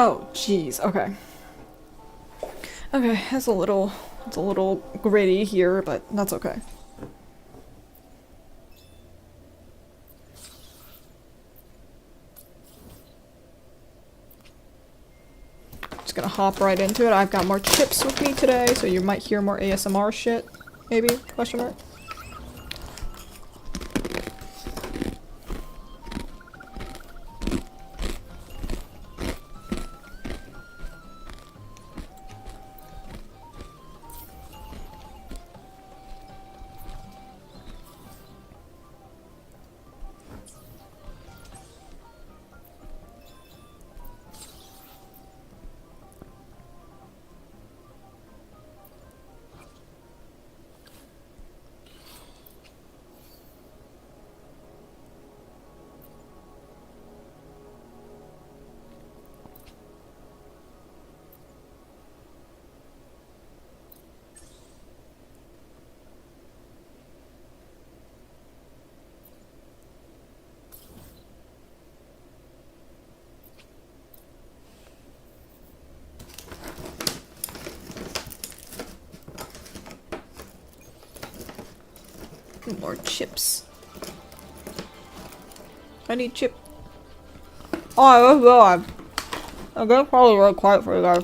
Oh, jeez. Okay. Okay, it's a little gritty here, but that's okay. Just gonna hop right into it. I've got more chips with me today, so you might hear more ASMR shit. Maybe? Question mark? More chips. I need chip. Oh, God. I'm gonna probably really quiet for you guys.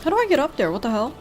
How do I get up there? What the hell?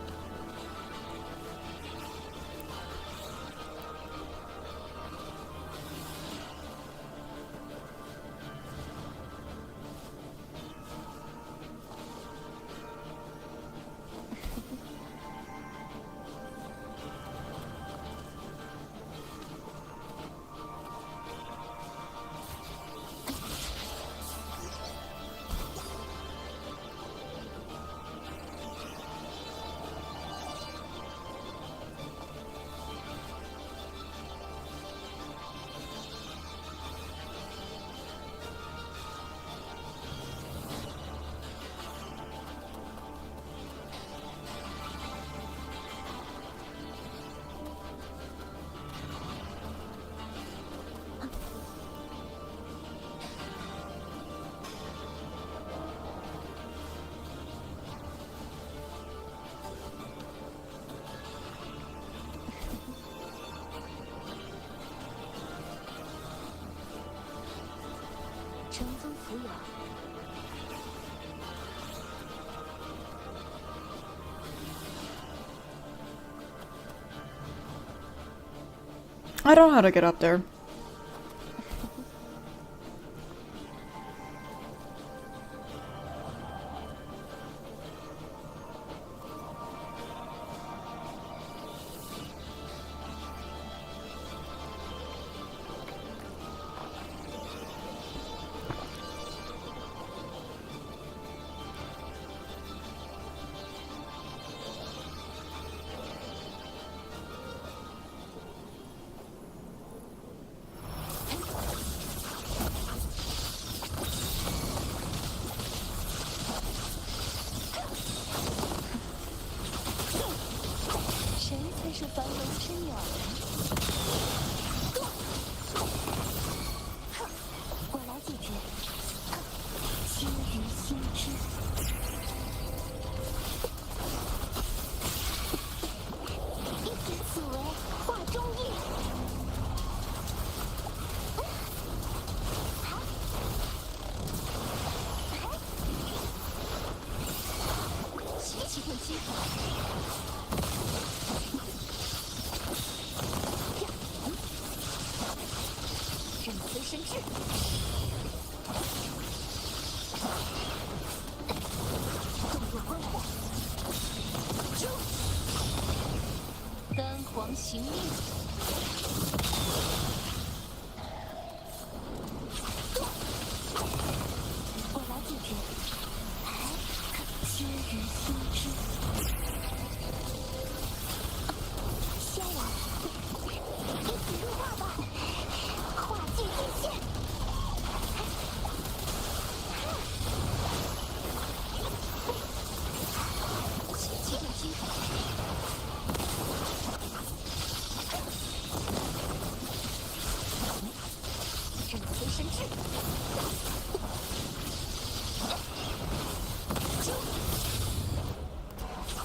I don't know how to get up there.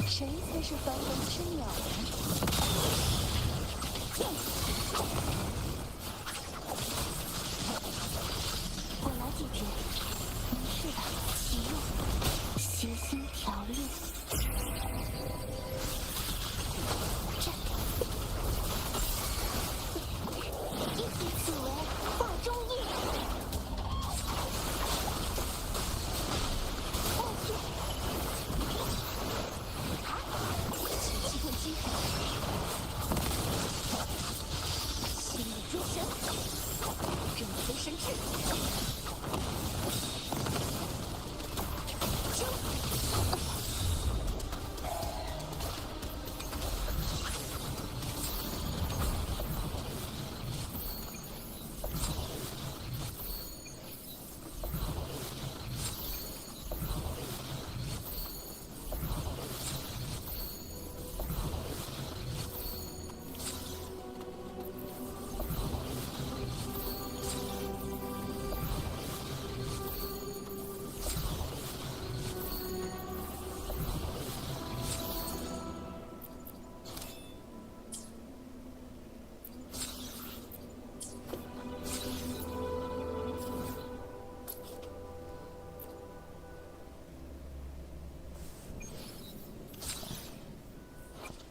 谁才是繁文之鸟呢？我来解决。是的，启用邪心条例。战一己此为化中意。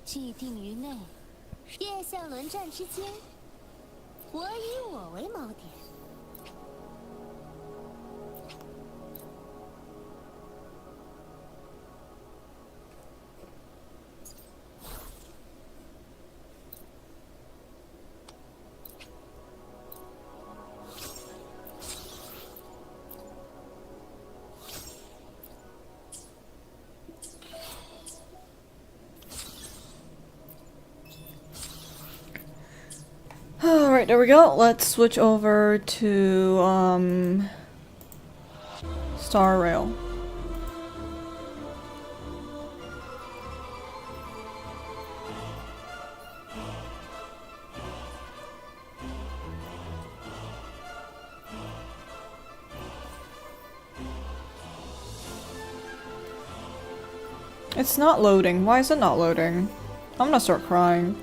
既定于内，夜下轮战之间，我以我为锚点。Alright, there we go. Let's switch over to, Star Rail. It's not loading. Why is it not loading? I'm gonna start crying.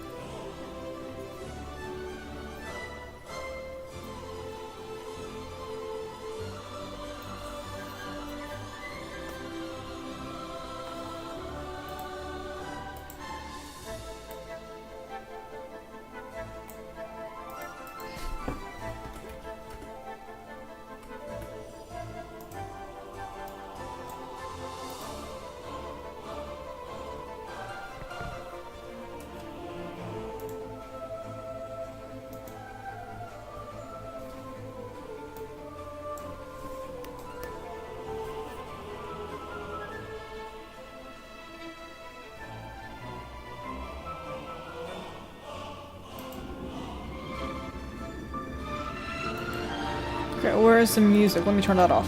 Okay, where's the music? Let me turn that off.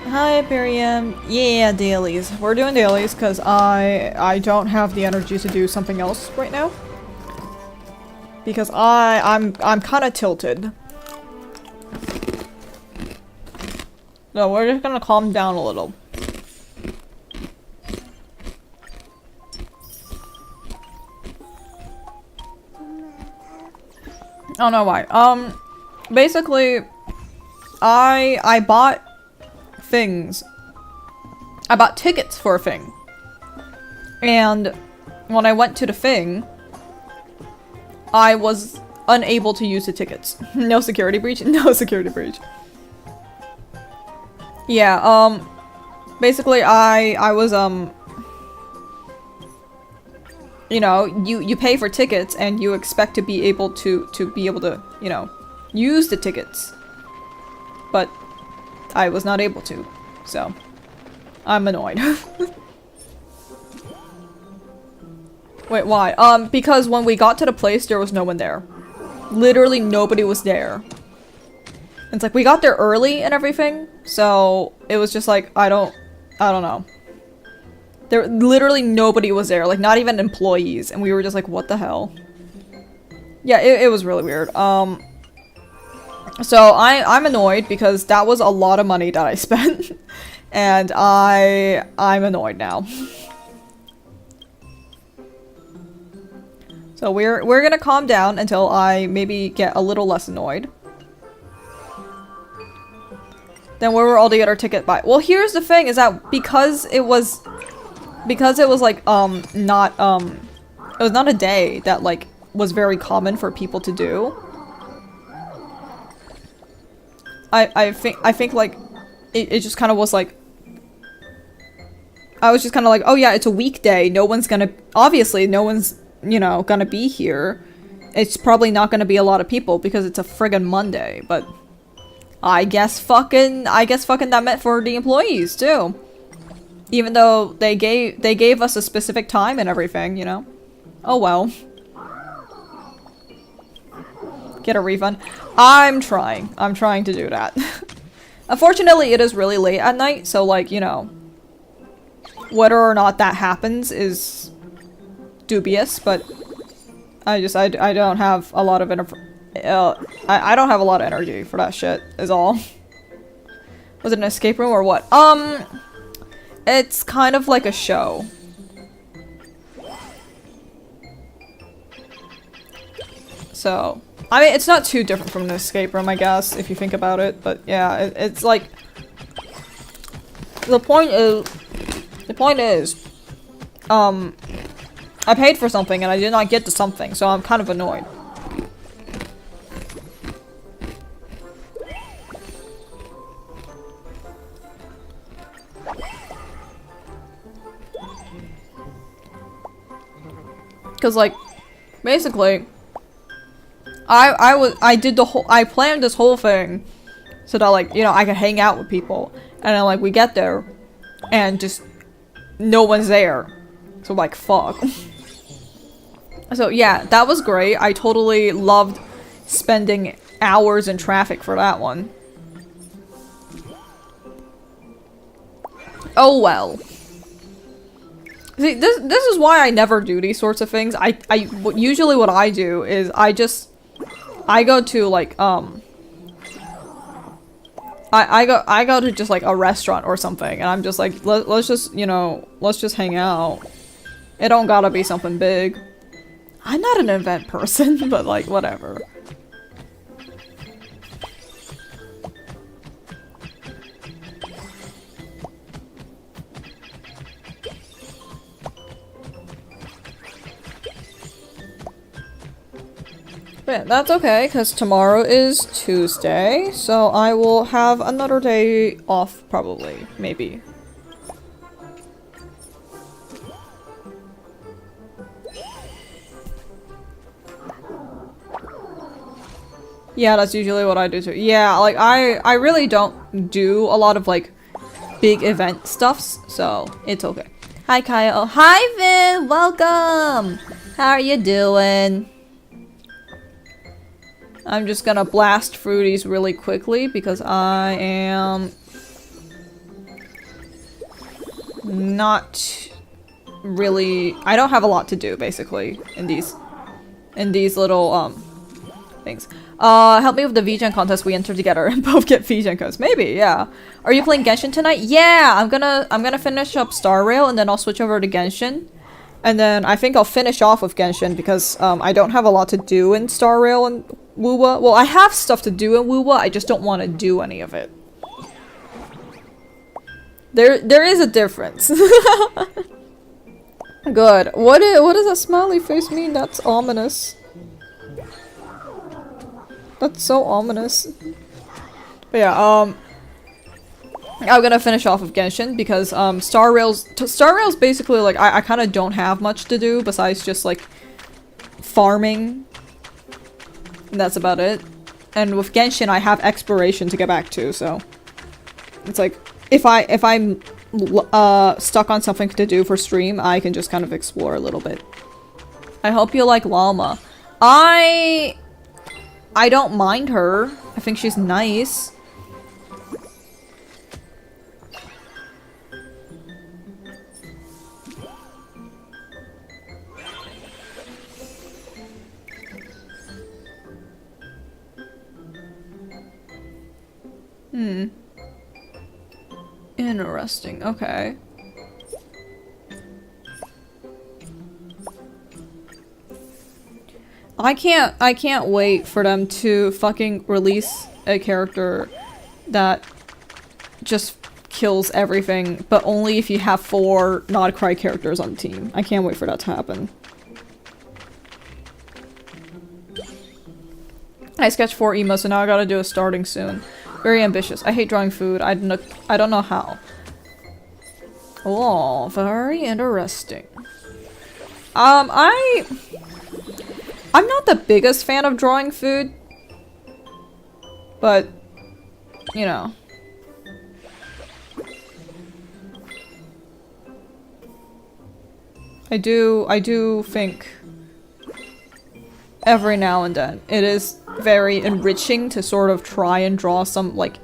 Hi, Perium. Yeah, dailies. We're doing dailies because I don't have the energy to do something else right now. Because I'm kind of tilted. No, we're just gonna calm down a little. I don't know why. Basically, I bought things. I bought tickets for a thing. And when I went to the thing, I was unable to use the tickets. No security breach? No security breach. Yeah, basically I was, you know, you pay for tickets and you expect to be able to you know, use the tickets. But I was not able to, so I'm annoyed. Wait, why? Because when we got to the place, there was no one there. Literally nobody was there. It's like, we got there early and everything, so it was just like, I don't know. There, literally nobody was there, like, not even employees, and we were just like, what the hell? Yeah, it was really weird. So I'm annoyed because that was a lot of money that I spent, and I'm annoyed now. So we're gonna calm down until I maybe get a little less annoyed. Then where were all the other ticket buy? Well, here's the thing, is that because it was like it was not a day that like was very common for people to do. I think like it just kind of was like, I was just kind of like, oh yeah, it's a weekday. No one's gonna, obviously no one's, you know, gonna be here. It's probably not gonna be a lot of people because it's a friggin' Monday, but I guess fucking that meant for the employees too. Even though they gave us a specific time and everything, you know. Oh well. Get a refund. I'm trying to do that. Unfortunately, it is really late at night, so like, you know, whether or not that happens is dubious, but I don't have a lot of I don't have a lot of energy for that shit, is all. Was it an escape room or what? It's kind of like a show. So, I mean, it's not too different from an escape room, I guess, if you think about it, but yeah, it's like, the point is, I paid for something and I did not get to something, so I'm kind of annoyed. Cause like, basically, I planned this whole thing so that like, you know, I could hang out with people, and then like we get there and just no one's there, so like fuck. So yeah, that was great. I totally loved spending hours in traffic for that one. Oh well. See, this is why I never do these sorts of things. Usually what I do is I go to like I go to just like a restaurant or something, and I'm just like, let's just, you know, let's just hang out. It don't gotta be something big. I'm not an event person, but like whatever. But that's okay, because tomorrow is Tuesday, so I will have another day off, probably. Maybe. Yeah, that's usually what I do too. Yeah, like, I really don't do a lot of, like, big event stuffs, so it's okay. Hi, Kyle. Hi, Vin! Welcome! How are you doing? I'm just gonna blast through these really quickly because I am not really, I don't have a lot to do basically in these little things. Help me with the VGen contest we entered together and both get VGen codes. Maybe, yeah. Are you playing Genshin tonight? Yeah, I'm gonna finish up Star Rail and then I'll switch over to Genshin. And then I think I'll finish off with Genshin because I don't have a lot to do in Star Rail and Wuwa. Well, I have stuff to do in Wuwa, I just don't want to do any of it. There is a difference. Good. What does a smiley face mean? That's ominous. That's so ominous. But yeah, I'm gonna finish off with Genshin because Star Rail's basically like I kind of don't have much to do besides just like farming. And that's about it. And with Genshin I have exploration to get back to, so it's like if I'm stuck on something to do for stream, I can just kind of explore a little bit. I hope you like Llama. I don't mind her. I think she's nice. Interesting. Okay. I can't wait for them to fucking release a character that just kills everything, but only if you have 4 not cry characters on the team. I can't wait for that to happen. I sketched 4 emos, so now I gotta do a starting soon. Very ambitious. I hate drawing food. I don't know how. Oh, very interesting. I'm not the biggest fan of drawing food, but you know. I do think every now and then it is very enriching to sort of try and draw some like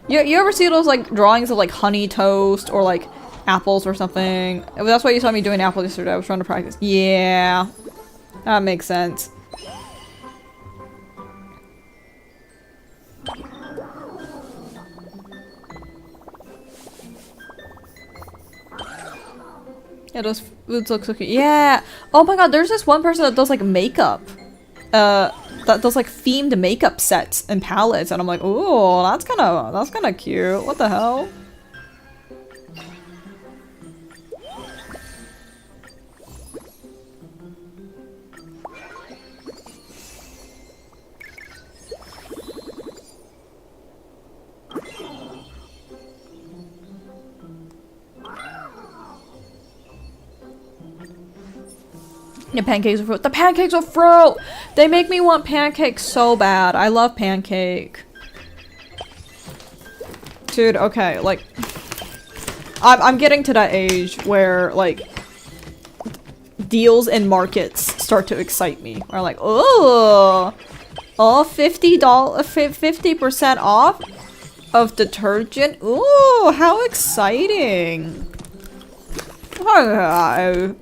you ever see those like drawings of like honey toast or like apples or something? That's why you saw me doing apples yesterday. I was trying to practice. Yeah, that makes sense. Yeah, those foods look so cute. Yeah. Oh my god, there's this one person that does like makeup. That does like themed makeup sets and palettes, and I'm like, ooh, that's kinda cute. What the hell? The pancakes with fruit. The pancakes with fruit! They make me want pancakes so bad. I love pancake. Dude, okay, like I'm getting to that age where like deals in markets start to excite me. Where I'm like, oh, $50% off of detergent. Ooh, how exciting! Oh,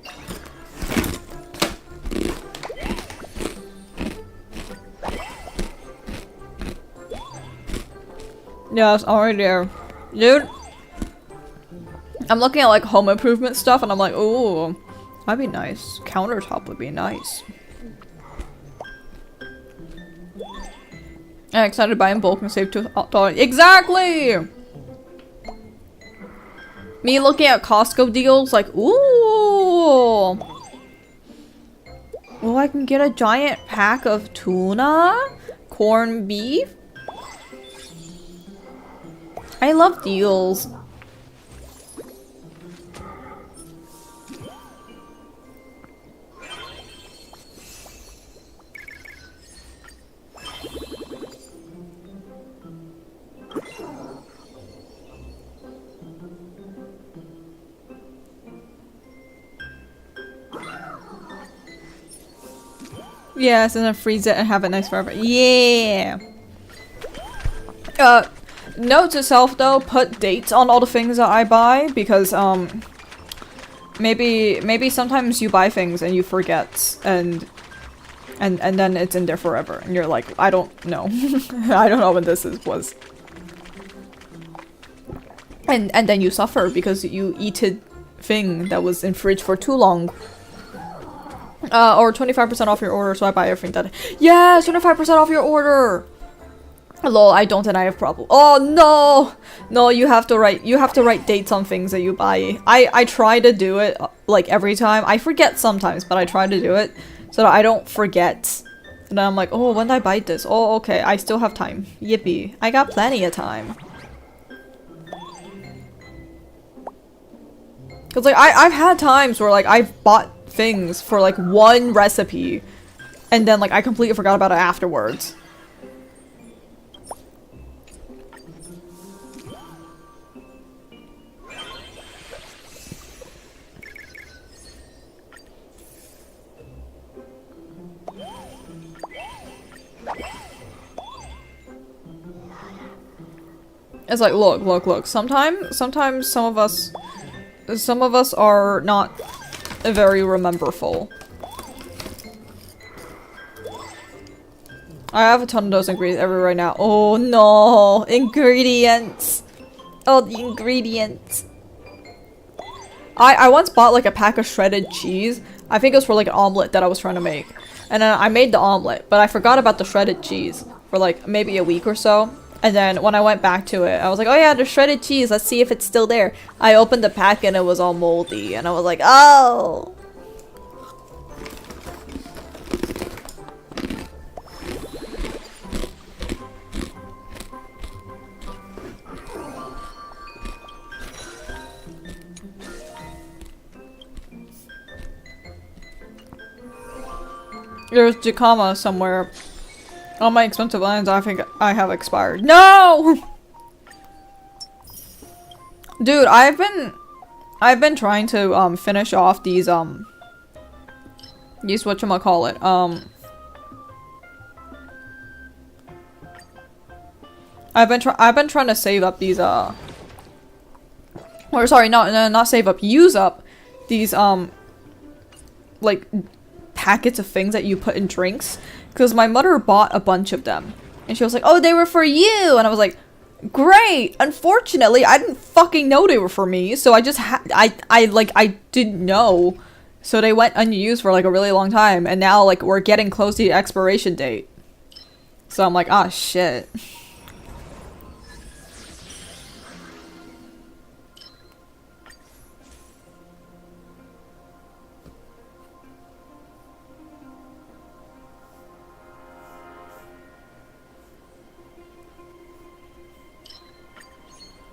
yeah, it's already there. Dude, I'm looking at like home improvement stuff and I'm like, ooh, that'd be nice. Countertop would be nice. I'm excited to buy in bulk and save $2. Exactly! Me looking at Costco deals like, ooh. Oh, I can get a giant pack of tuna, corned beef. I love deals. Yes, and then freeze it and have it nice forever. Yeah. Note to self though, put dates on all the things that I buy because maybe sometimes you buy things and you forget and then it's in there forever and you're like, I don't know. I don't know when this was. And then you suffer because you eat a thing that was in fridge for too long. Or 25% off your order, so I buy everything that— Yes! 25% off your order! Lol, I don't and I have problem. Oh no! No, you have to write dates on things that you buy. I try to do it like every time. I forget sometimes, but I try to do it so that I don't forget And then I'm like, oh, when did I bite this? Oh, okay, I still have time. Yippee. I got plenty of time. Cause like, I've had times where like, I've bought things for like one recipe. And then like, I completely forgot about it afterwards. It's like, look. Sometimes some of us are not very rememberful. I have a ton of those ingredients everywhere right now. Oh no, ingredients. Oh, the ingredients. I once bought like a pack of shredded cheese. I think it was for like an omelet that I was trying to make. And then I made the omelet, but I forgot about the shredded cheese for like maybe a week or so. And then when I went back to it, I was like, oh yeah, the shredded cheese, let's see if it's still there. I opened the pack and it was all moldy, and I was like, oh! There's Jacama somewhere. All my expensive lines I think I have expired. No! Dude, I've been trying to finish off these whatchamacallit, I've been trying to save up these or sorry, not save up, use up these like packets of things that you put in drinks, because my mother bought a bunch of them and she was like, oh, they were for you, and I was like, great. Unfortunately, I didn't fucking know they were for me, so I just I didn't know, so they went unused for like a really long time, and now like we're getting close to the expiration date, so I'm like, ah, shit.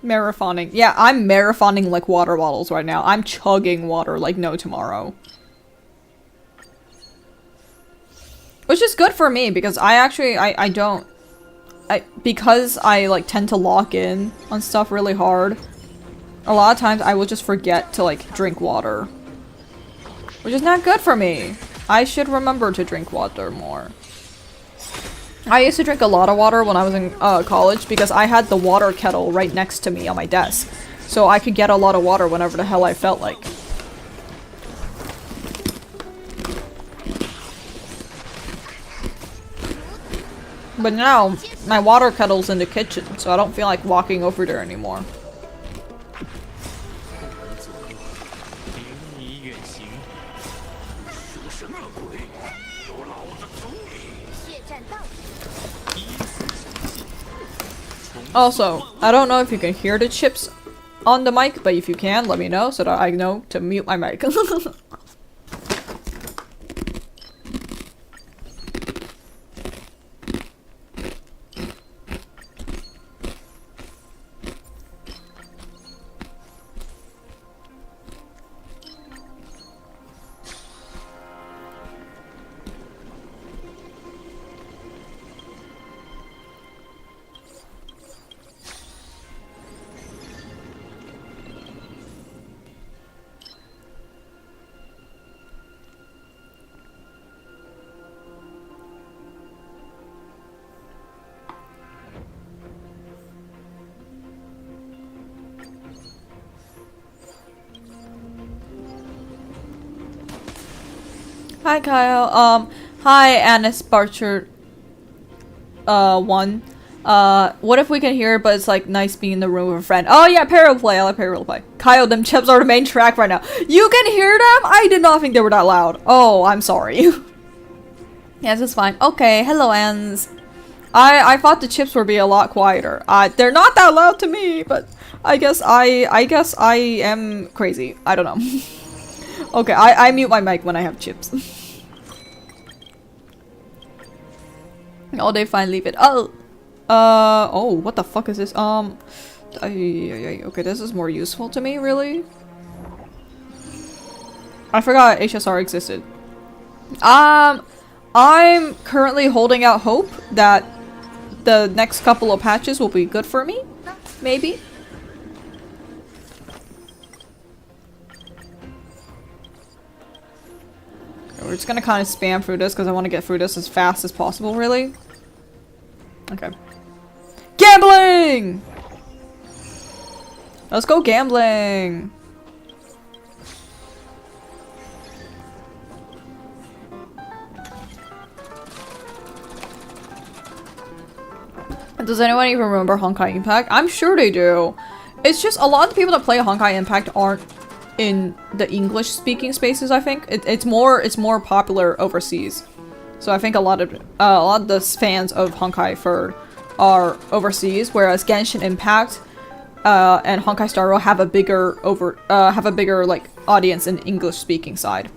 Marathoning. Yeah, I'm marathoning like water bottles right now. I'm chugging water like no tomorrow. Which is good for me, because because I like tend to lock in on stuff really hard, a lot of times I will just forget to like drink water. Which is not good for me. I should remember to drink water more. I used to drink a lot of water when I was in college, because I had the water kettle right next to me on my desk. So I could get a lot of water whenever the hell I felt like. But now, my water kettle's in the kitchen, so I don't feel like walking over there anymore. Also, I don't know if you can hear the chips on the mic, but if you can, let me know so that I know to mute my mic. Hi, Kyle. Hi, Anis Barcher. One. What if we can hear it, but it's like nice being in the room with a friend? Oh yeah, Paraplay. I like Paraplay. Kyle, them chips are the main track right now. You can hear them? I did not think they were that loud. Oh, I'm sorry. Yes, it's fine. Okay, hello, Ans. I thought the chips would be a lot quieter. They're not that loud to me, but I guess I am crazy. I don't know. Okay, I mute my mic when I have chips. All day fine, leave it. Oh! Oh, what the fuck is this? Okay, this is more useful to me, really. I forgot HSR existed. I'm currently holding out hope that the next couple of patches will be good for me. Maybe. Okay, we're just gonna kind of spam through this because I want to get through this as fast as possible, really. Okay. Gambling! Let's go gambling! Does anyone even remember Honkai Impact? I'm sure they do. It's just a lot of the people that play Honkai Impact aren't in the English-speaking spaces. I think it's more popular overseas. So I think a lot of the fans of Honkai are overseas, whereas Genshin Impact and Honkai Star Rail have a bigger like audience in the English-speaking side.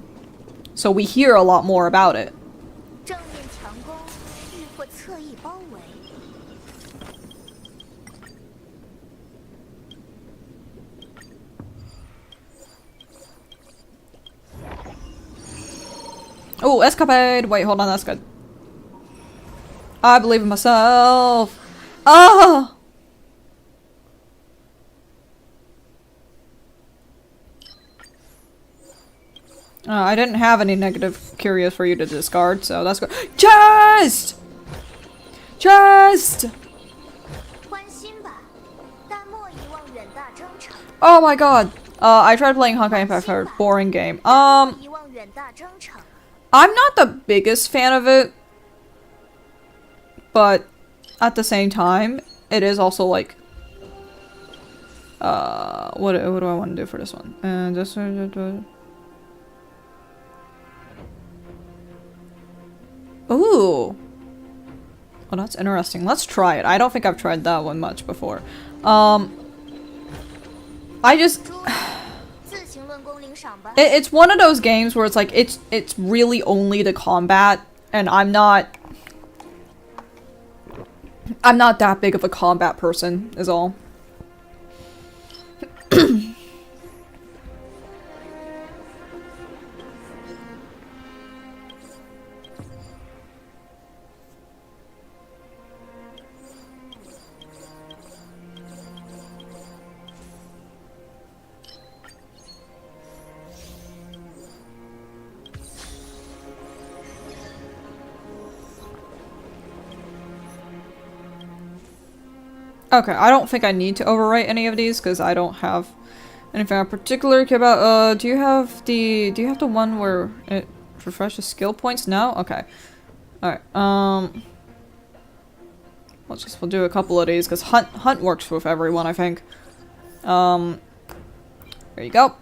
So we hear a lot more about it. Oh, escapade! Wait, hold on, that's good. I believe in myself! Ah! I didn't have any negative curios for you to discard, so that's good. Chest! Chest! Oh my god! I tried playing Honkai Impact for a boring game. I'm not the biggest fan of it, but at the same time, it is also like, what do I want to do for this one? And this one, ooh, oh, that's interesting. Let's try it. I don't think I've tried that one much before. I just. It's one of those games where it's like it's really only the combat, and I'm not that big of a combat person, is all. Okay, I don't think I need to overwrite any of these because I don't have anything I particularly care about. Do you have the one where it refreshes skill points? No? Okay. Alright, we'll do a couple of these because hunt works with everyone, I think. There you go.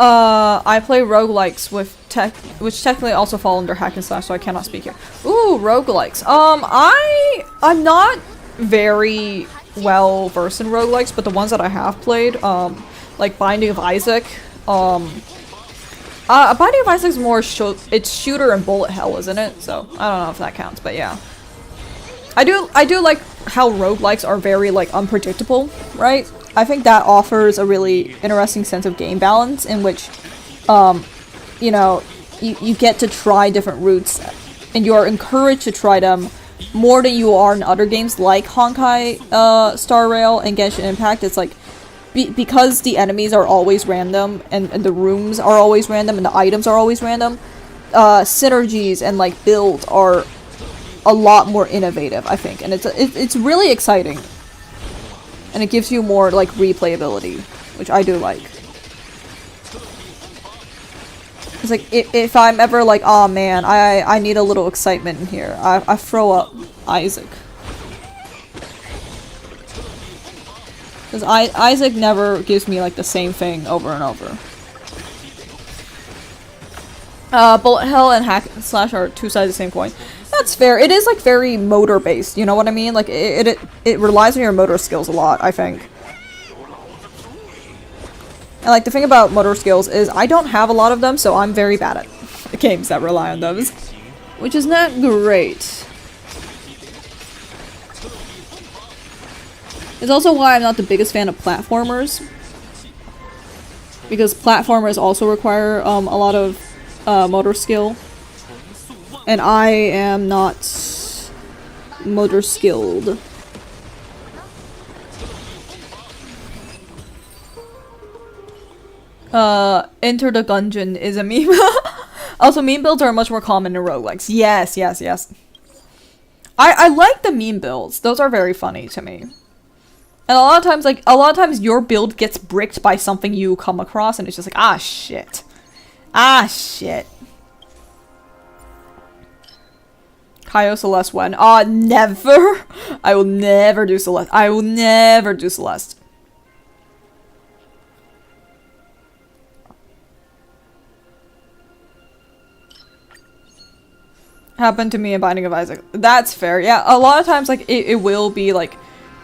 I play roguelikes which technically also fall under hack and slash, so I cannot speak here. Ooh, roguelikes. I'm not very well versed in roguelikes, but the ones that I have played, like Binding of Isaac, Binding of Isaac is more it's shooter and bullet hell, isn't it? So I don't know if that counts, but yeah. I do like how roguelikes are very like unpredictable, right? I think that offers a really interesting sense of game balance in which, you know, you get to try different routes and you are encouraged to try them more than you are in other games like Honkai Star Rail and Genshin Impact. It's like, because the enemies are always random and the rooms are always random and the items are always random, synergies and like builds are a lot more innovative, I think, and it's really exciting. And it gives you more, like, replayability, which I do like. It's like, if I'm ever like, oh man, I need a little excitement in here, I throw up Isaac. Because Isaac never gives me, like, the same thing over and over. Bullet hell and hack and slash are two sides of the same coin. That's fair. It is like very motor based, you know what I mean? Like it relies on your motor skills a lot, I think. And like the thing about motor skills is I don't have a lot of them, so I'm very bad at games that rely on those. Which is not great. It's also why I'm not the biggest fan of platformers. Because platformers also require a lot of motor skill. And I am not motor skilled. Enter the Gungeon is a meme. Also, meme builds are much more common in roguelikes. Yes, yes, yes. I like the meme builds. Those are very funny to me. And a lot of times your build gets bricked by something you come across and it's just like, ah, shit. Ah, shit. Kaio Celeste when? Never! I will never do Celeste. I will never do Celeste. Happened to me in Binding of Isaac. That's fair. Yeah, a lot of times, like, it will be, like,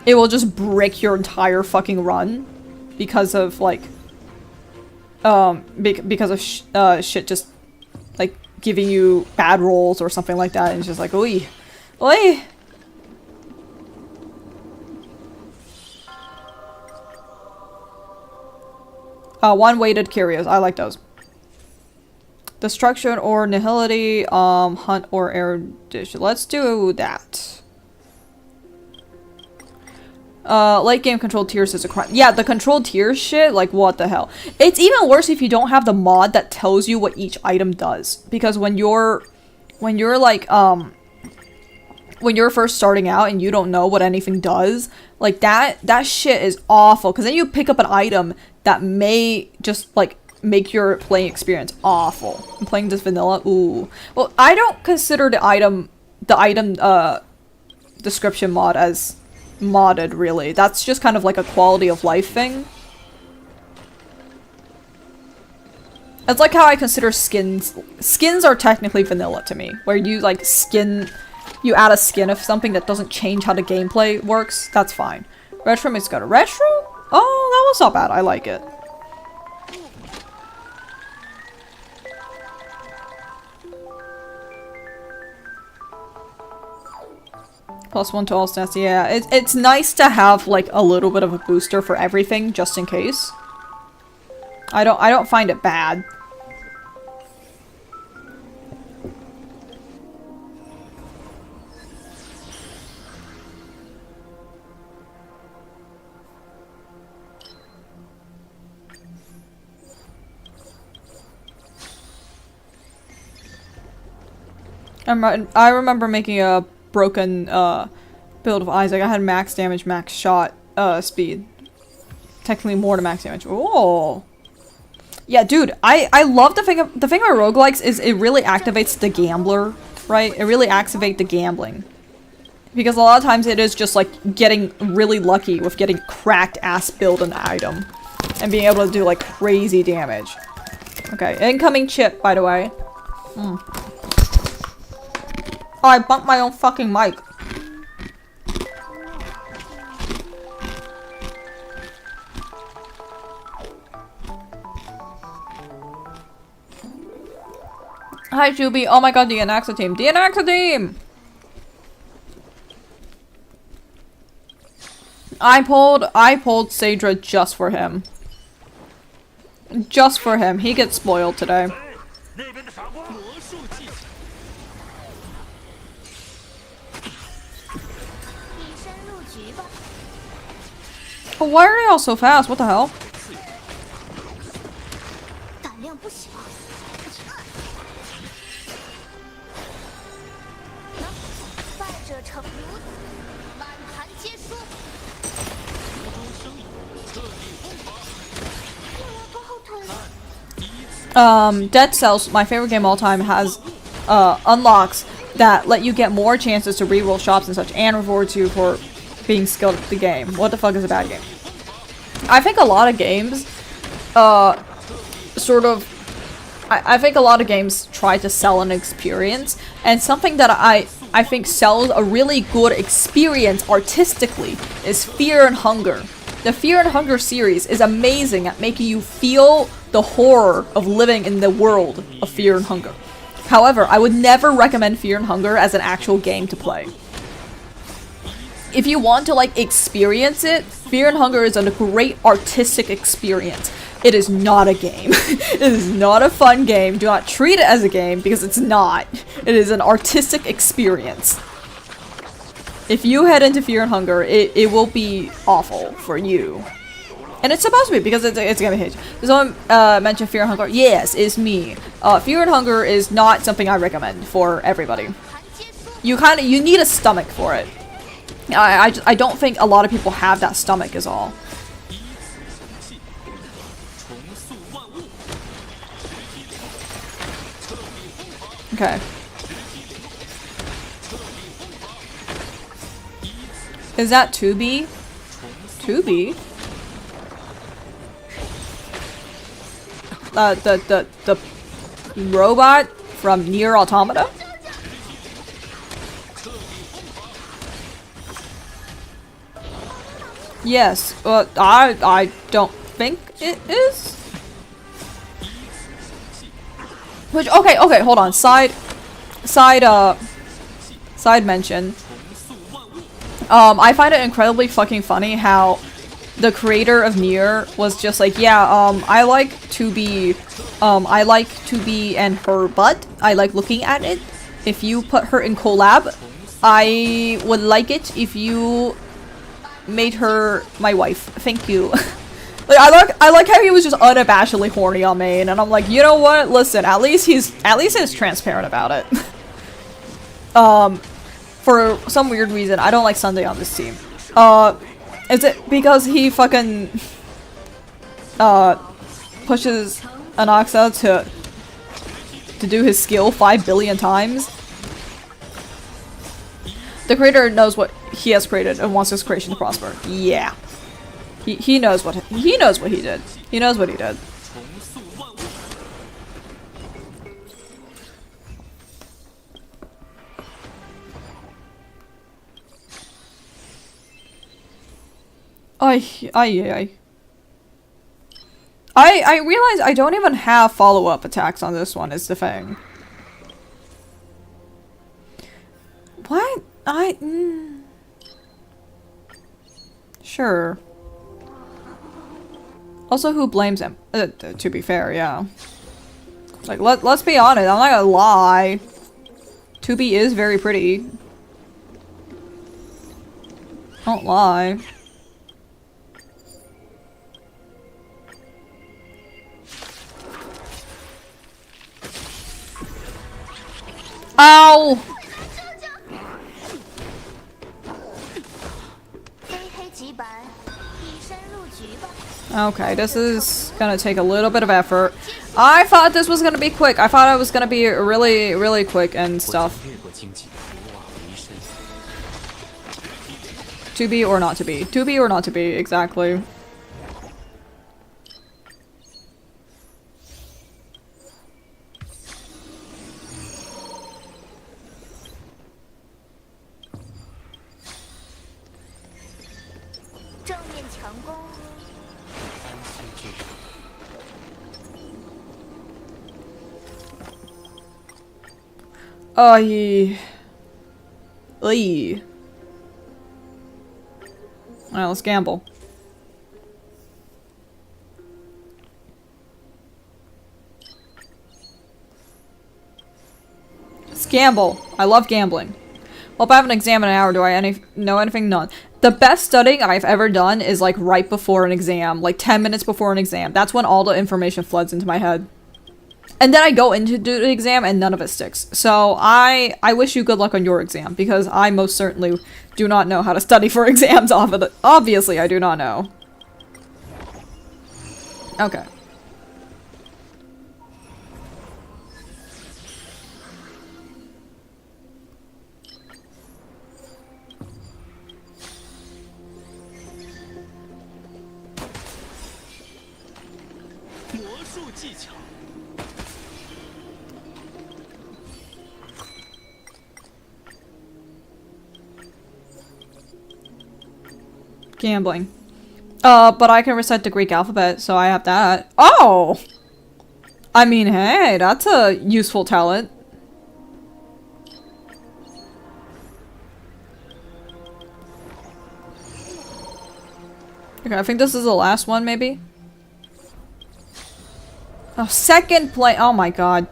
it will just brick your entire fucking run because of, like, because of shit just, like, giving you bad rolls or something like that, and it's just like, oi. Oi! One-weighted curios. I like those. Destruction or nihility, hunt or erudition. Let's do that. Late game controlled tiers is a crime. Yeah, the controlled tiers shit, like what the hell. It's even worse if you don't have the mod that tells you what each item does. Because when you're like, when you're first starting out and you don't know what anything does, like that shit is awful. Because then you pick up an item that may just like make your playing experience awful. I'm playing this vanilla. Ooh. Well, I don't consider the item description mod as modded, really. That's just kind of like a quality of life thing. It's like how I consider skins. Skins are technically vanilla to me, where you like you add a skin of something that doesn't change how the gameplay works. That's fine. Retro makes got a retro? Oh, that was not bad. I like it. +1 to all stats. Yeah, it's nice to have like a little bit of a booster for everything, just in case. I don't find it bad. I remember making a broken build of Isaac. I had max damage, max shot speed. Technically more to max damage. Oh. Yeah, dude, I love the thing about roguelikes is it really activates the gambler, right? It really activates the gambling. Because a lot of times it is just like getting really lucky with getting cracked ass build an item. And being able to do like crazy damage. Okay, incoming chip, by the way. Oh, I bumped my own fucking mic. Hi, Juby. Oh my god, the Anaxa team. The Anaxa team! I pulled Sadra just for him. Just for him. He gets spoiled today. But why are they all so fast? What the hell? Dead Cells, my favorite game of all time, has unlocks that let you get more chances to reroll shops and such, and rewards you for being skilled at the game. What the fuck is a bad game? I think a lot of games, I think a lot of games try to sell an experience, and something that I think sells a really good experience artistically is Fear and Hunger. The Fear and Hunger series is amazing at making you feel the horror of living in the world of Fear and Hunger. However, I would never recommend Fear and Hunger as an actual game to play. If you want to like experience it, Fear and Hunger is a great artistic experience. It is not a game. It is not a fun game. Do not treat it as a game because it's not. It is an artistic experience. If you head into Fear and Hunger, it will be awful for you. And it's supposed to be because it's gonna hit you. Someone mentioned Fear and Hunger. Yes, it's me. Fear and Hunger is not something I recommend for everybody. You need a stomach for it. I don't think a lot of people have that stomach is all. Okay. Is that 2B? 2B? The robot from Nier Automata? Yes, I don't think it is. Which, okay, hold on. Side mention. I find it incredibly fucking funny how the creator of Nier was just like, yeah, I like 2B and her butt. I like looking at it. If you put her in collab, I would like it if you made her my wife. Thank you. Like, I like how he was just unabashedly horny on main, and I'm like, you know what? Listen, at least he's transparent about it. For some weird reason, I don't like Sunday on this team. Is it because he fucking pushes Anaxa to do his skill 5 billion times? The creator knows what he has created and wants his creation to prosper. Yeah. He knows what he did. He knows what he did. I realize I don't even have follow-up attacks on this one is the thing. What? Sure. Also, who blames him? To be fair, yeah. Like, let's be honest, I'm not gonna lie. 2B is very pretty. Don't lie. Ow! Okay, this is gonna take a little bit of effort. I thought this was gonna be quick. I thought it was gonna be really, really quick and stuff. To be or not to be. To be or not to be, exactly. Alright, let's gamble. Let's gamble. I love gambling. Well, if I have an exam in an hour, do I know anything? None. The best studying I've ever done is like right before an exam, like 10 minutes before an exam. That's when all the information floods into my head. And then I go into the exam and none of it sticks. So I wish you good luck on your exam because I most certainly do not know how to study for exams off of it. Obviously, I do not know. Okay. Gambling. But I can recite the Greek alphabet, so I have that. Oh! I mean, hey, that's a useful talent. Okay, I think this is the last one, maybe? Oh, second play- oh my god.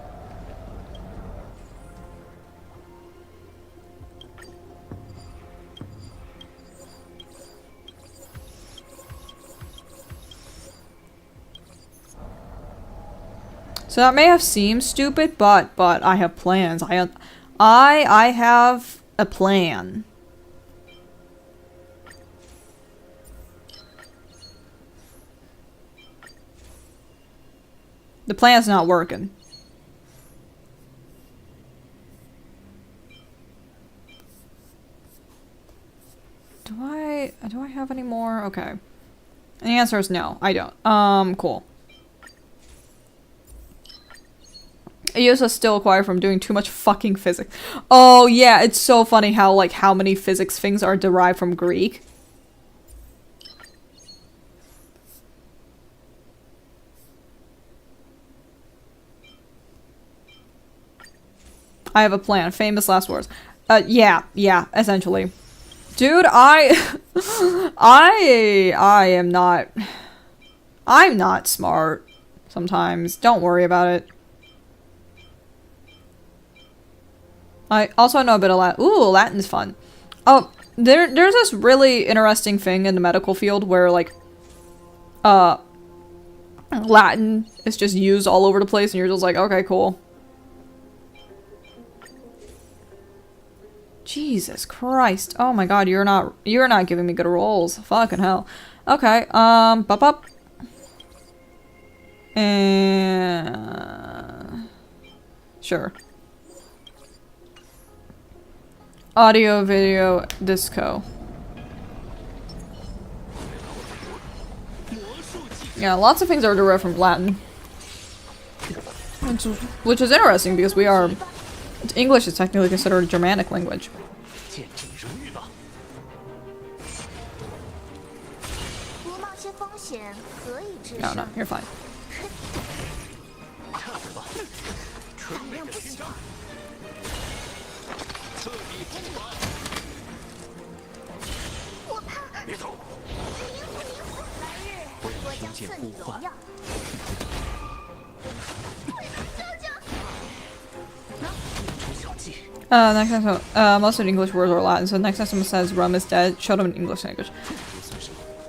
So that may have seemed stupid, but I have plans. I have a plan. The plan's not working. Do I have any more? Okay. And the answer is no, I don't. Cool. EOS is still acquired from doing too much fucking physics. Oh yeah, it's so funny how like how many physics things are derived from Greek. I have a plan. Famous last words. Yeah, essentially. Dude, I am not... I'm not smart sometimes. Don't worry about it. I also know a bit of Latin. Ooh, Latin's fun. Oh, there's this really interesting thing in the medical field where, like, Latin is just used all over the place and you're just like, okay, cool. Jesus Christ. Oh my god, you're not giving me good rolls. Fucking hell. Okay, bup. And sure. Audio, video, disco. Yeah, lots of things are derived from Latin. Which is interesting because we are... English is technically considered a Germanic language. No, you're fine. Next time, most of the English words are Latin, so next time someone says Rome is dead, show them in English language.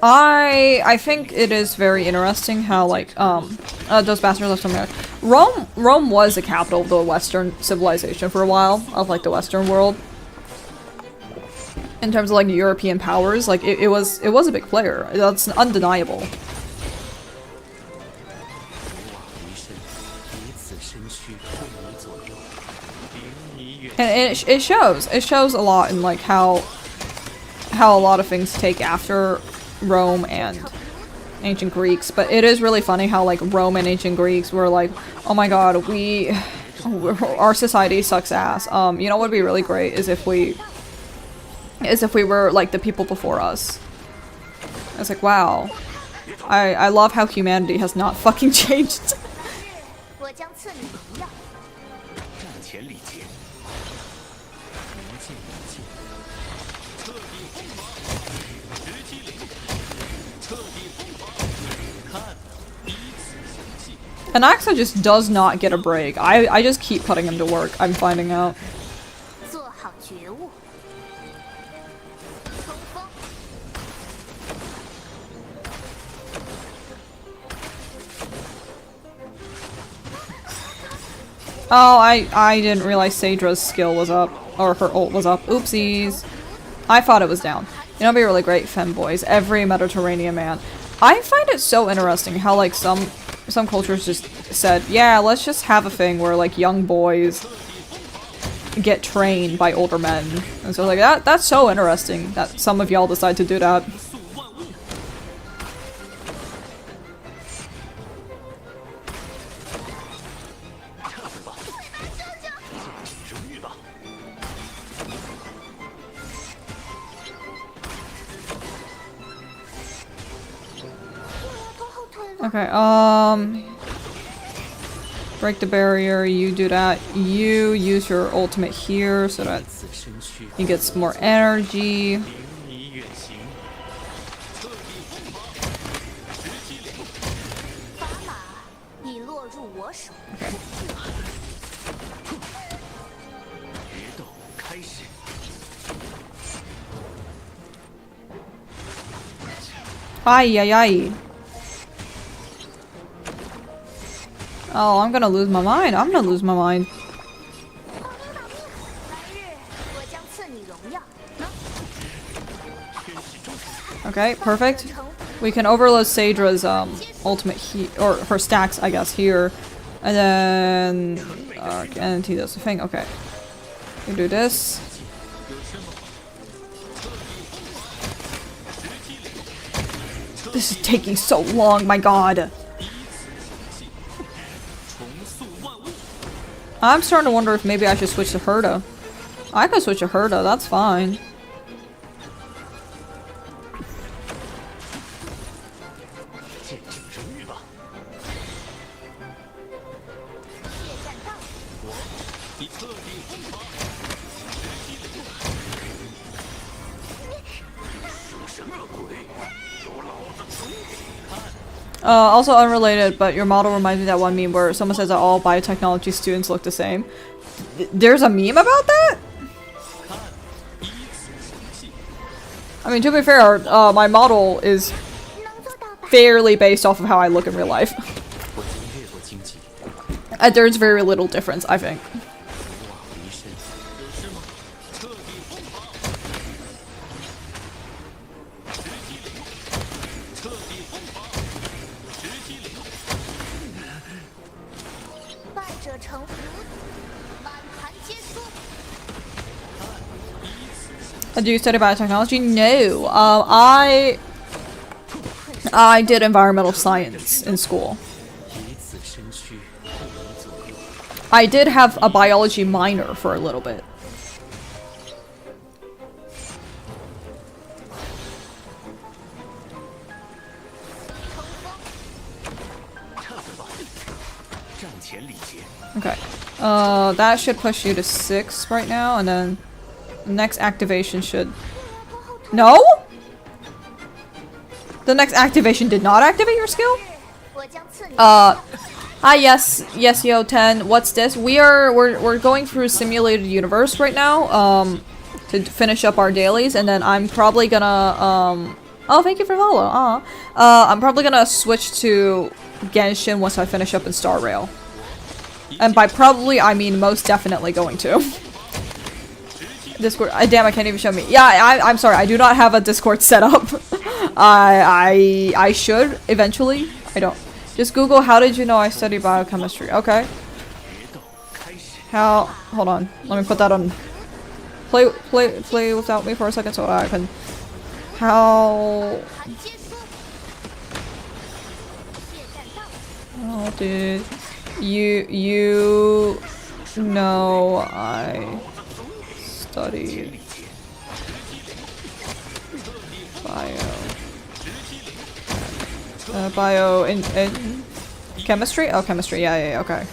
I think it is very interesting how, like, those bastards left America. Rome was the capital of the Western civilization for a while, of, like, the Western world. In terms of, like, European powers, like, it was a big player. That's undeniable. And it shows. It shows a lot in, like, how a lot of things take after Rome and ancient Greeks. But it is really funny how, like, Rome and ancient Greeks were like, oh my god, our society sucks ass. You know what would be really great is if we were like the people before us. It's like, wow. I love how humanity has not fucking changed. And Axa just does not get a break. I just keep putting him to work, I'm finding out. Oh, I didn't realize Sadra's skill was up, or her ult was up. Oopsies. I thought it was down. You know, it'd be really great, femboys. Every Mediterranean man. I find it so interesting how, like, some cultures just said, yeah, let's just have a thing where, like, young boys get trained by older men. And so, like, that's so interesting that some of y'all decide to do that. Okay, break the barrier, you do that. You use your ultimate here so that he gets more energy. Okay. Ay, ay, ay. Oh, I'm gonna lose my mind. I'm gonna lose my mind. Okay, perfect. We can overload Sadra's ultimate or her stacks, I guess, here. And then and he does the thing. Okay. We do this. This is taking so long, my god. I'm starting to wonder if maybe I should switch to Herda. I could switch to Herda, that's fine. Also unrelated, but your model reminds me of that one meme where someone says that all biotechnology students look the same. There's a meme about that? I mean, to be fair, my model is fairly based off of how I look in real life. There's very little difference, I think. Do you study biotechnology? No. I did environmental science in school. I did have a biology minor for a little bit. Okay. That should push you to 6 right now, and then the next activation should... No? The next activation did not activate your skill? Hi, yes, Yo 10. What's this? We're going through Simulated Universe right now, to finish up our dailies, and then I'm probably gonna, oh, thank you for follow. I'm probably gonna switch to Genshin once I finish up in Star Rail. And by probably, I mean most definitely going to. Discord. Damn, I can't even show me. Yeah, I'm sorry. I do not have a Discord set up. I should eventually. I don't. Just Google. How did you know I study biochemistry? Okay. How? Hold on. Let me put that on. Play without me for a second so I can. How did you know I studied bio in chemistry? Oh, chemistry. Yeah, okay.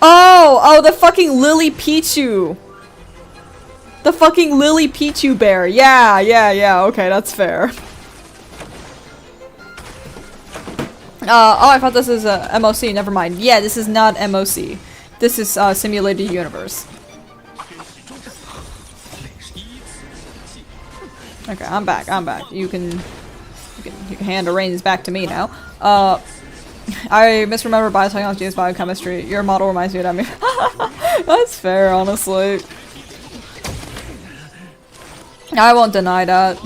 Oh, the fucking Lily Pichu. The fucking Lily Pichu bear. Yeah, okay, that's fair. Oh, I thought this is a MOC, never mind. Yeah, this is not MOC. This is Simulated Universe. Okay, I'm back. You can hand the reins back to me now. I misremember biotechnology as biochemistry. Your model reminds me of that. That's fair, honestly. I won't deny that.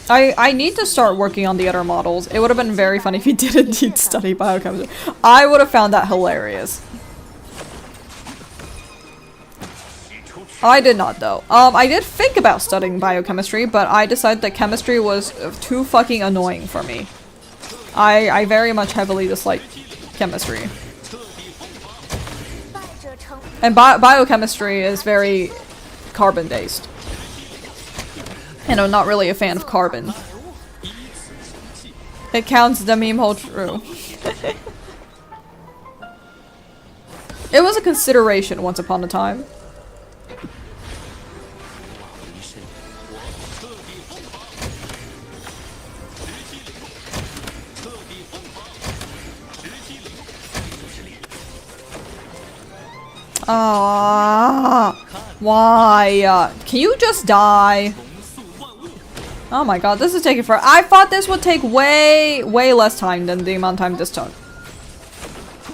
I need to start working on the other models. It would have been very funny if he did indeed study biochemistry. I would have found that hilarious. I did not though. I did think about studying biochemistry, but I decided that chemistry was too fucking annoying for me. I very much heavily dislike chemistry. And biochemistry is very carbon-based. And I'm not really a fan of carbon. It counts, the meme hold true. It was a consideration once upon a time. Why? Can you just die? Oh my god, this is taking forever. I thought this would take way less time than the amount of time this took.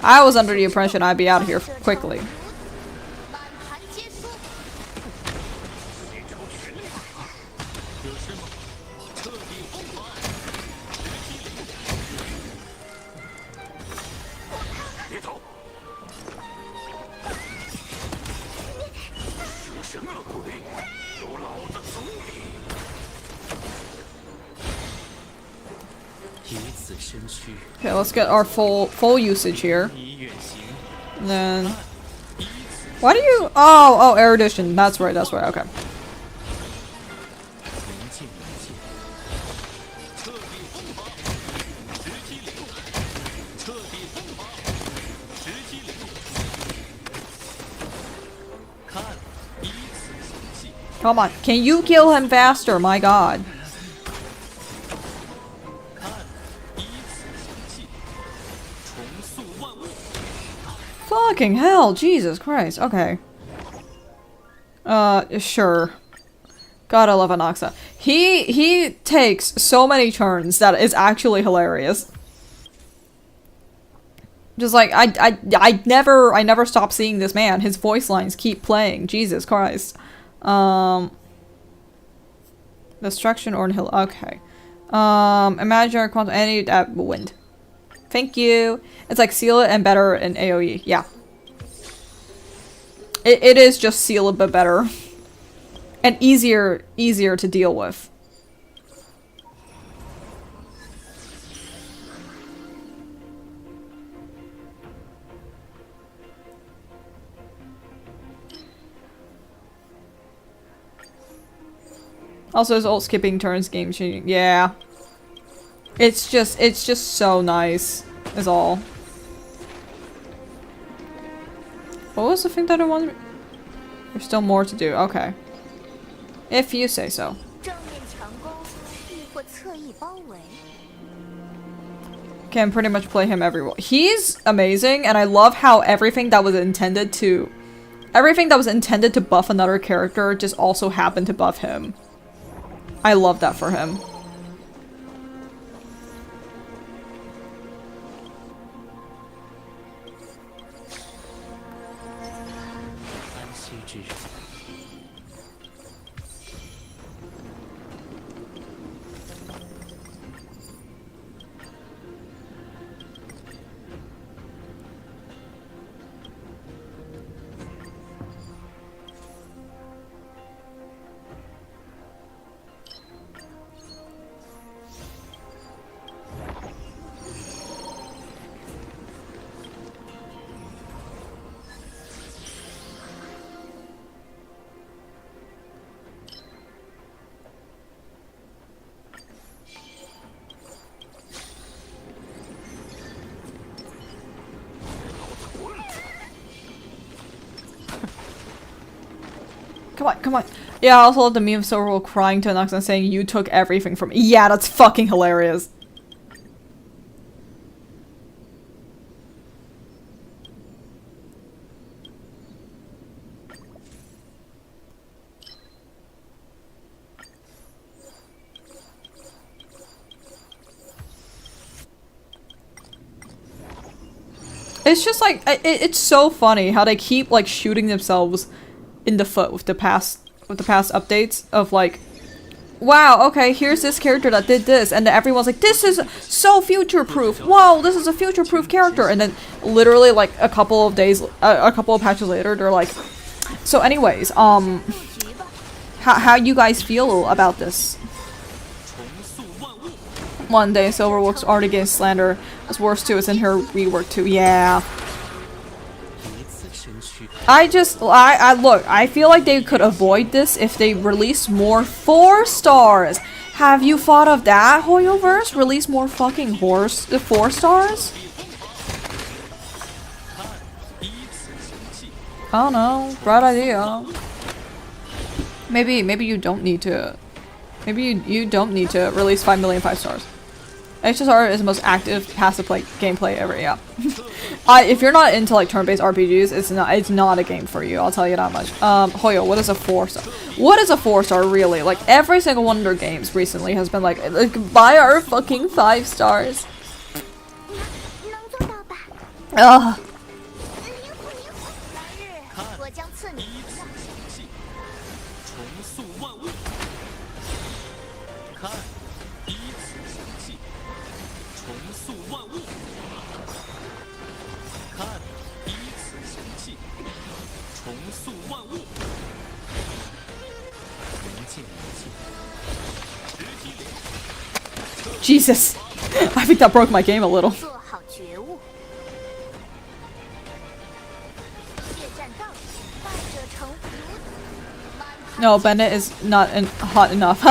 I was under the impression I'd be out of here quickly. Okay, let's get our full usage here. And then, why do you? Oh, erudition. That's right. That's right. Okay. Come on, can you kill him faster? My god. Fucking hell, Jesus Christ. Okay. Sure. God, I love Anaxa. He takes so many turns that is actually hilarious. Just like, I never stop seeing this man. His voice lines keep playing. Jesus Christ. Destruction or hill. Okay. Imaginary quantum any wind. Thank you. It's like seal it and better in AoE. Yeah. It is just seal it but better. And easier to deal with. Also, his ult skipping turns game changing. Yeah. It's just so nice, is all. What was the thing that I wanted? There's still more to do. Okay. If you say so. Can pretty much play him everywhere. He's amazing, and I love how everything that was intended to buff another character just also happened to buff him. I love that for him. Come on. Yeah, I also love the meme of Silverwolf crying to Anax and saying, "You took everything from me." Yeah, that's fucking hilarious. It's just like, it's so funny how they keep like shooting themselves in the foot with the past updates of like wow, okay, here's this character that did this, and then everyone's like, this is so future-proof. Wow, this is a future-proof character. And then literally like a couple of days, a couple of patches later, they're like, so anyways, how you guys feel about this? One day, Silverworks already getting slander. It's worse too, it's in her rework too. Yeah. Look, I feel like they could avoid this if they release more 4 stars. Have you thought of that, Hoyoverse? Release more fucking 4 stars? I don't know. Bright idea. Maybe you don't need to. Maybe you don't need to release 5 million 5 stars. HSR is the most active passive play gameplay ever. Yeah. If you're not into like turn-based RPGs, it's not a game for you. I'll tell you that much. Hoyo, what is a 4-star? What is a 4-star really? Like every single one of their games recently has been like buy our fucking 5 stars. Ugh. Jesus, I think that broke my game a little. No, Bennett is not hot enough.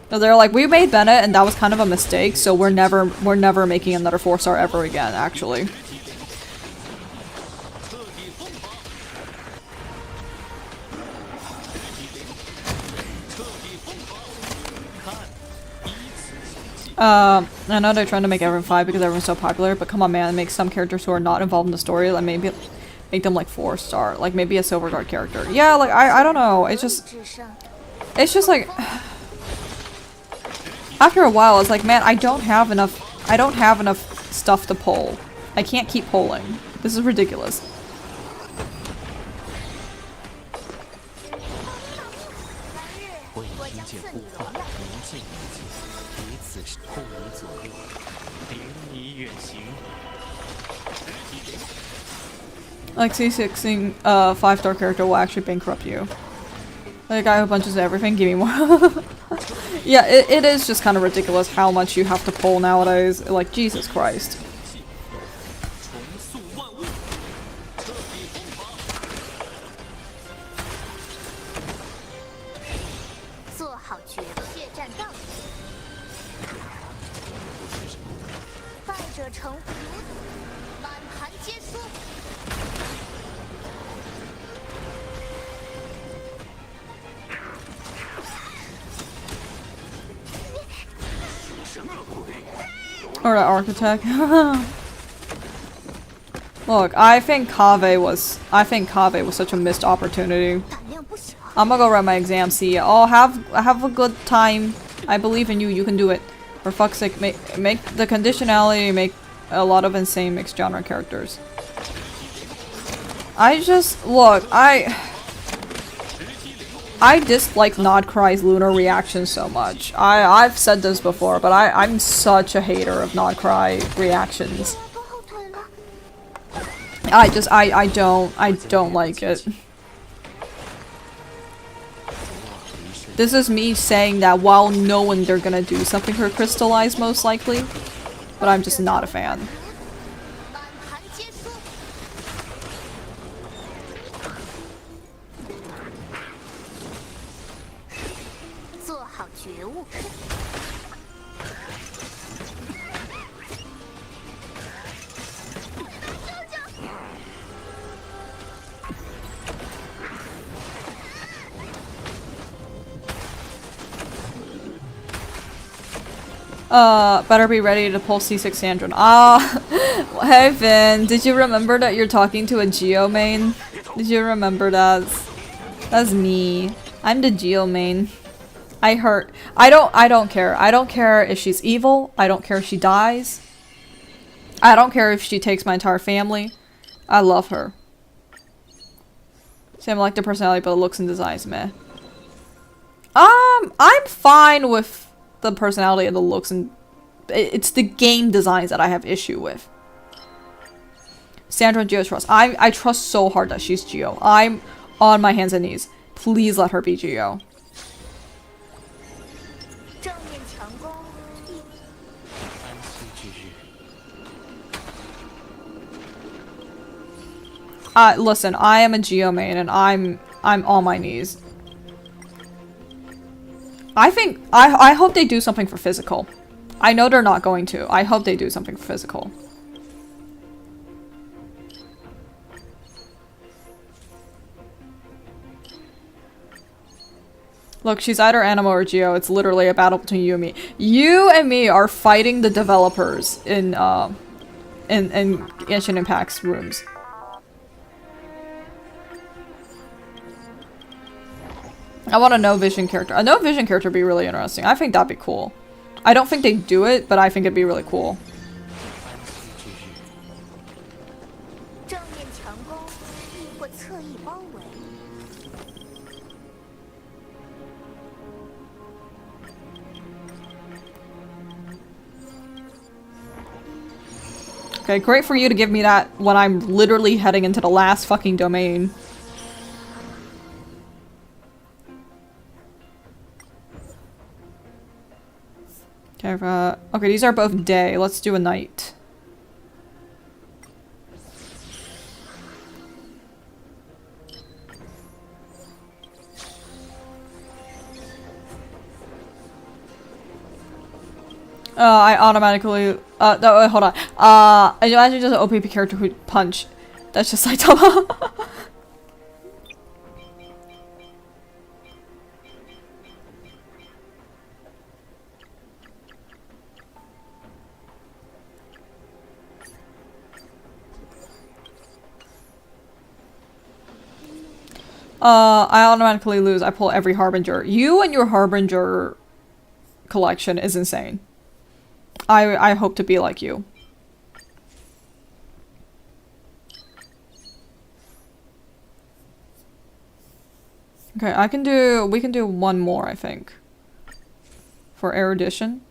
So they're like, we made Bennett and that was kind of a mistake, so we're never making another 4-star ever again, actually. I know they're trying to make everyone 5 because everyone's so popular, but come on man, make some characters who are not involved in the story, like maybe make them like 4-star, like maybe a Silver Guard character. Yeah, like I don't know, it's just like after a while it's like, man, I don't have enough stuff to pull. I can't keep pulling. This is ridiculous. Like C6ing 5-star character will actually bankrupt you. Like a guy who punches everything, give me more. Yeah, it is just kind of ridiculous how much you have to pull nowadays. Like, Jesus Christ. Or the architect. Look, I think Kave was such a missed opportunity. I'm gonna go write my exam, see ya. Oh, have a good time. I believe in you, you can do it. For fuck's sake, make the conditionality, make a lot of insane mixed genre characters. I dislike Nodcry's lunar reaction so much. I've said this before, but I'm such a hater of Nodcry reactions. I don't like it. This is me saying that while knowing they're gonna do something for Crystallize most likely, but I'm just not a fan. Better be ready to pull C6 Sandron. Hey Finn, did you remember that you're talking to a Geo main? Did you remember that? That's me. I'm the Geo main. I don't care. I don't care if she's evil. I don't care if she dies. I don't care if she takes my entire family. I love her. Same like the personality, but the looks and designs, meh. I'm fine with the personality and the looks, and it's the game designs that I have issue with. Sandra and Geo trust. I trust so hard that she's Geo. I'm on my hands and knees. Please let her be Geo. Listen, I am a Geo main and I'm on my knees. I hope they do something for physical. I know they're not going to. I hope they do something for physical. Look, she's either Animo or Geo. It's literally a battle between you and me. You and me are fighting the developers in Genshin Impact's rooms. I want a no-vision character. A no-vision character would be really interesting. I think that'd be cool. I don't think they'd do it, but I think it'd be really cool. Okay, great for you to give me that when I'm literally heading into the last fucking domain. Okay, okay, these are both day. Let's do a night. I automatically, no, wait, hold on. I imagine just an OPP character who'd punch. That's just Saitama. I automatically lose. I pull every Harbinger. You and your Harbinger collection is insane. I hope to be like you. Okay, we can do one more, I think. For erudition.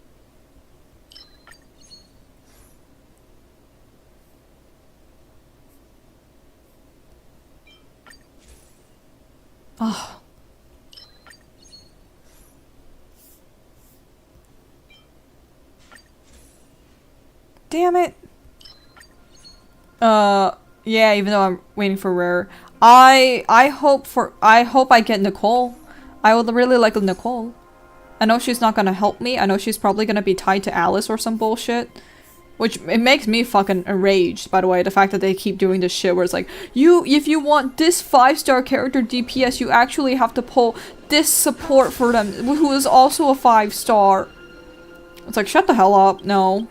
Oh. Damn it. Yeah, even though I'm waiting for rare. I hope I get Nicole. I would really like Nicole. I know she's not gonna help me. I know she's probably gonna be tied to Alice or some bullshit. Which, it makes me fucking enraged, by the way, the fact that they keep doing this shit where it's like, if you want this 5-star character DPS, you actually have to pull this support for them, who is also a 5-star. It's like, shut the hell up, no.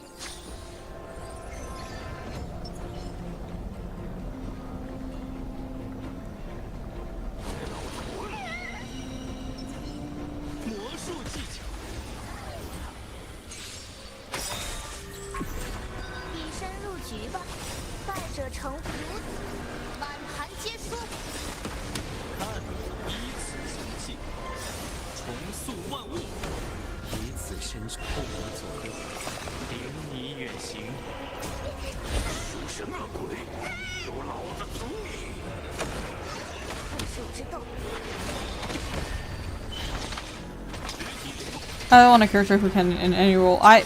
I don't want a character who can in any role. I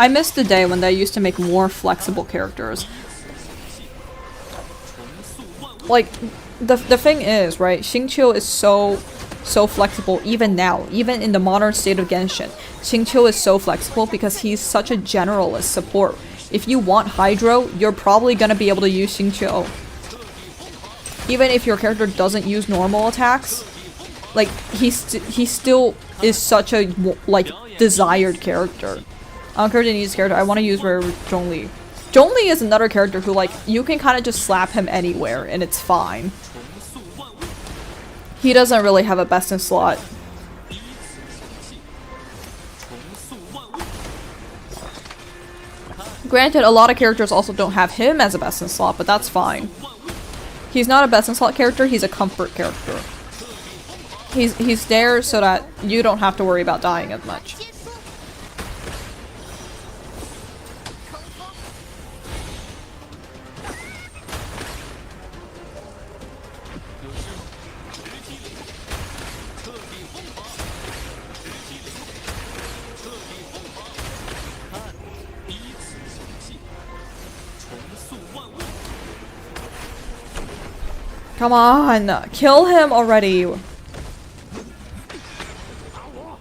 miss the day when they used to make more flexible characters. Like, the thing is, right, Xingqiu is so flexible even now, even in the modern state of Genshin. Xingqiu is so flexible because he's such a generalist support. If you want Hydro, you're probably gonna be able to use Xingqiu. Even if your character doesn't use normal attacks, like, he still is such a, like, desired character. I don't care if he needs a character, I want to use Rare Zhongli. Zhongli is another character who, like, you can kind of just slap him anywhere and it's fine. He doesn't really have a best in slot. Granted, a lot of characters also don't have him as a best in slot, but that's fine. He's not a best in slot character, he's a comfort character. He's there so that you don't have to worry about dying as much. 接触，冲锋， Come on, kill him already.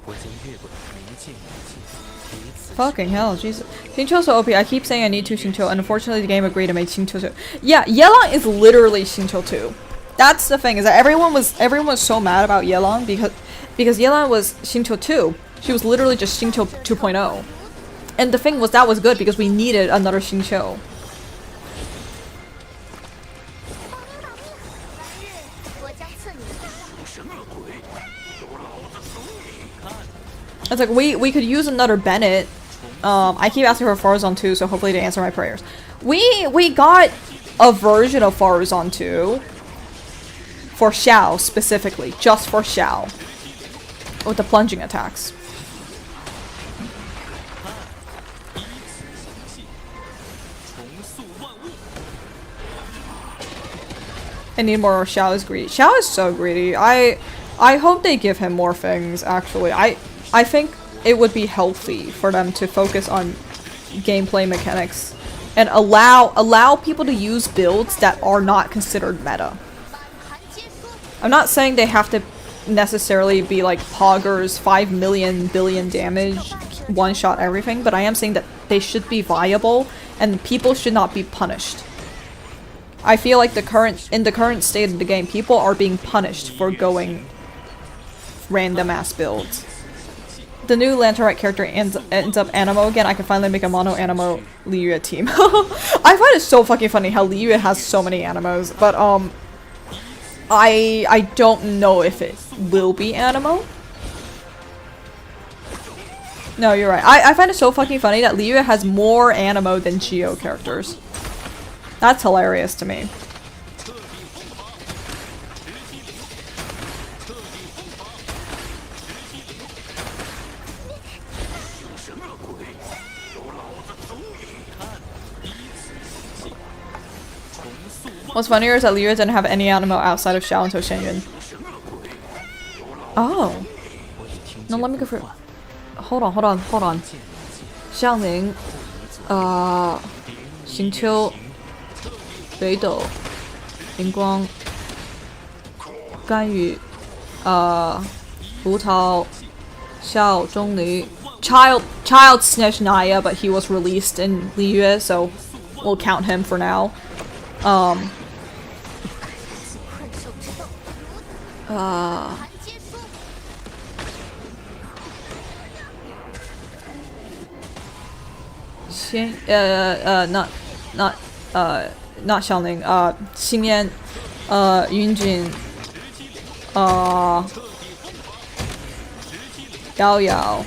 我将越过一切武器，彼此 Fucking hell, Jesus. Xingqiu's so OP. I keep saying I need 2 Xingqiu, and unfortunately the game agreed to make Xingqiu 2. Yeah, Yelan is literally Xingqiu 2. That's the thing, is that everyone was so mad about Yelan because Yelan was Xingqiu 2. She was literally just Xingqiu 2.0. And the thing was that was good because we needed another Xingqiu. 我将赐你 It's like we could use another Bennett. I keep asking for Farazan 2, so hopefully they answer my prayers. We got a version of Farazan 2 for Xiao specifically, just for Xiao, with the plunging attacks. I need more. Xiao is greedy. Xiao is so greedy. I hope they give him more things, actually. I think it would be healthy for them to focus on gameplay mechanics and allow people to use builds that are not considered meta. 满盘皆输， I'm not saying they have to necessarily be like Poggers 5 million billion damage, one shot everything, but I am saying that they should be viable and people should not be punished. I feel like in the current state of the game, people are being punished for going random ass builds. The new Lanterite character ends up Animo again. I can finally make a mono Animo Liyue team. I find it so fucking funny how Liyue has so many Animos, but I don't know if it will be Animo. No, you're right. I find it so fucking funny that Liyue has more Animo than Geo characters. That's hilarious to me. What's funnier is that Liyue didn't have any Animo outside of Xiao until Shenyun. Oh. No, let me go for... Hold on. Xiangling, Xingqiu, 北斗, 灵光, 甘雨, 胡桃, Xiao, Zhongli, Child snitched Naya, but he was released in Liyue, so we'll count him for now. 困兽之斗，满盘皆输， not Xiangling, Xingyan, Yunjin, Yao Yao,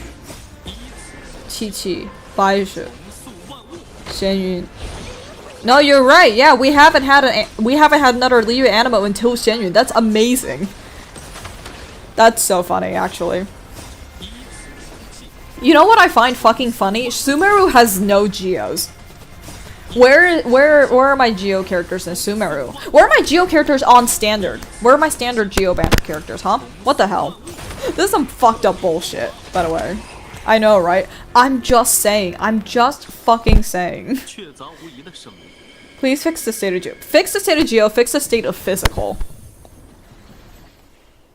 Qiqi, Baizhi, Xianyun. No, you're right. Yeah, we haven't had another Liyue Animo until Xianyun. That's amazing. That's so funny, actually. You know what I find fucking funny? Sumeru has no Geos. Where are my Geo characters in Sumeru? Where are my Geo characters on standard? Where are my standard Geo banner characters, huh? What the hell? This is some fucked up bullshit, by the way. I know, right? I'm just saying. I'm just fucking saying. 确凿无疑的胜利。 Please fix the state of Geo. Fix the state of Geo, fix the state of physical.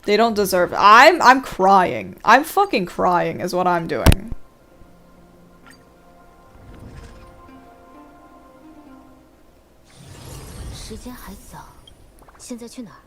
They don't deserve it. I'm crying. I'm fucking crying is what I'm doing. 时间还早，现在去哪儿？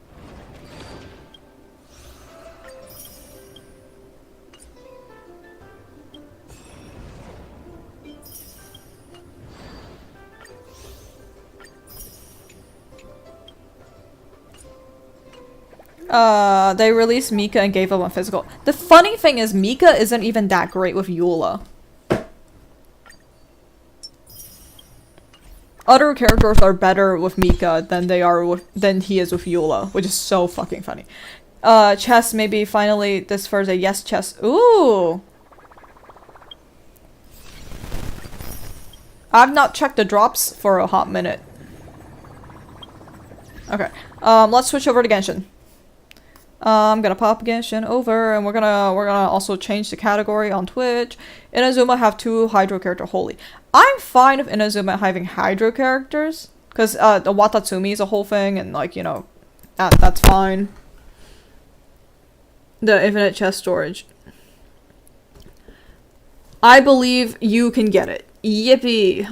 They released Mika and gave up on physical. The funny thing is Mika isn't even that great with Eula. Other characters are better with Mika than he is with Eula, which is so fucking funny. chess, maybe finally this Thursday. Yes, chess. Ooh! I've not checked the drops for a hot minute. Okay. Let's switch over to Genshin. I'm gonna pop Genshin over, and we're gonna also change the category on Twitch. Inazuma have 2 Hydro character. Holy. I'm fine with Inazuma having Hydro characters. Because the Watatsumi is a whole thing, and like, you know, that's fine. The infinite chest storage. I believe you can get it. Yippee.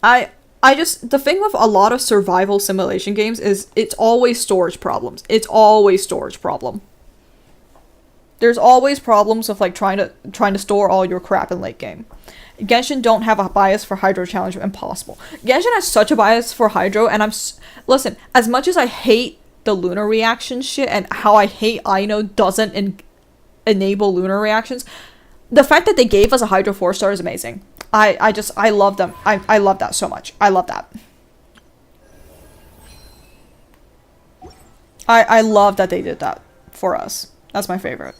I just, the thing with a lot of survival simulation games is it's always storage problems. It's always storage problem. There's always problems with like trying to store all your crap in late game. Genshin don't have a bias for Hydro challenge. Impossible. Genshin has such a bias for Hydro, and listen, as much as I hate the lunar reaction shit and how I hate Aino doesn't enable lunar reactions, the fact that they gave us a Hydro 4-star is amazing. I love them. I love that so much. I love that. I love that they did that for us. That's my favorite.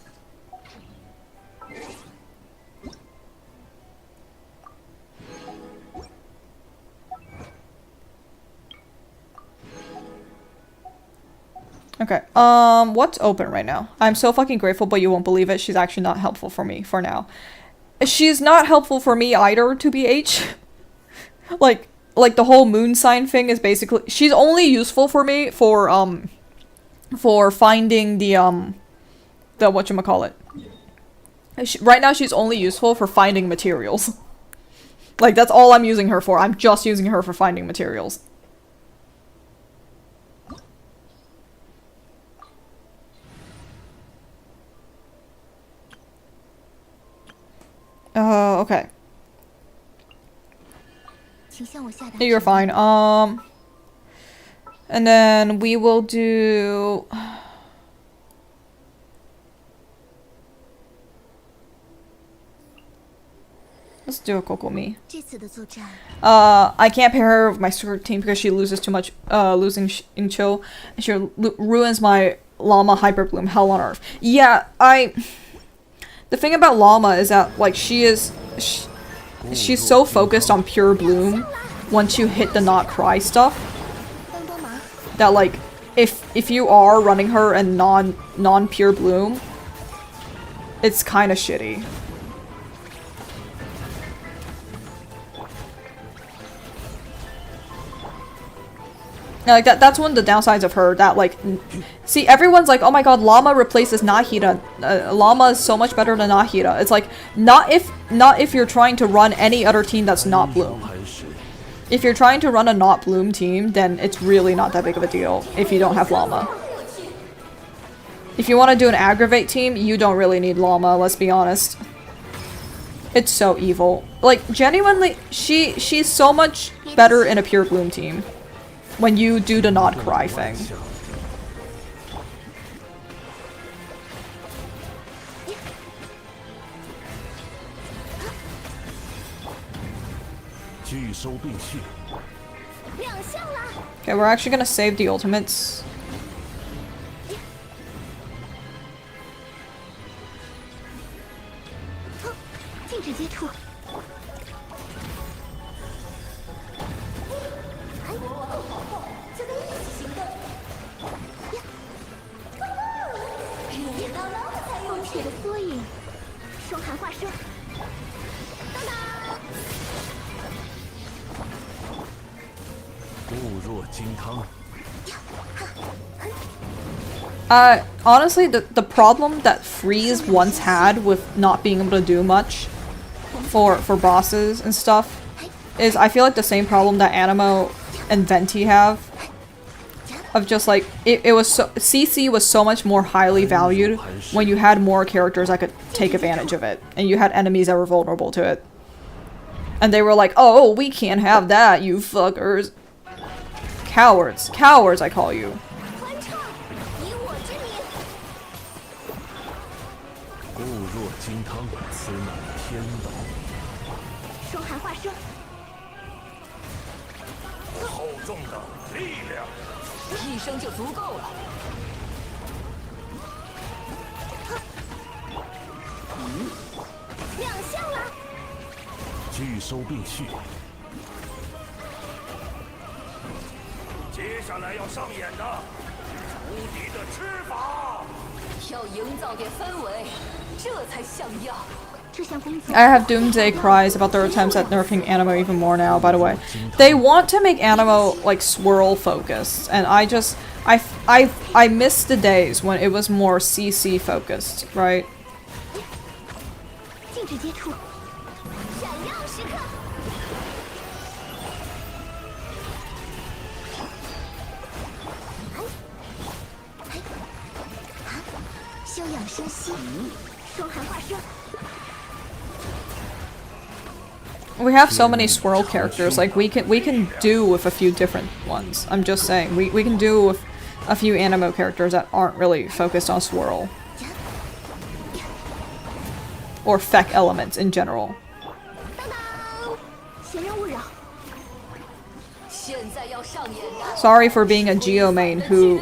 Okay, what's open right now? I'm so fucking grateful, but you won't believe it. She's actually not helpful for me for now. She's not helpful for me either, to BH. like the whole moon sign thing is basically, she's only useful for me for finding the whatchamacallit. Right now she's only useful for finding materials. Like, that's all I'm using her for. I'm just using her for finding materials. Okay. You're fine. And then we will do... Let's do a Kokomi. I can't pair her with my skirt team because she loses too much, losing Incho. And she ruins my Llama Hyper Bloom. Hell on earth. Yeah, the thing about Llama is that, like, she's so focused on pure bloom once you hit the not cry stuff that, like, if you are running her and non-pure bloom, it's kind of shitty. Yeah, like, that's one of the downsides of her, that, like, see, everyone's like, oh my god, Llama replaces Nahida. Llama is so much better than Nahida. It's like, not if you're trying to run any other team that's not Bloom. If you're trying to run a not Bloom team, then it's really not that big of a deal if you don't have Llama. If you want to do an aggravate team, you don't really need Llama, let's be honest. It's so evil. Like, genuinely, she's so much better in a pure Bloom team. When you do the not cry thing. Okay, we're actually gonna save the ultimates. Honestly, the problem that Freeze once had with not being able to do much for bosses and stuff is, I feel like, the same problem that Animo and Venti have. Of just like, it was so, CC was so much more highly valued when you had more characters that could take advantage of it, and you had enemies that were vulnerable to it. And they were like, oh, we can't have that, you fuckers. Cowards. Cowards, I call you. 一声就足够了。亮相了！拒收并蓄。接下来要上演的无敌的吃法。要营造点氛围，这才像样。 I have doomsday cries about their attempts at nerfing Animo even more now, by the way. They want to make Animo, like, swirl focused, and I just... I miss the days when it was more CC focused, right? 禁止接触，闪耀时刻。休养生息，双寒化生。 We have so many swirl characters, like we can do with a few different ones. I'm just saying, we can do with a few Animo characters that aren't really focused on swirl. Or feck elements in general. 闲人勿扰。 现在要上演的。 Sorry for being a Geo main who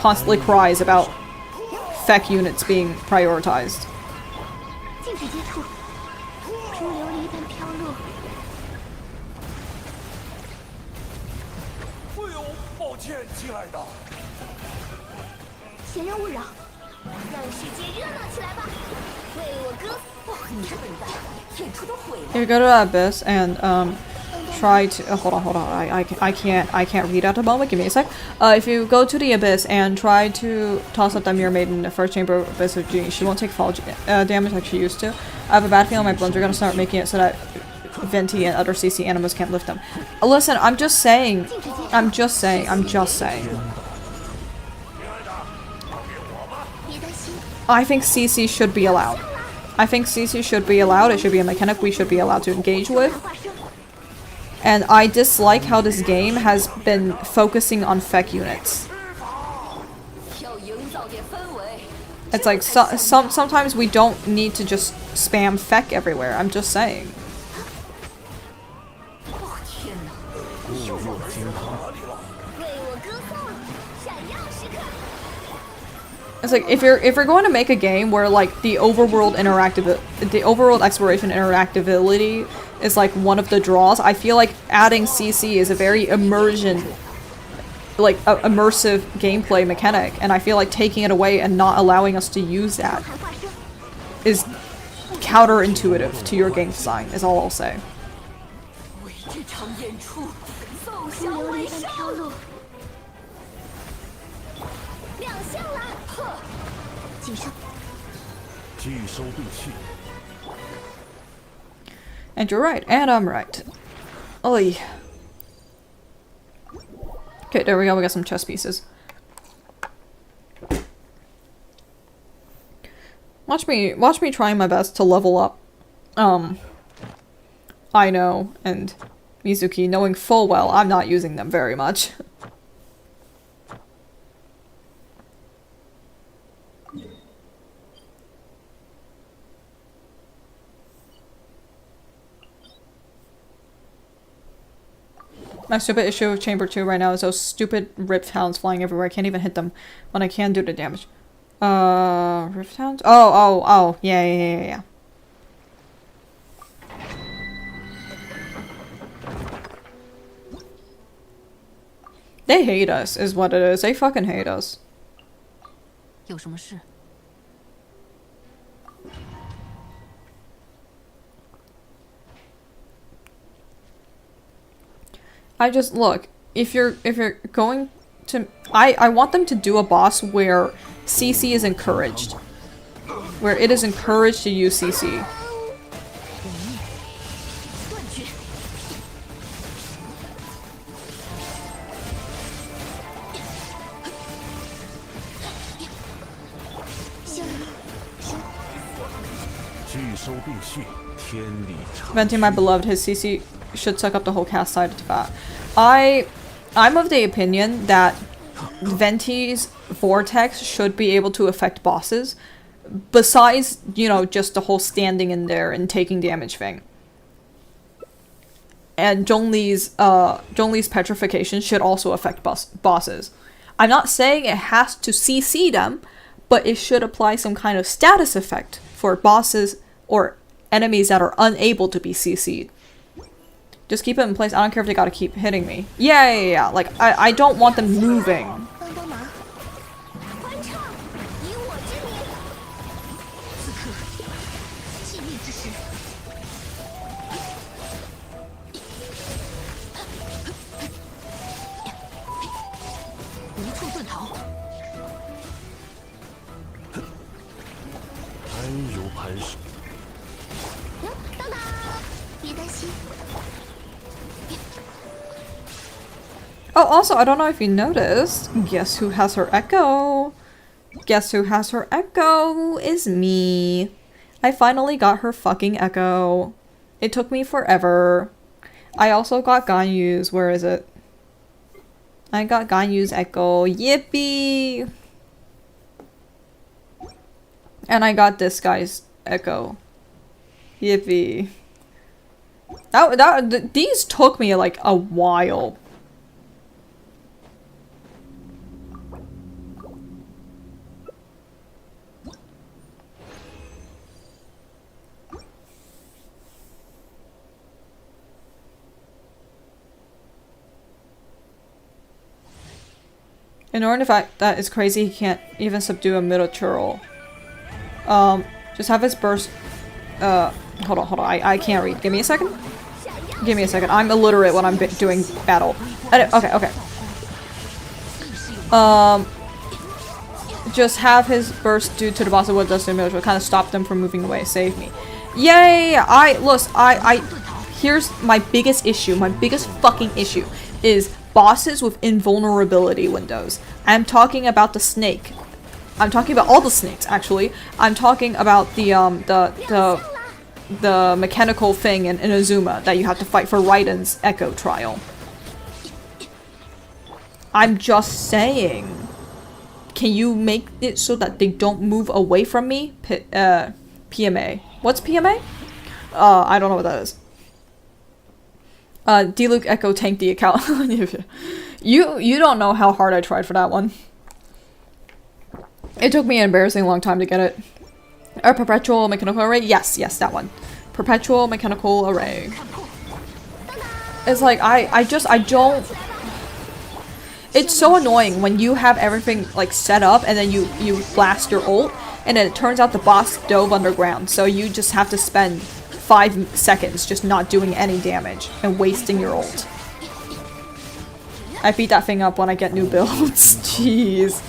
constantly cries about feck units being prioritized. 禁止接触，如琉璃般飘落。哎呦，抱歉，亲爱的。闲人勿扰，让世界热闹起来吧！为我歌。哇，你这笨蛋，演出都毁了。 You go to Abyss and try to hold on. I can't read at the moment. Give me a sec. If you go to the Abyss and try to toss up that Mirror Maiden in the first chamber of Abyss of G, she won't take fall damage like she used to. I have a bad feeling my bloods are gonna start making it so that Venti and other CC animals can't lift them. Listen, I'm just saying. I'm just saying. 别担心， I think CC should be allowed. I think CC should be allowed. It should be a mechanic we should be allowed to engage with. 化生。 And I dislike how this game has been focusing on feck units. 要营造点氛围。 It's like sometimes we don't need to just spam feck everywhere. I'm just saying. 哦天哪！为我歌颂，闪耀时刻。 It's like if you're going to make a game where like the overworld exploration interactability is like one of the draws, I feel like adding CC is a very immersive gameplay mechanic, and I feel like taking it away and not allowing us to use that 寒化生， is counterintuitive to your game design, is all I'll say. 为这场演出奏如响琉璃般尾声。飘落。亮相了！呵，谨慎。拒收并蓄。 And you're right, and I'm right. Oy. Okay, there we go, we got some chess pieces. Watch me trying my best to level up, Aino and Mizuki, knowing full well I'm not using them very much. My stupid issue of Chamber 2 right now is those stupid Rift Hounds flying everywhere. I can't even hit them when I can do the damage. Rift Hounds? Oh, yeah. They hate us, is what it is. They fucking hate us. 有什么事？ I just look, if you're going to I want them to do a boss where CC is encouraged. Where it is encouraged to use CC. 断绝。 拒收并蓄。天理长。 Venti, my beloved, his CC should suck up the whole cast side of that. I'm of the opinion that Venti's vortex should be able to affect bosses, besides, you know, just the whole standing in there and taking damage thing. and Zhongli's petrification should also affect bosses. I'm not saying it has to CC them, but it should apply some kind of status effect for bosses or enemies that are unable to be CC'd. Just keep it in place. I don't care if they gotta keep hitting me. Yeah. Like, I don't want them moving. 帮帮忙！欢唱，以我之名。此刻，尽力之时。无处遁逃。安如磐石。等等，别担心。 Oh, also, I don't know if you noticed. Guess who has her echo? Guess who has her echo? Is me. I finally got her fucking echo. It took me forever. I also got Ganyu's. Where is it? I got Ganyu's echo. Yippee! And I got this guy's echo. Yippee. These took me like a while. In order to fact that is crazy, he can't even subdue a middle churl. Just have his burst. Hold on. I can't read. Give me a second. Give me a second. I'm illiterate when I'm doing battle. Okay. Just have his burst due to the boss of what does to the middle churl. Kind of stop them from moving away. Save me. Yay! Here's my biggest issue. My biggest fucking issue is bosses with invulnerability windows. I'm talking about the snake. I'm talking about all the snakes, actually. I'm talking about the mechanical thing in Inazuma that you have to fight for Raiden's Echo Trial. I'm just saying. Can you make it so that they don't move away from me? PMA. What's PMA? I don't know what that is. D-Luke Echo tanked the account. You don't know how hard I tried for that one. It took me an embarrassing long time to get it. A perpetual mechanical array? Yes, that one. Perpetual mechanical array. It's like, I don't... It's so annoying when you have everything like set up and then you blast your ult and then it turns out the boss dove underground, so you just have to spend 5 seconds just not doing any damage and wasting your ult. I beat that thing up when I get new builds. Jeez.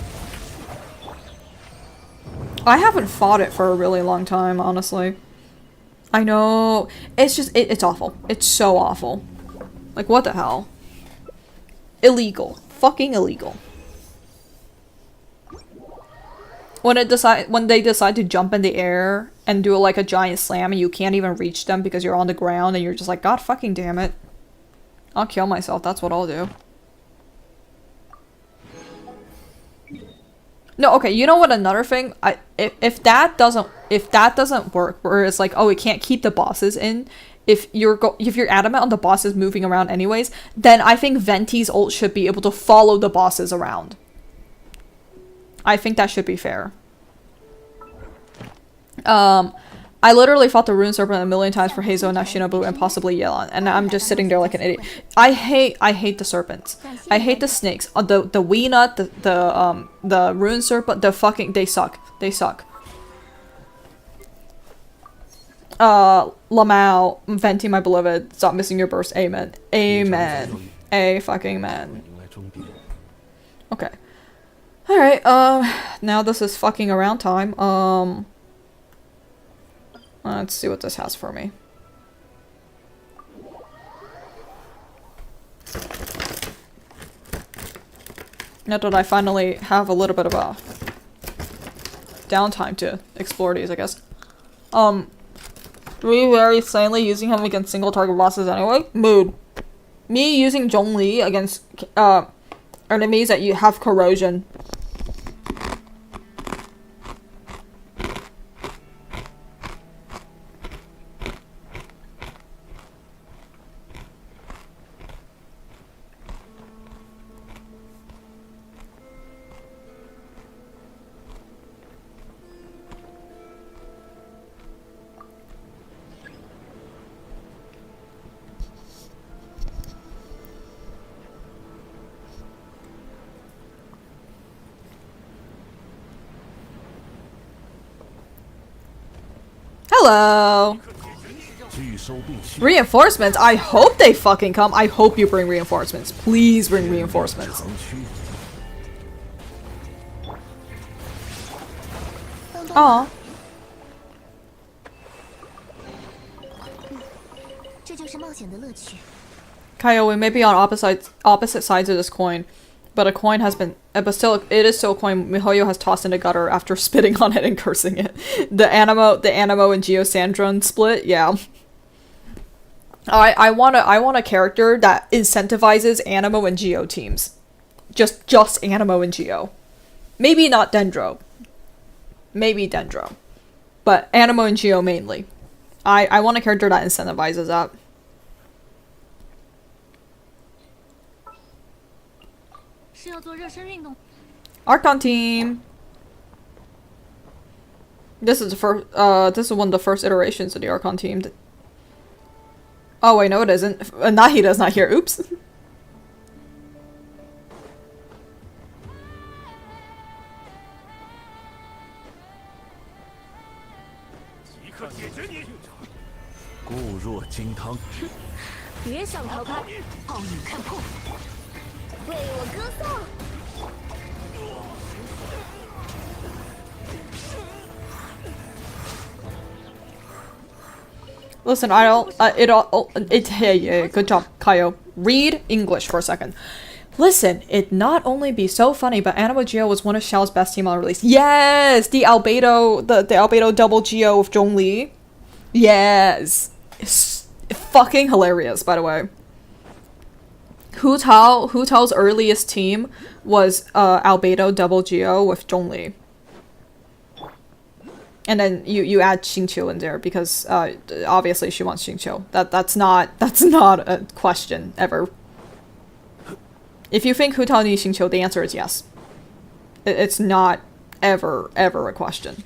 I haven't fought it for a really long time, honestly. I know. It's just, it's awful. It's so awful. Like, what the hell? Illegal. Fucking illegal. When they decide to jump in the air and do like a giant slam and you can't even reach them because you're on the ground and you're just like, God fucking damn it. I'll kill myself, that's what I'll do. No, okay, you know what, another thing? If that doesn't work, where it's like, oh, it can't keep the bosses in, if you're adamant on the bosses moving around anyways, then I think Venti's ult should be able to follow the bosses around. I think that should be fair. I literally fought the Rune Serpent a million times for Heizo and Shinobu and possibly Yelan, and I'm just sitting there like an idiot. I hate the serpents. I hate the snakes. The Weena, the Rune Serpent, they suck. They suck. Lamau, Venti, my beloved, stop missing your burst. Amen. Amen. A fucking man. Okay. Alright, now this is fucking around time. Let's see what this has for me. Now that I finally have a little bit of a downtime to explore these, I guess. Three very sanely using him against single target bosses anyway. Mood. Me using Zhongli against enemies that you have corrosion. Hello. 拒收并蓄， Reinforcements? I hope they fucking come. I hope you bring reinforcements. Please bring reinforcements. 长驱。 Aw. 这就是冒险的乐趣。 Kaio, we may be on opposite sides of this coin, but a coin has been, but still, it is still a coin Mihoyo has tossed in the gutter after spitting on it and cursing it. The Animo and Geosandron split, yeah. I want a character that incentivizes Animo and Geo teams, just Animo and Geo. Maybe not Dendro. Maybe Dendro, but Animo and Geo mainly. I want a character that incentivizes that. 是要做热身运动。 Archon team. This is one of the first iterations of the Archon team. Oh wait, no it isn't. Nahida's not here. Oops. 即刻解决你！固若金汤，别想逃开，炮影看破。为我歌颂。 Listen, I don't. Hey, good job, Kaio. Read English for a second. Listen, it'd not only be so funny, but Animo Geo was one of Xiao's best team on release. Yes, the Albedo double Geo of Zhongli. Yes, it's fucking hilarious. By the way, Hu Tao's earliest team was Albedo double Geo with Zhongli. And then you add Xingqiu in there because obviously she wants Xingqiu. That's not a question ever. If you think Hu Tao needs Xingqiu, the answer is yes. It's not ever a question.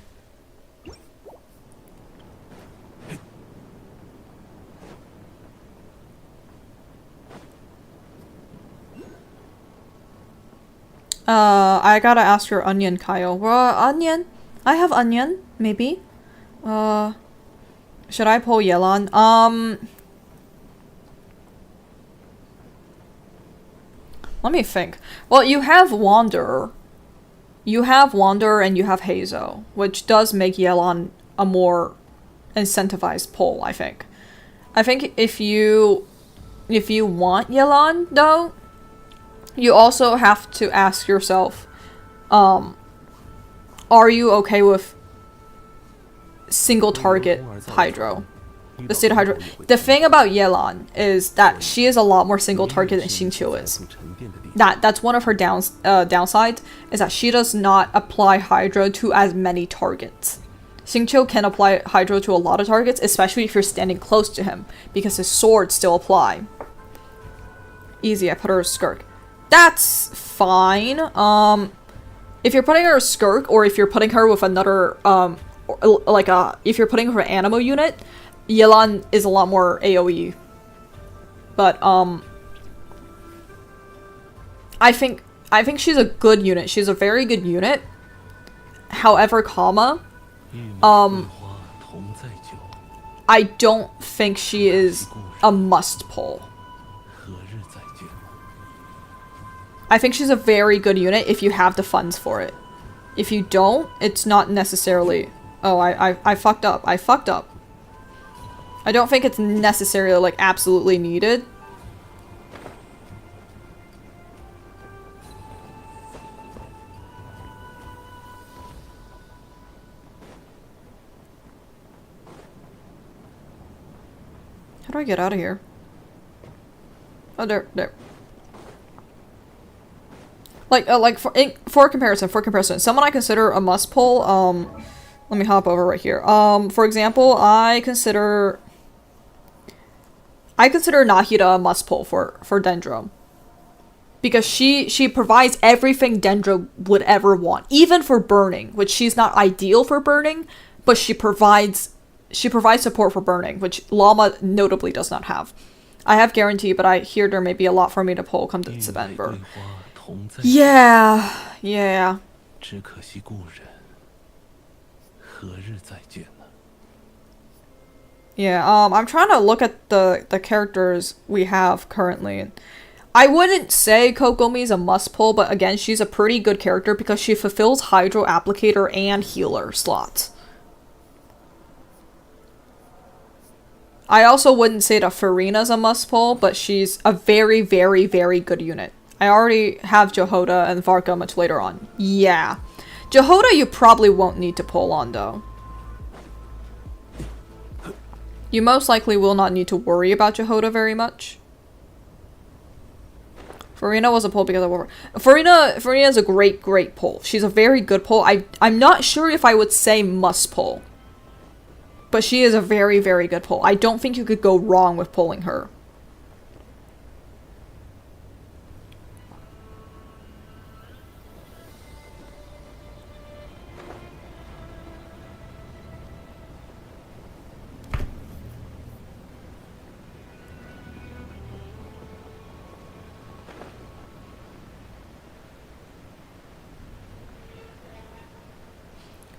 I gotta ask your onion, Kyle. Onion? I have onion, maybe. Should I pull Yelan? Let me think. Well, you have Wanderer. You have Wanderer and you have Hazo, which does make Yelan a more incentivized pull, I think. I think if you want Yelan, though, you also have to ask yourself, are you okay with single target Hydro? The state of Hydro. The thing about Yelan is that she is a lot more single target than Xingqiu is. That's one of her downsides, is that she does not apply Hydro to as many targets. Xingqiu can apply Hydro to a lot of targets, especially if you're standing close to him, because his swords still apply. Easy, I put her as Skirk. That's fine. If you're putting her as Skirk, or if you're putting her with another, if you're putting her Animo unit, Yelan is a lot more AoE. But, I think she's a good unit. She's a very good unit. However, I don't think she is a must pull. I think she's a very good unit if you have the funds for it. If you don't, it's not necessarily... Oh, I fucked up. I fucked up. I don't think it's necessarily, like, absolutely needed. How do I get out of here? Oh, there. For comparison, someone I consider a must pull, let me hop over right here. For example, I consider Nahida a must pull for Dendro. Because she provides everything Dendro would ever want. Even for burning, which she's not ideal for burning, but she provides support for burning, which Llama notably does not have. I have guarantee, but I hear there may be a lot for me to pull come to September. Yeah. 只可惜故人，何日再见呢？ Yeah, I'm trying to look at the characters we have currently. I wouldn't say Kokomi's a must pull, but again, she's a pretty good character because she fulfills Hydro Applicator and Healer slots. I also wouldn't say that Farina's a must pull, but she's a very, very, very good unit. I already have Jehoda and Varka much later on. Yeah. Jehoda you probably won't need to pull on though. You most likely will not need to worry about Jehoda very much. Farina was a pull because of Farina is a great pull. She's a very good pull. I'm not sure if I would say must pull. But she is a very, very good pull. I don't think you could go wrong with pulling her.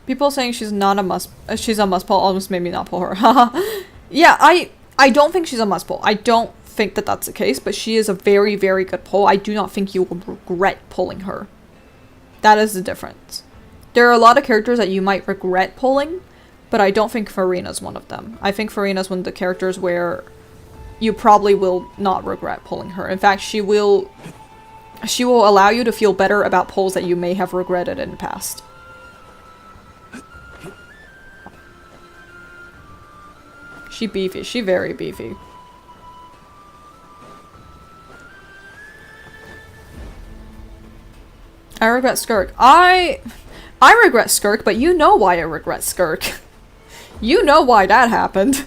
People saying she's not a must pull almost made me not pull her. Yeah, I don't think she's a must pull. I don't think that that's the case, but she is a very, very good pull. I do not think you will regret pulling her. That is the difference. There are a lot of characters that you might regret pulling, but I don't think Farina's one of them. I think Farina's one of the characters where you probably will not regret pulling her. In fact, she will allow you to feel better about pulls that you may have regretted in the past. She beefy. She very beefy. I regret Skirk. I regret Skirk, but you know why I regret Skirk. You know why that happened.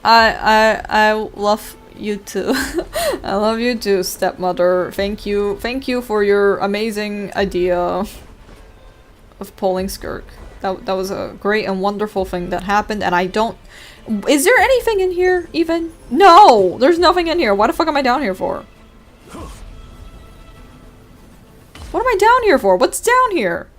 I love you too. I love you too, stepmother. Thank you for your amazing idea of pulling Skirk. That was a great and wonderful thing that happened, and I don't... Is there anything in here, even? No! There's nothing in here. What the fuck am I down here for? What am I down here for? What's down here?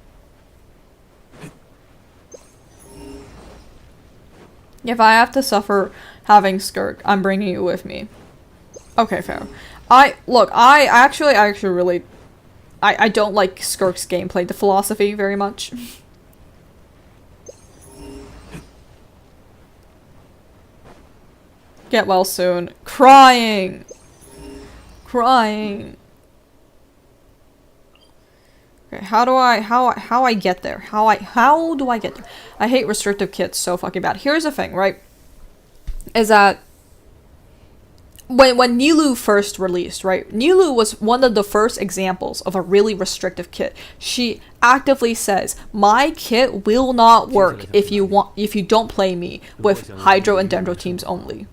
If I have to suffer having Skirk, I'm bringing you with me. Okay, fair. I actually really... I don't like Skirk's gameplay, the philosophy, very much. Get well soon. Crying! Crying. Okay, how do I get there? How do I get there? I hate restrictive kits so fucking bad. Here's the thing, right? Is that when Nilou first released, right? Nilou was one of the first examples of a really restrictive kit. She actively says, "My kit will not work if you don't play me with Hydro and Dendro teams only."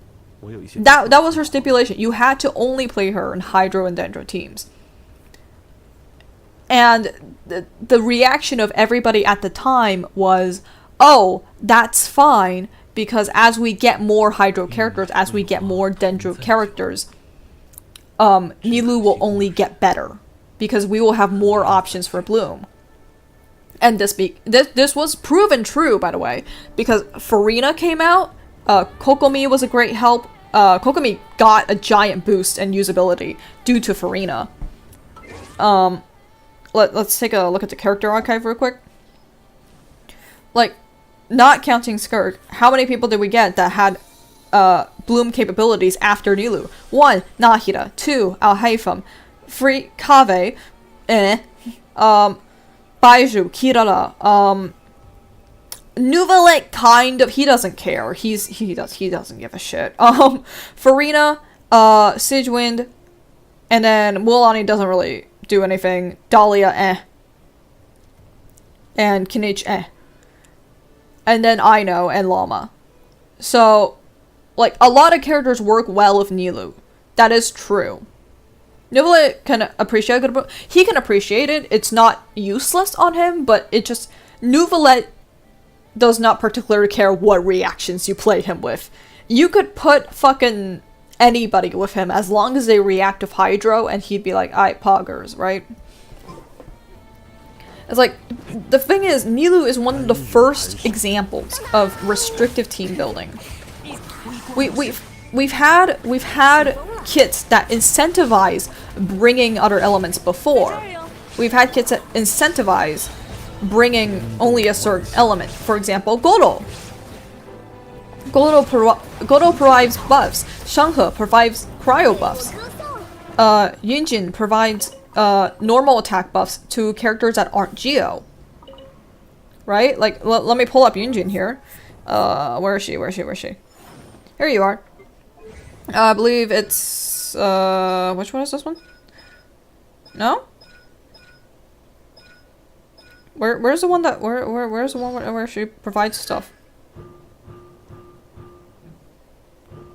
That was her stipulation. You had to only play her in Hydro and Dendro teams. And the reaction of everybody at the time was, "Oh, that's fine, because as we get more Hydro characters, as we get more Dendro characters, Nilou will only get better, because we will have more options for Bloom." And this was proven true, by the way, because Farina came out, Kokomi was a great help. Kokomi got a giant boost in usability due to Farina. Let's take a look at the character archive real quick. Like, not counting Skirk, how many people did we get that had Bloom capabilities after Nilou? 1, Nahida. 2, Al-Haytham. 3, Kaveh. Baiju, Kirara. Nuvalet kind of, he doesn't care. He doesn't give a shit. Farina, Sigewinne, and then Mualani doesn't really do anything. Dahlia, and Kinich, and then Aino and Llama. So, like, a lot of characters work well with Nilou. That is true. Nuvalet can appreciate it. He can appreciate it. It's not useless on him, but it just... Nuvalet does not particularly care what reactions you play him with. You could put fucking anybody with him as long as they react with Hydro, and he'd be like, "Aight, poggers," right? It's like, the thing is, Nilou is one of the first examples of restrictive team building. We've had kits that incentivize bringing other elements before. We've had kits that incentivize bringing only a certain element. For example, Goro. Goro provides buffs. Shanghe provides cryo buffs. Yunjin provides normal attack buffs to characters that aren't Geo. Right? Like, let me pull up Yunjin here. Where is she? Where is she? Where is she? Here you are. I believe it's, which one is this one? No? Where's the one that, where's the one where she provides stuff?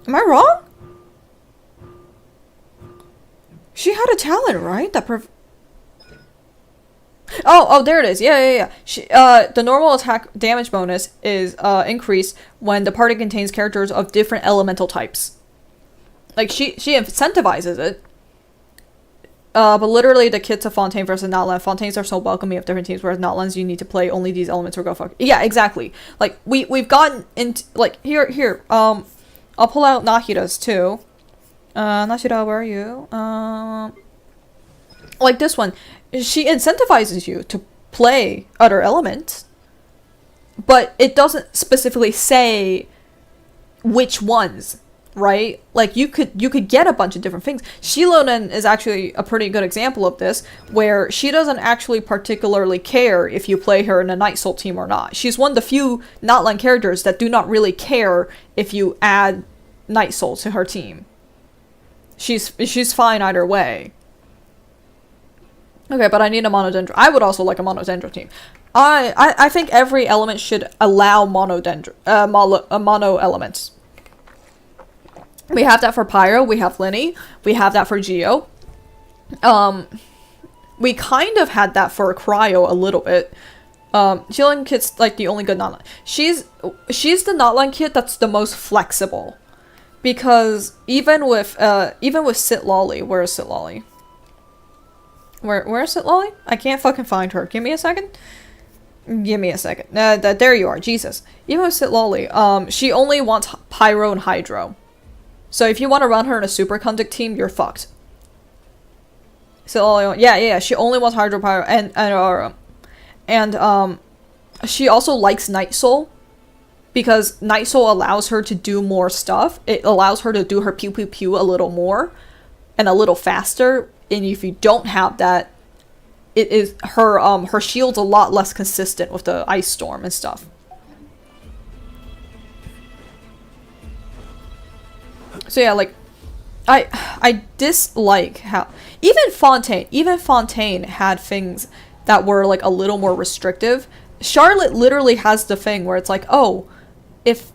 Am I wrong? She had a talent, right? That Oh, there it is. Yeah. She, the normal attack damage bonus is increased when the party contains characters of different elemental types. Like, she incentivizes it. But literally, the kits of Fontaine versus Notland. Fontaines are so welcoming of different teams, whereas Notlands, you need to play only these elements or go fuck. Yeah, exactly. Like, we've gotten into, like, here, I'll pull out Nahida's too. Nashida, where are you? Like this one. She incentivizes you to play other elements, but it doesn't specifically say which ones, right? Like, you could get a bunch of different things. Shilonen is actually a pretty good example of this, where she doesn't actually particularly care if you play her in a Night Soul team or not. She's one of the few Notland characters that do not really care if you add Night Soul to her team. She's fine either way. Okay, but I need a Monodendro. I would also like a Monodendro team. I think every element should allow mono elements. We have that for Pyro, we have Linny, we have that for Geo. We kind of had that for Cryo a little bit. Jillian Kit's like the only good Notland. She's the Notland kit that's the most flexible. Because even with Sitlolly, where is Sitlolly? Where is Sitlolly? I can't fucking find her. Give me a second. Give me a second. There you are. Jesus. Even with Sitlolly, she only wants Pyro and Hydro. So if you want to run her in a super conduct team, you're fucked. Sitlolly, yeah. She only wants Hydro, Pyro, and she also likes Night Soul. Because Night Soul allows her to do more stuff. It allows her to do her pew pew pew a little more. And a little faster. And if you don't have that, it is her shield's a lot less consistent with the Ice Storm and stuff. So yeah, like, I dislike how even Fontaine had things that were like a little more restrictive. Charlotte literally has the thing where it's like, oh, if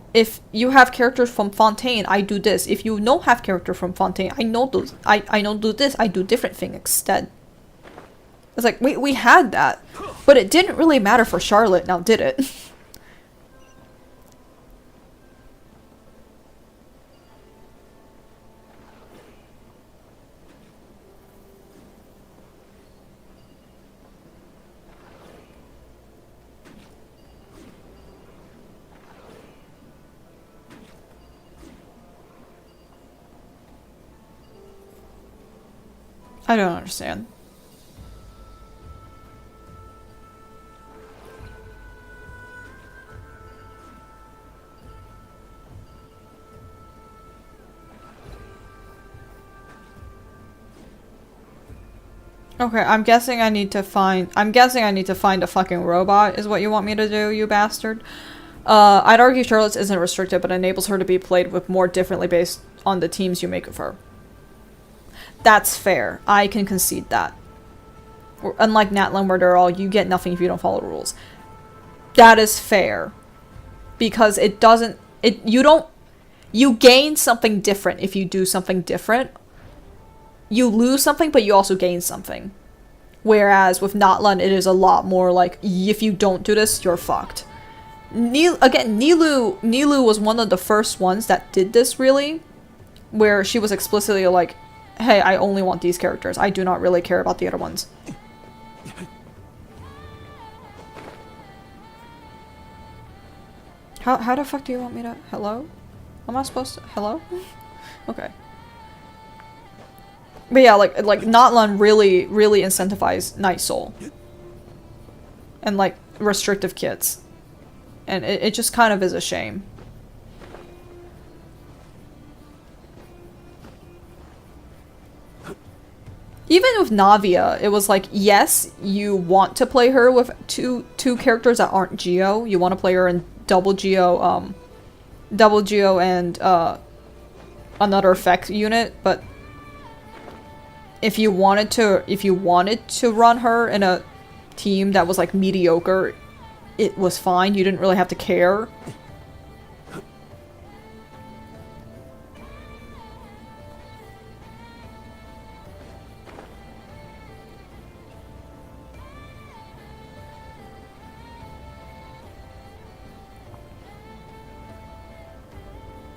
you have characters from Fontaine, I do this. If you don't have character from Fontaine, I don't do this. I do different thing instead. It's like we had that, but it didn't really matter for Charlotte. Now, did it? I don't understand. Okay, I'm guessing I need to find a fucking robot is what you want me to do, you bastard. I'd argue Charlotte's isn't restricted, but enables her to be played with more differently based on the teams you make of her. That's fair. I can concede that. Unlike Natlan, where they're all, you get nothing if you don't follow the rules. That is fair. Because it doesn't, you gain something different if you do something different. You lose something, but you also gain something. Whereas with Natlan, it is a lot more like, if you don't do this, you're fucked. Nilou was one of the first ones that did this, really. Where she was explicitly like, hey, I only want these characters. I do not really care about the other ones. How the fuck do you want me to... Hello? Am I supposed to... Hello? Okay. But yeah, like Notlan really incentivized Night Soul. And like restrictive kids. And it just kind of is a shame. Even with Navia, it was like, yes, you want to play her with two characters that aren't Geo. You want to play her in double Geo and another effect unit, but if you wanted to run her in a team that was like mediocre, it was fine. You didn't really have to care.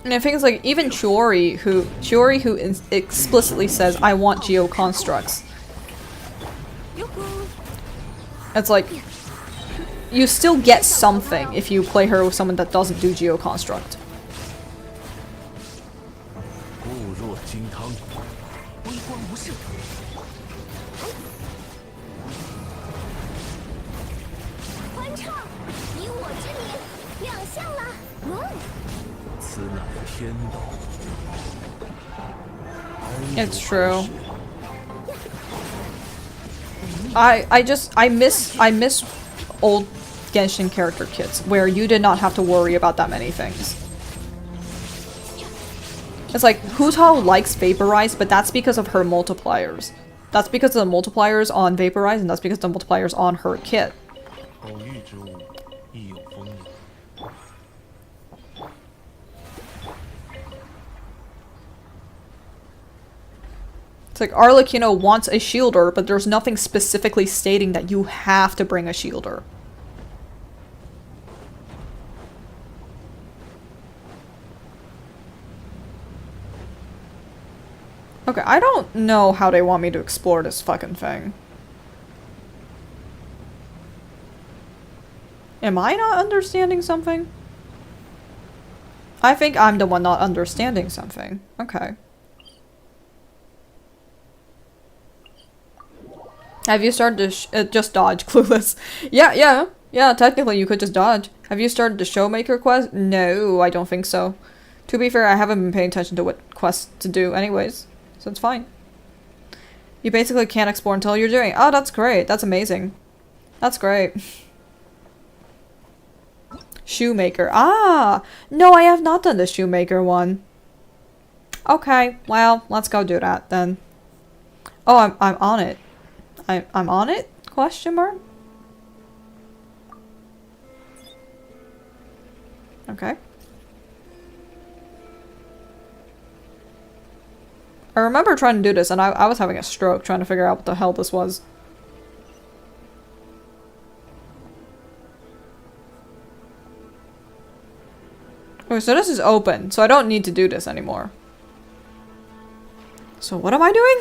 And I think it's like even Chiori who explicitly says, I want Geo constructs. It's like, you still get something if you play her with someone that doesn't do Geo construct. 固若金汤，微光无射。欢唱，以我之名亮相了。此乃天道。 It's true. I miss old Genshin character kits where you did not have to worry about that many things. It's like Hutao likes Vaporize, but that's because of her multipliers. That's because of the multipliers on Vaporize, and that's because of the multipliers on her kit. 偶遇之物亦有风影。 It's like Arlecchino wants a shielder, but there's nothing specifically stating that you have to bring a shielder. Okay, I don't know how they want me to explore this fucking thing. Am I not understanding something? I think I'm the one not understanding something. Okay. Have you started to just dodge, Clueless? Yeah, technically you could just dodge. Have you started the Showmaker quest? No, I don't think so. To be fair, I haven't been paying attention to what quests to do anyways, so it's fine. You basically can't explore until you're doing it. Oh, that's great. That's amazing. That's great. Shoemaker. Ah! No, I have not done the Shoemaker one. Okay, well, let's go do that then. Oh, I'm on it. I'm on it? Question mark? Okay. I remember trying to do this and I was having a stroke trying to figure out what the hell this was. Okay, so this is open, so I don't need to do this anymore. So what am I doing?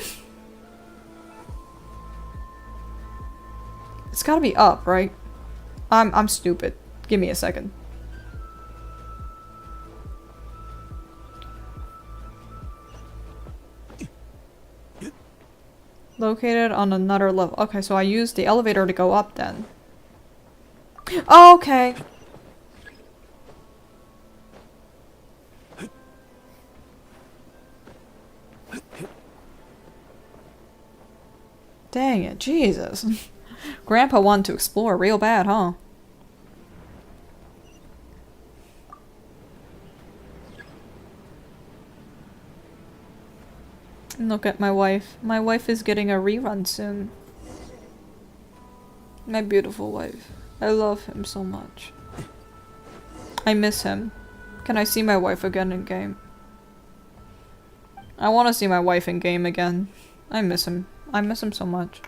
It's gotta be up, right? I'm stupid. Give me a second. Located on another level. Okay, so I used the elevator to go up then. Oh, okay. Dang it, Jesus. Grandpa wanted to explore real bad, huh? Look at my wife. My wife is getting a rerun soon. My beautiful wife. I love him so much. I miss him. Can I see my wife again in game? I want to see my wife in game again. I miss him. I miss him so much.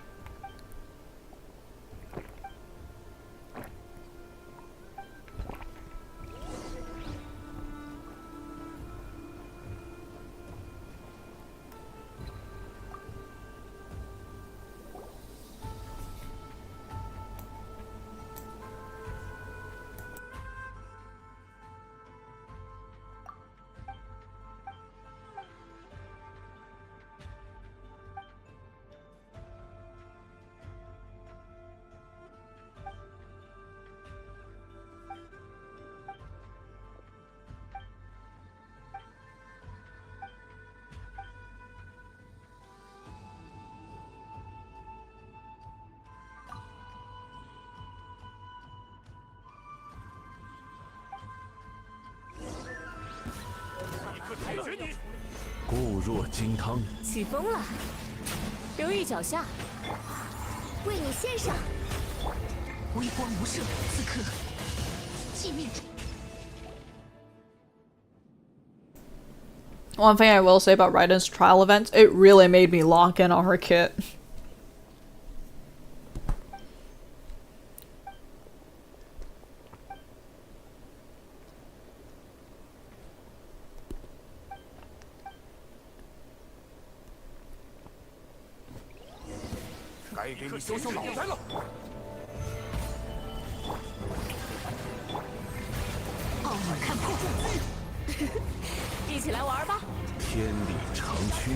决你！固若金汤，起风了，留意脚下。为你献上微光无射，此刻寂灭之。 One thing I will say about Raiden's trial events, it really made me lock in on her kit. 该给你修修脑袋了。傲尔看破，一起来玩吧。天理长驱。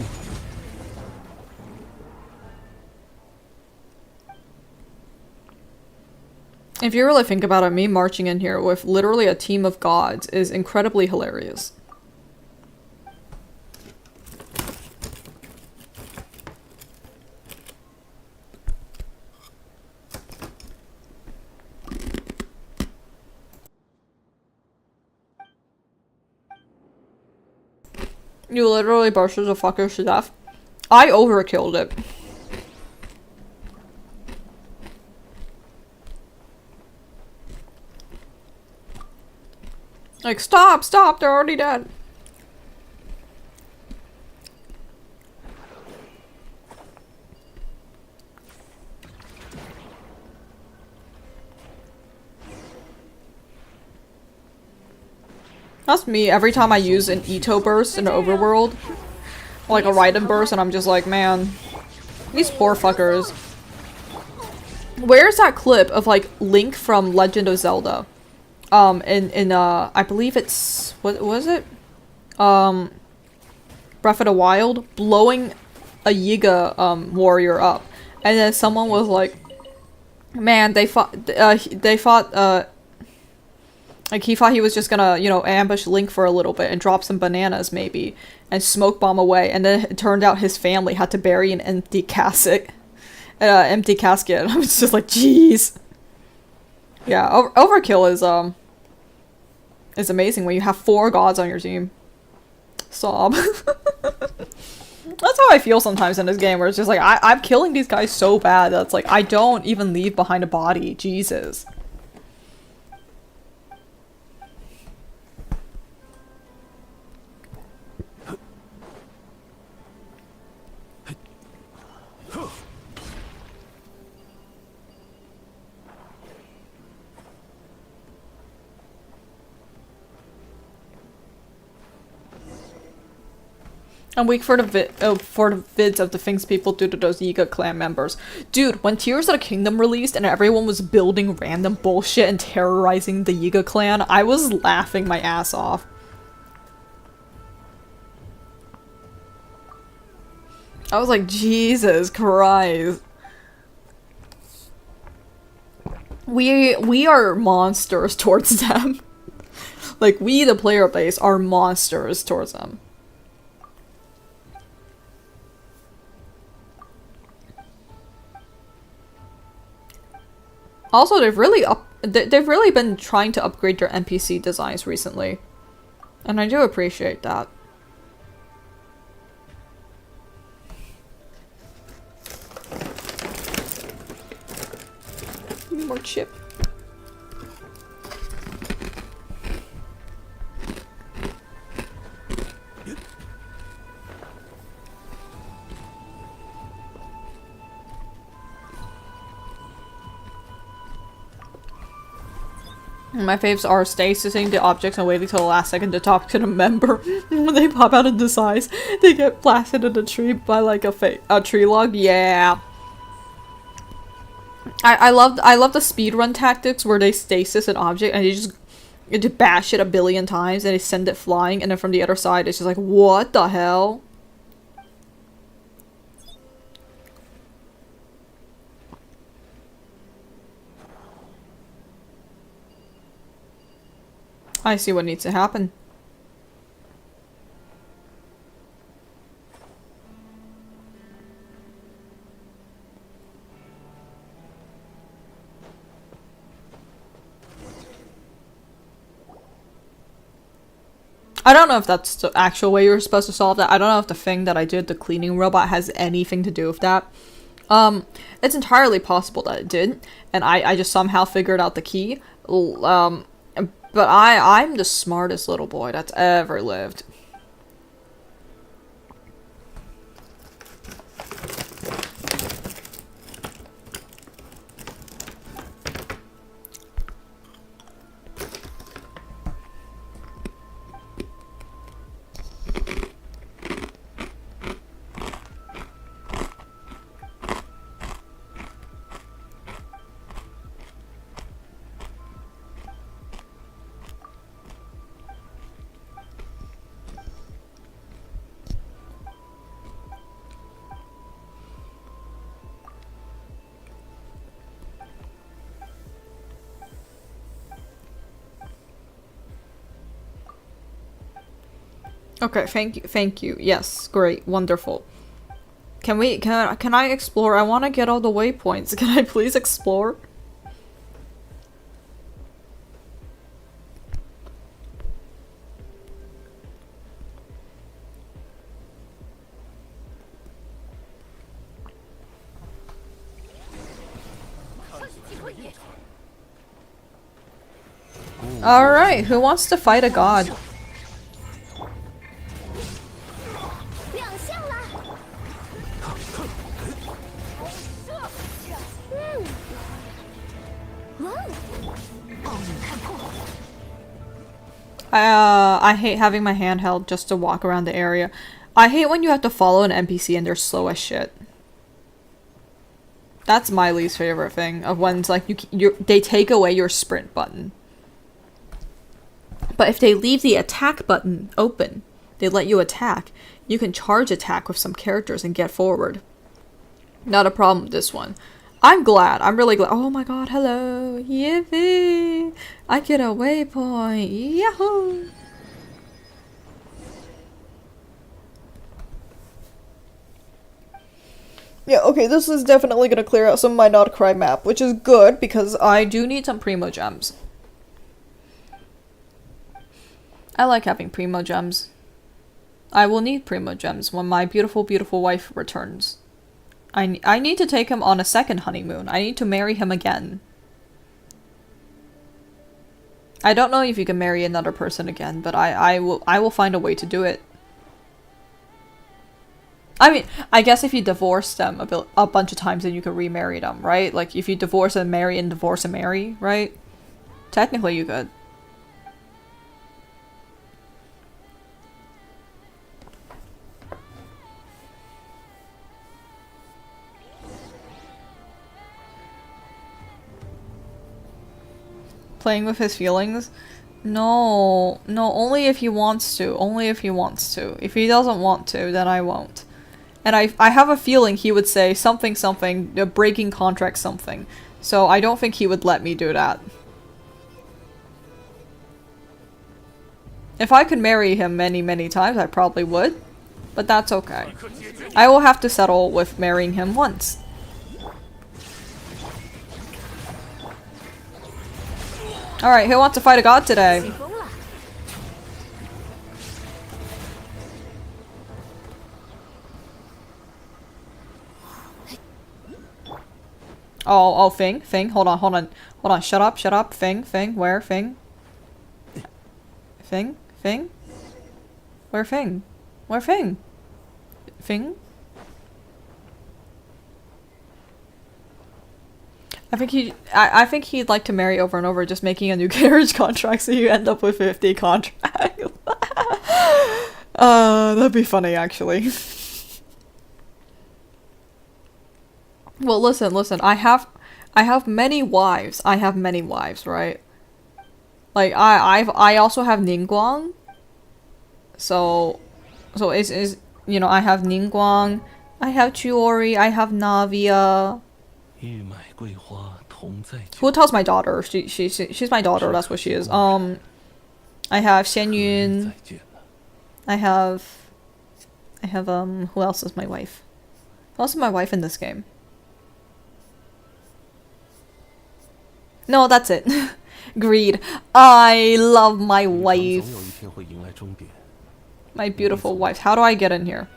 If you really think about it, me marching in here with literally a team of gods is incredibly hilarious. You literally bursted the fuckers to death. I overkilled it. Like, stop, stop, they're already dead. That's me every time I use an Ito burst in the overworld. Like a Raiden burst, and I'm just like, man, these poor fuckers. Where's that clip of, like, Link from Legend of Zelda? I believe it's, what was it? Breath of the Wild, blowing a Yiga, warrior up. And then someone was like, man, he thought he was just gonna, you know, ambush Link for a little bit and drop some bananas, maybe, and smoke bomb away, and then it turned out his family had to bury an empty casket. And I was just like, jeez. Yeah, overkill is amazing when you have 4 gods on your team. Sob. That's how I feel sometimes in this game, where it's just like, I'm killing these guys so bad that's like, I don't even leave behind a body. Jesus. I'm weak for the vids of the things people do to those Yiga clan members. Dude, when Tears of the Kingdom released and everyone was building random bullshit and terrorizing the Yiga clan, I was laughing my ass off. I was like, Jesus Christ. We are monsters towards them. Like, we, the player base, are monsters towards them. Also, they've really been trying to upgrade their NPC designs recently. And I do appreciate that. More chip. My faves are stasising the objects and waiting till the last second to talk to the member. When they pop out into size, they get blasted in the tree by like a tree log. Yeah. I love the speedrun tactics where they stasis an object and they just bash it a billion times and they send it flying, and then from the other side it's just like, what the hell? I see what needs to happen. I don't know if that's the actual way you're supposed to solve that. I don't know if the thing that I did, the cleaning robot, has anything to do with that. It's entirely possible that it did, and I just somehow figured out the key. But I'm the smartest little boy that's ever lived. Okay, thank you. Yes, great, wonderful. Can I explore? I want to get all the waypoints. Can I please explore? Alright, who wants to fight a god? 亮相啦！I hate having my hand held just to walk around the area. I hate when you have to follow an NPC and they're slow as shit. That's my least favorite thing, of when it's like they take away your sprint button. But if they leave the attack button open, they let you attack, you can charge attack with some characters and get forward. Not a problem with this one. I'm glad. I'm really glad. Oh my god, hello. Yippee! I get a waypoint. Yahoo! Yeah, okay, this is definitely gonna clear out some of my Not Cry map, which is good because I do need some Primo Gems. I like having Primo Gems. I will need Primo Gems when my beautiful, beautiful wife returns. I need to take him on a second honeymoon. I need to marry him again. I don't know if you can marry another person again, but I will find a way to do it. I mean, I guess if you divorce them a bunch of times, then you can remarry them, right? Like, if you divorce and marry and divorce and marry, right? Technically, you could. Playing with his feelings? No, only if he wants to. Only if he wants to. If he doesn't want to, then I won't. And I have a feeling he would say something, breaking contract something. So I don't think he would let me do that. If I could marry him many, many times, I probably would. But that's okay. I will have to settle with marrying him once. Alright, who wants to fight a god today? Oh, Fing, hold on, shut up, Fing, where, Fing? Fing? Where, Fing? Fing? I think he'd like to marry over and over, just making a new carriage contract so you end up with 50 contracts. That'd be funny, actually. Well, listen, I have many wives. I have many wives, right? Like, I also have Ningguang. So is you know, I have Ningguang, I have Chiori, I have Navia. Who tells my daughter? She's my daughter, that's what she is. I have Xianyun. I have who else is my wife? Who else is my wife in this game? No, that's it. Greed. I love my wife. My beautiful wife. How do I get in here?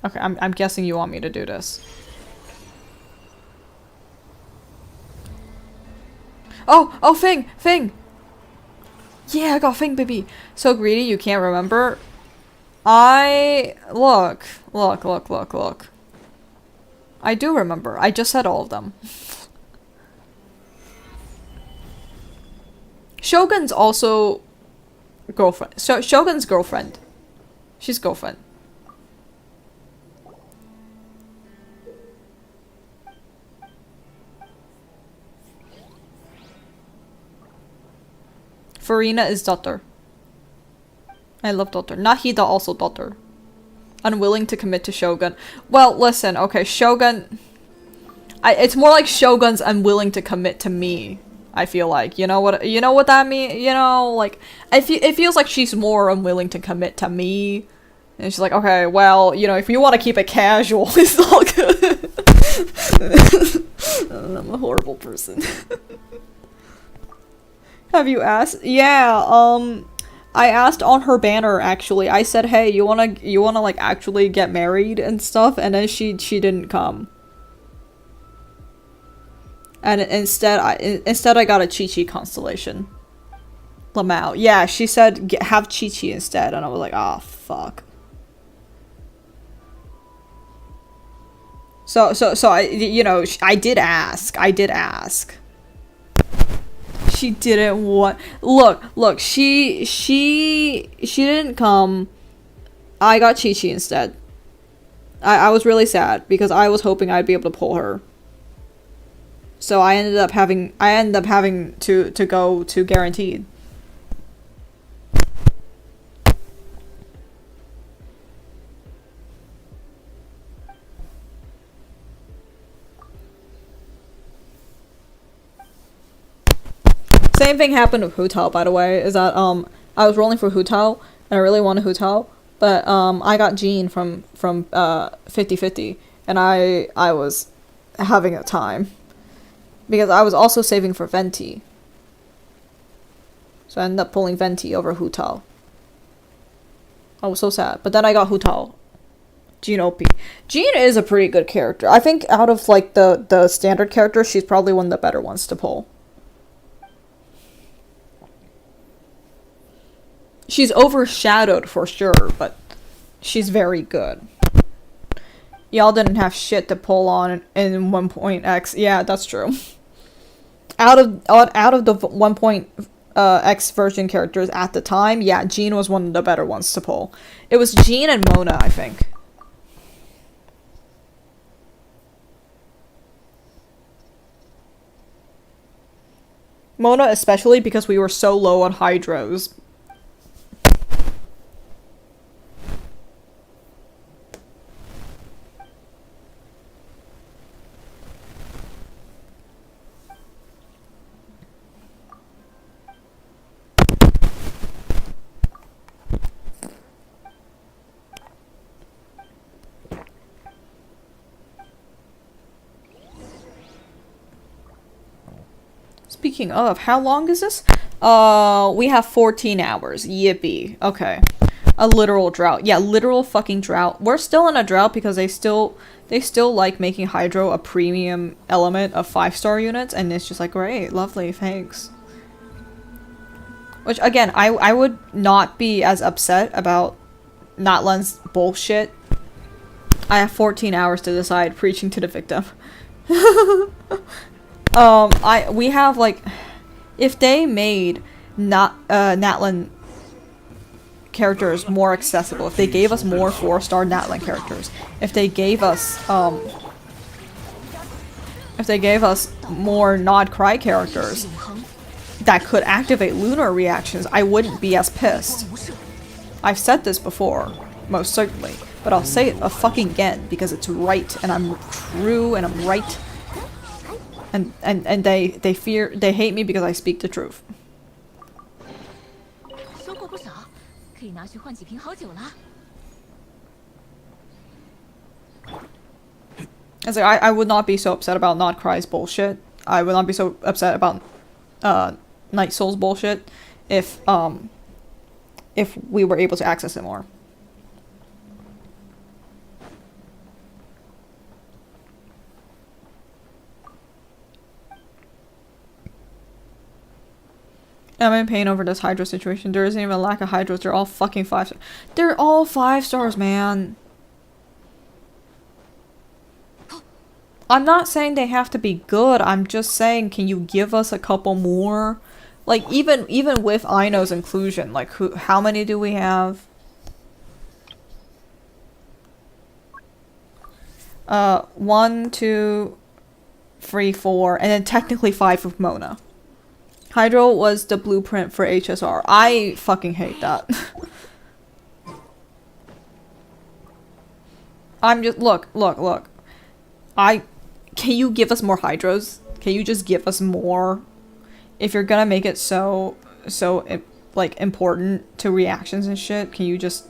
Okay, I'm guessing you want me to do this. Oh, Fing! Fing! Yeah, I got Fing, baby! So greedy you can't remember? Look. I do remember. I just said all of them. Shogun's also girlfriend. Shogun's girlfriend. She's girlfriend. Farina is daughter. I love daughter. Nahida also daughter. Unwilling to commit to Shogun. Well, listen, okay, Shogun... it's more like Shogun's unwilling to commit to me, I feel like. You know what that means? You know, like, it feels like she's more unwilling to commit to me. And she's like, okay, well, you know, if you want to keep it casual, it's all good. I'm a horrible person. Have you asked? Yeah, I asked on her banner, actually. I said, hey, you wanna like actually get married and stuff? And then she didn't come. And instead I got a Chi-Chi constellation. Lamau. Yeah, she said have Chi-Chi instead, and I was like, ah, fuck. So I, you know, I did ask. She didn't want. Look. She didn't come. I got Chi-Chi instead. I was really sad because I was hoping I'd be able to pull her. So I ended up having to go to guaranteed. Same thing happened with Hu Tao, by the way, is that I was rolling for Hu Tao and I really wanted Hu Tao, but I got Jean from 50/50 and I was having a time because I was also saving for Venti. So I ended up pulling Venti over Hu Tao. I was so sad, but then I got Hu Tao. Jean OP. Jean is a pretty good character. I think out of like the standard characters, she's probably one of the better ones to pull. She's overshadowed for sure, but she's very good. Y'all didn't have shit to pull on in 1.x. Yeah, that's true. Out of the 1.x version characters at the time, yeah, Jean was one of the better ones to pull. It was Jean and Mona, I think. Mona especially because we were so low on hydros. Speaking of, how long is this? We have 14 hours. Yippee. Okay. A literal drought. Yeah, literal fucking drought. We're still in a drought because they still like making Hydro a premium element of 5-star units, and it's just like, great, lovely, thanks. Which, again, I would not be as upset about Natlan's bullshit. I have 14 hours to decide, preaching to the victim. We have, like, if they made Natlan characters more accessible, if they gave us more 4-star Natlan characters, if they gave us more Nod Cry characters that could activate lunar reactions, I wouldn't be as pissed. I've said this before, most certainly, but I'll say it fucking again because it's right, and I'm true, and I'm right. And they hate me because I speak the truth. It's like I would not be so upset about Not Cry's bullshit. I would not be so upset about Night Souls bullshit if we were able to access it more. I'm in pain over this Hydro situation. There isn't even a lack of Hydros. They're all fucking 5 stars. They're all 5 stars, man. I'm not saying they have to be good. I'm just saying, can you give us a couple more? Like, even with Aino's inclusion, like, how many do we have? 1, 2, 3, 4, and then technically 5 with Mona. Hydro was the blueprint for HSR. I fucking hate that. I'm just look. Can you give us more Hydros? Can you just give us more? If you're gonna make it so like important to reactions and shit, can you just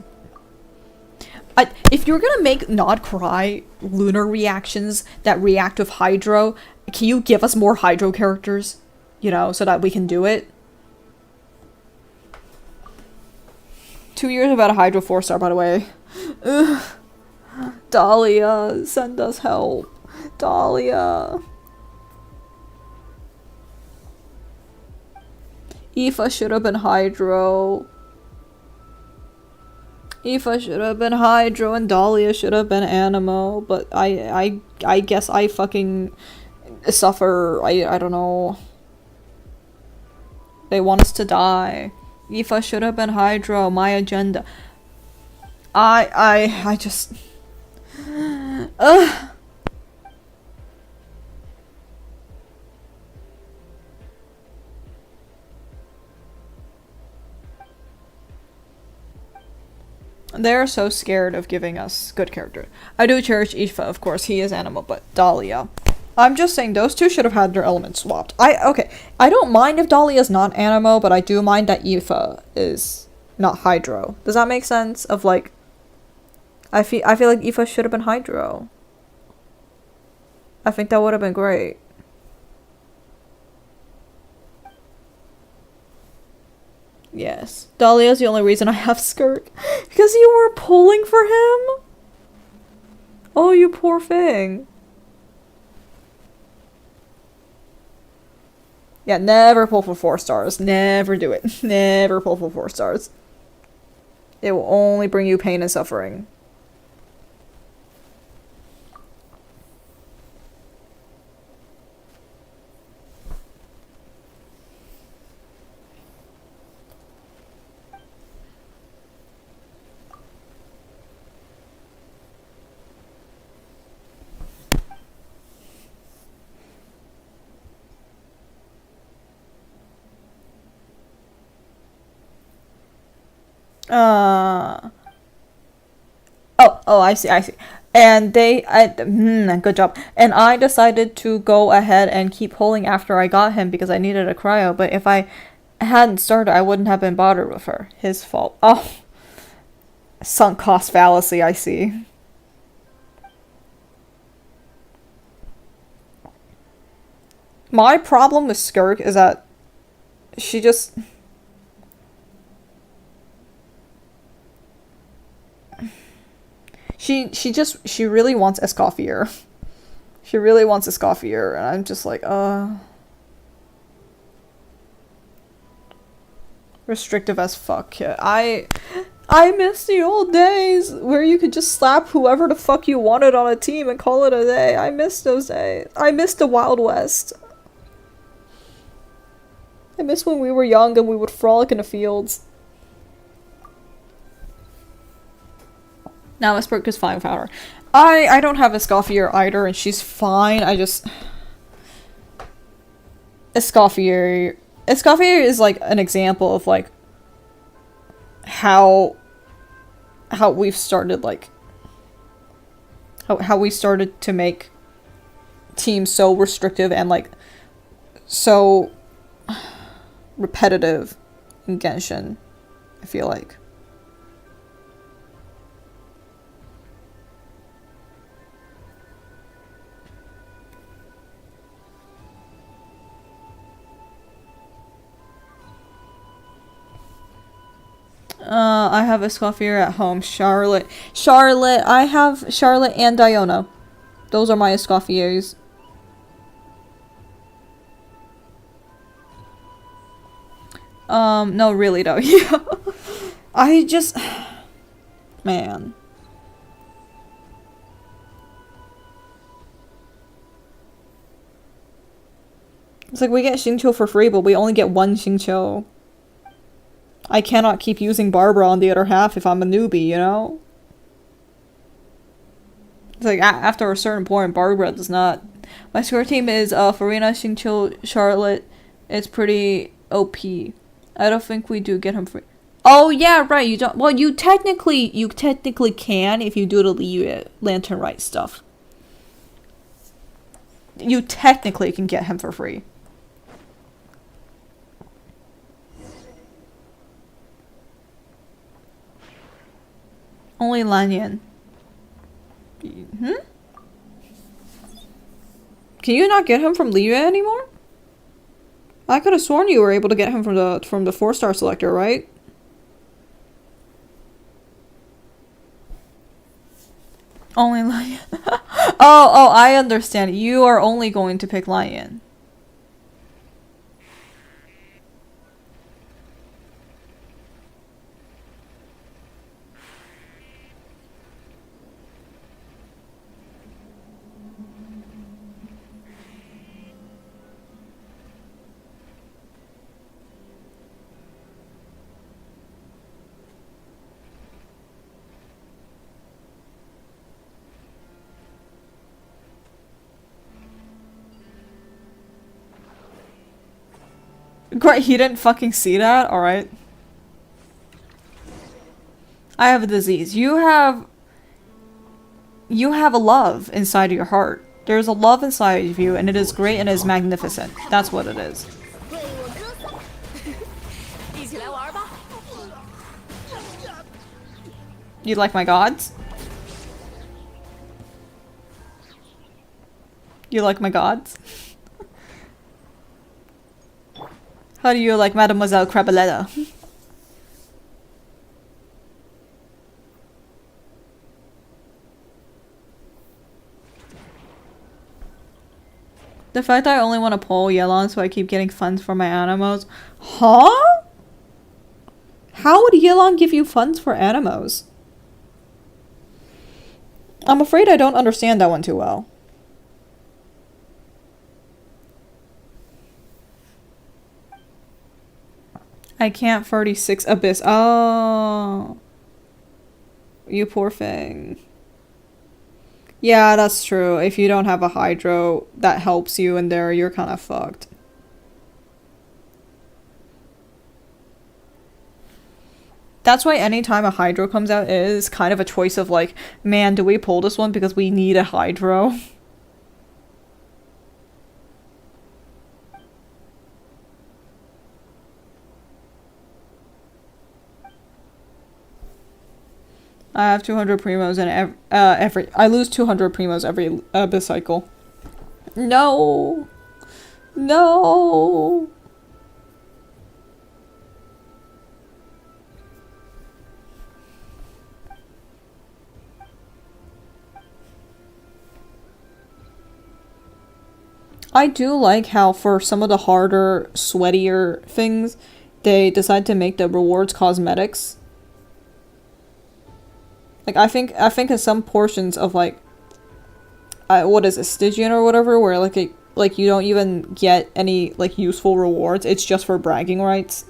if you're gonna make Nod Cry lunar reactions that react with Hydro, can you give us more Hydro characters? You know, so that we can do it. 2 years without a Hydro 4-star, by the way. Ugh. Dahlia, send us help. Dahlia. Aoife should have been Hydro. Aoife should have been Hydro and Dahlia should have been Animo, but I guess I fucking suffer. I don't know. They want us to die. Aoife should have been Hydro. My agenda. I just. Ugh. They're so scared of giving us good characters. I do cherish Aoife, of course. He is Animo, but Dahlia. I'm just saying those two should have had their elements swapped. Okay. I don't mind if Dahlia's not Animo, but I do mind that Aoife is not Hydro. Does that make sense? Of like, I feel like Aoife should have been Hydro. I think that would have been great. Yes. Dahlia's the only reason I have Skirk. Because you were pulling for him? Oh, you poor thing. Yeah, never pull for 4 stars. Never do it. Never pull for 4 stars. It will only bring you pain and suffering. Oh, I see. And good job. And I decided to go ahead and keep pulling after I got him because I needed a cryo. But if I hadn't started, I wouldn't have been bothered with her. His fault. Oh, sunk cost fallacy. I see. My problem with Skirk is that she just. She really wants Escoffier. She really wants Escoffier, and I'm just like, restrictive as fuck. I miss the old days where you could just slap whoever the fuck you wanted on a team and call it a day. I miss those days. I miss the Wild West. I miss when we were young and we would frolic in the fields. Now Miss Burke is fine without her. I don't have Escoffier either, and she's fine. I just... Escoffier is like an example of like how we've started like how we started to make teams so restrictive and like so repetitive in Genshin, I feel like. I have a Escoffier at home. Charlotte. Charlotte. I have Charlotte and Diona. Those are my Escoffiers. No, really though. Yeah. I just... Man. It's like we get Xingqiu for free, but we only get one Xingqiu. I cannot keep using Barbara on the other half if I'm a newbie, you know? It's like, after a certain point, Barbara does not... My score team is Farina, Xingqiu, Charlotte. It's pretty OP. I don't think we do get him free. Oh, yeah, right, you don't... Well, you technically can if you do the Lantern Right stuff. You technically can get him for free. Only Lanyan. Hmm? Can you not get him from Liyue anymore? I could have sworn you were able to get him from the 4-star selector, right? Only Lion. Oh, I understand. You are only going to pick Lion. Great, he didn't fucking see that? Alright. I have a disease. You have a love inside of your heart. There's a love inside of you, and it is great and it is magnificent. That's what it is. 为我歌颂。一起来玩吧。 You like my gods? You like my gods? How do you like Mademoiselle Crabaletta? The fact that I only want to pull Yelan so I keep getting funds for my animos. Huh? How would Yelan give you funds for animos? I'm afraid I don't understand that one too well. I can't 36 Abyss. Oh. You poor thing. Yeah, that's true. If you don't have a Hydro that helps you in there, you're kind of fucked. That's why anytime a Hydro comes out, it is kind of a choice of like, man, do we pull this one because we need a Hydro? I have 200 primos and I lose 200 primos every Abyss cycle. No! No! I do like how for some of the harder, sweatier things, they decide to make the rewards cosmetics. Like, I think in some portions of, like, what is it, Stygian or whatever, where, like, you don't even get any, like, useful rewards. It's just for bragging rights.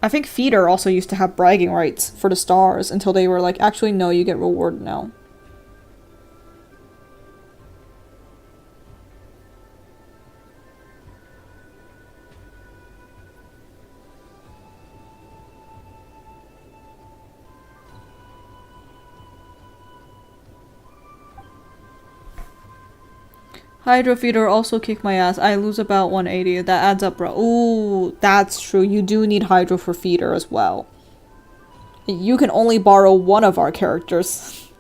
I think Feeder also used to have bragging rights for the stars until they were like, actually, no, you get rewarded now. Hydro Feeder also kick my ass. I lose about 180. That adds up, bro. Ooh, that's true. You do need Hydro for Feeder as well. You can only borrow one of our characters.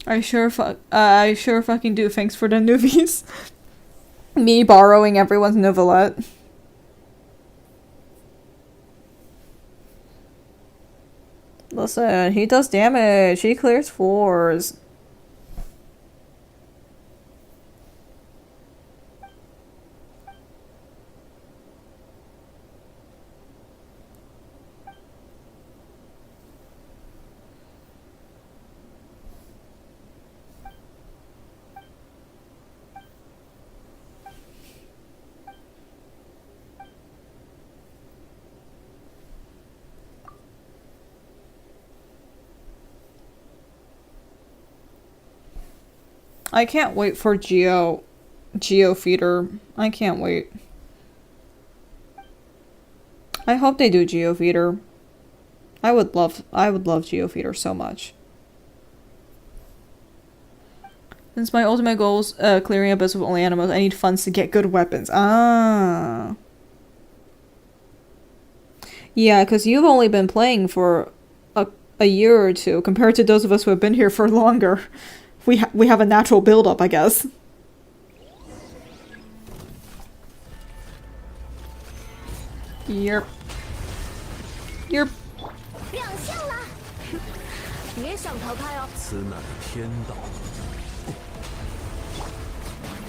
I sure fucking do. Thanks for the newbies. Me borrowing everyone's novelette. Listen, he does damage. He clears 4s. I can't wait for Geo Feeder. I can't wait. I hope they do Geo Feeder. I would love Geo Feeder so much. Since my ultimate goal is clearing abyss with only animals, I need funds to get good weapons. Ah. Yeah, because you've only been playing for a year or two compared to those of us who have been here for longer. We have a natural build-up, I guess. Yerp. Yerp. 亮相了，别想逃开哦！此乃天道，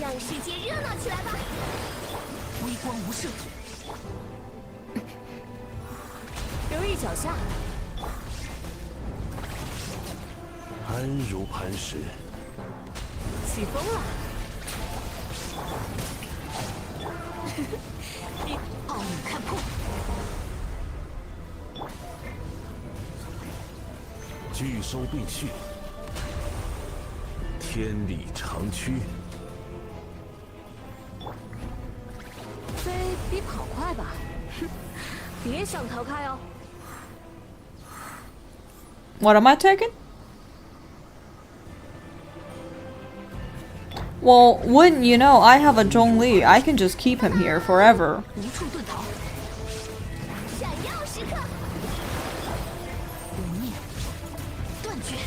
让世界热闹起来吧！微光无射，留意脚下。安如磐石。起风了！奥你看破！拒收并蓄，天理长驱。飞比跑快吧？哼，别想逃开哦！ What am I taking? Well, wouldn't you know, I have a Zhongli. I can just keep him here forever. 无处遁逃，闪耀时刻，无念断绝。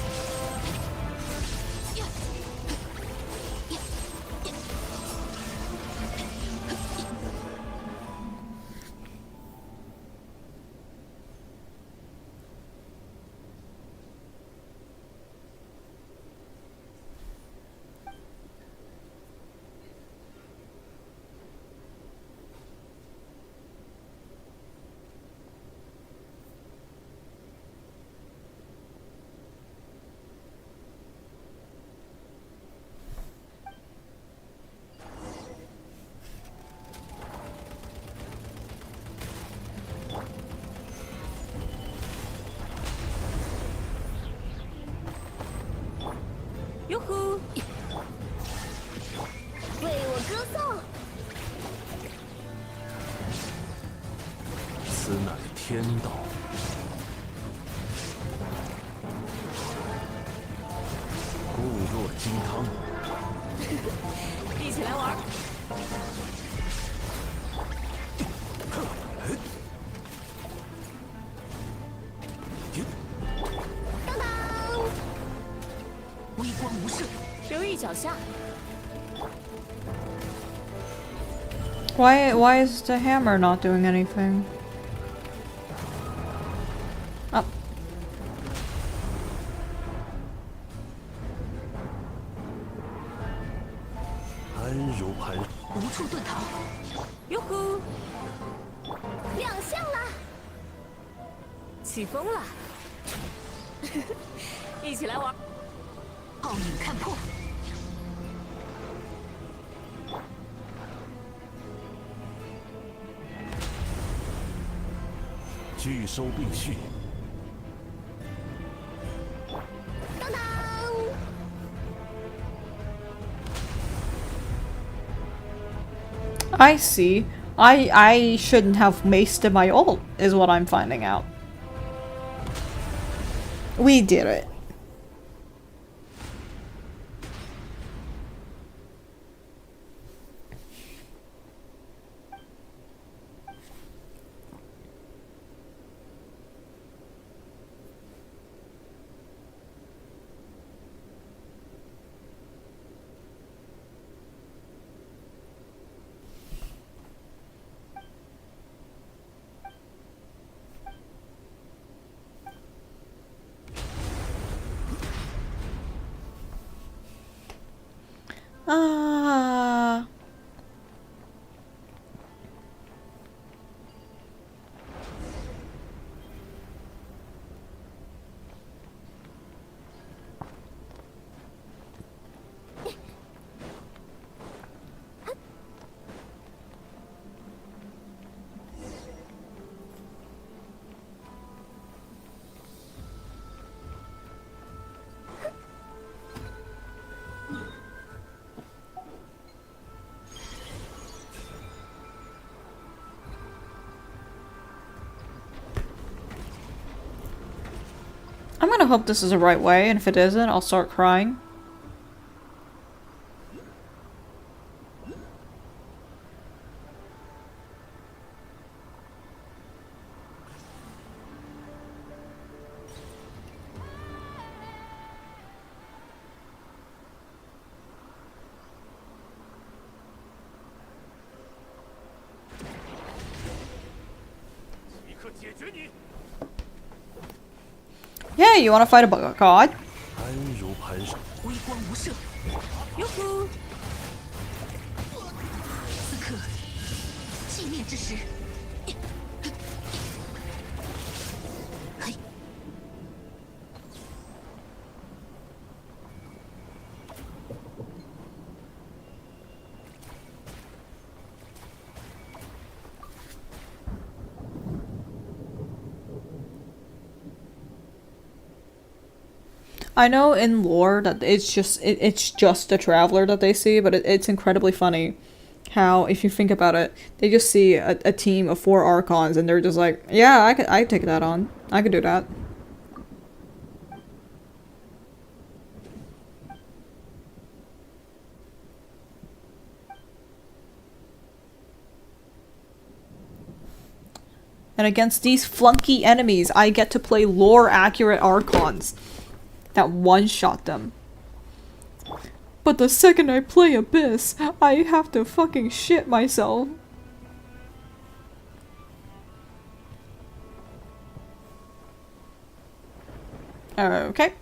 哟呼！为我歌颂。此乃天道，固若金汤。一起来玩。当当，微光无射，留意脚下。 Why is the hammer not doing anything? Oh. 安如磐，无处遁逃。哟呼！亮相了，起风了！一起来玩。奥你看破！拒收并蓄，当当， I see. I shouldn't have maced my ult, is what I'm finding out. We did it. Ah. I'm gonna hope this is the right way, and if it isn't, I'll start crying. Yeah, you wanna fight a god? 安如磐石。微光无射，哟呼！此刻，寂灭之时。嘿， I know in lore that it's just the traveler that they see, but it's incredibly funny how, if you think about it, they just see a team of 4 Archons and they're just like, yeah, I take that on. I could do that. And against these flunky enemies, I get to play lore-accurate Archons that one-shot them. But the second I play Abyss, I have to fucking shit myself. Okay.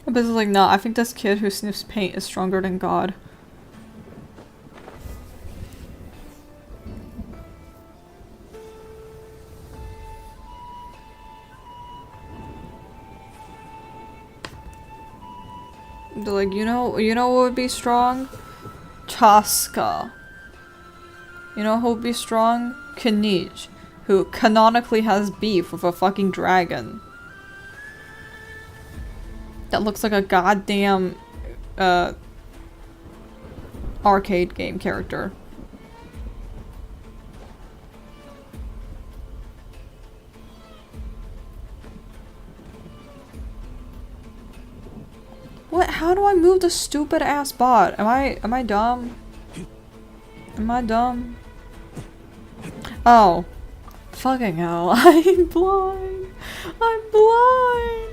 Abyss is like, no, I think this kid who sniffs paint is stronger than God. They're like, you know what would be strong? Chaska. You know who would be strong? Kanij, who canonically has beef with a fucking dragon. That looks like a goddamn arcade game character. What? How do I move the stupid ass bot? Am I dumb? Am I dumb? Oh. Fucking hell. I'm blind. I'm blind.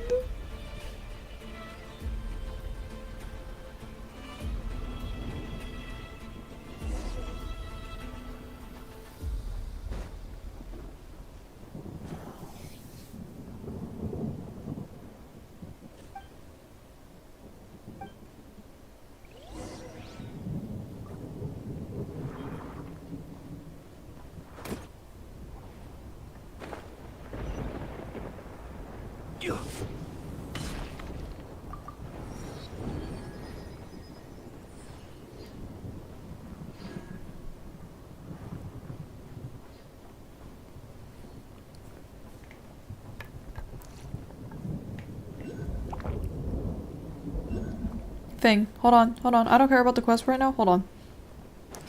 Thing. Hold on. I don't care about the quest right now. Hold on.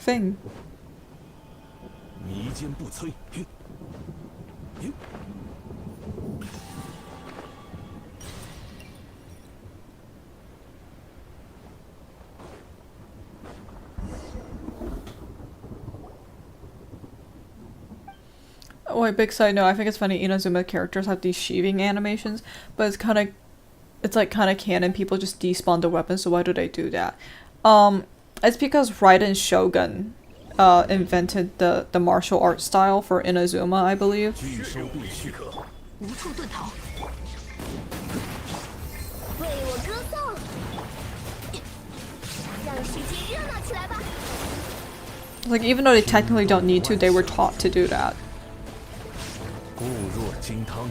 Thing. 迷坚不摧。Oh, wait, big side note, I think it's funny Inazuma characters have these sheathing animations, but it's like kind of canon, people just despawn the weapon, so why do they do that? It's because Raiden Shogun invented the martial art style for Inazuma, I believe. 拒收并蓄，无处遁逃。为我歌颂，让世界热闹起来吧！ Like, even though they technically don't need to, they were taught to do that. 固若金汤。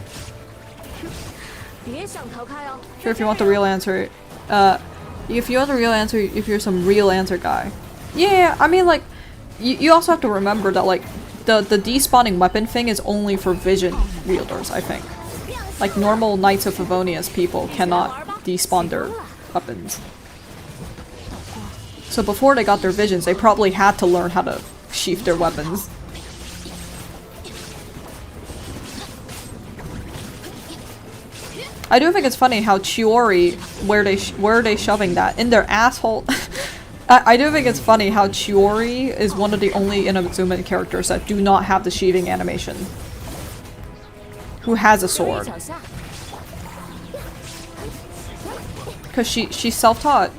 别想逃开哦。 Sure, if you want the real answer, if you want the real answer, if you're some real answer guy. Yeah, I mean, like, you also have to remember that, like, the despawning weapon thing is only for vision wielders, I think. Like, normal Knights of Favonius people cannot despawn their weapons. So before they got their visions, they probably had to learn how to sheath their weapons. I do think it's funny how Chiori, where are they shoving that? In their asshole? I do think it's funny how Chiori is one of the only Inazuma characters that do not have the sheathing animation. Who has a sword. Because she's self-taught.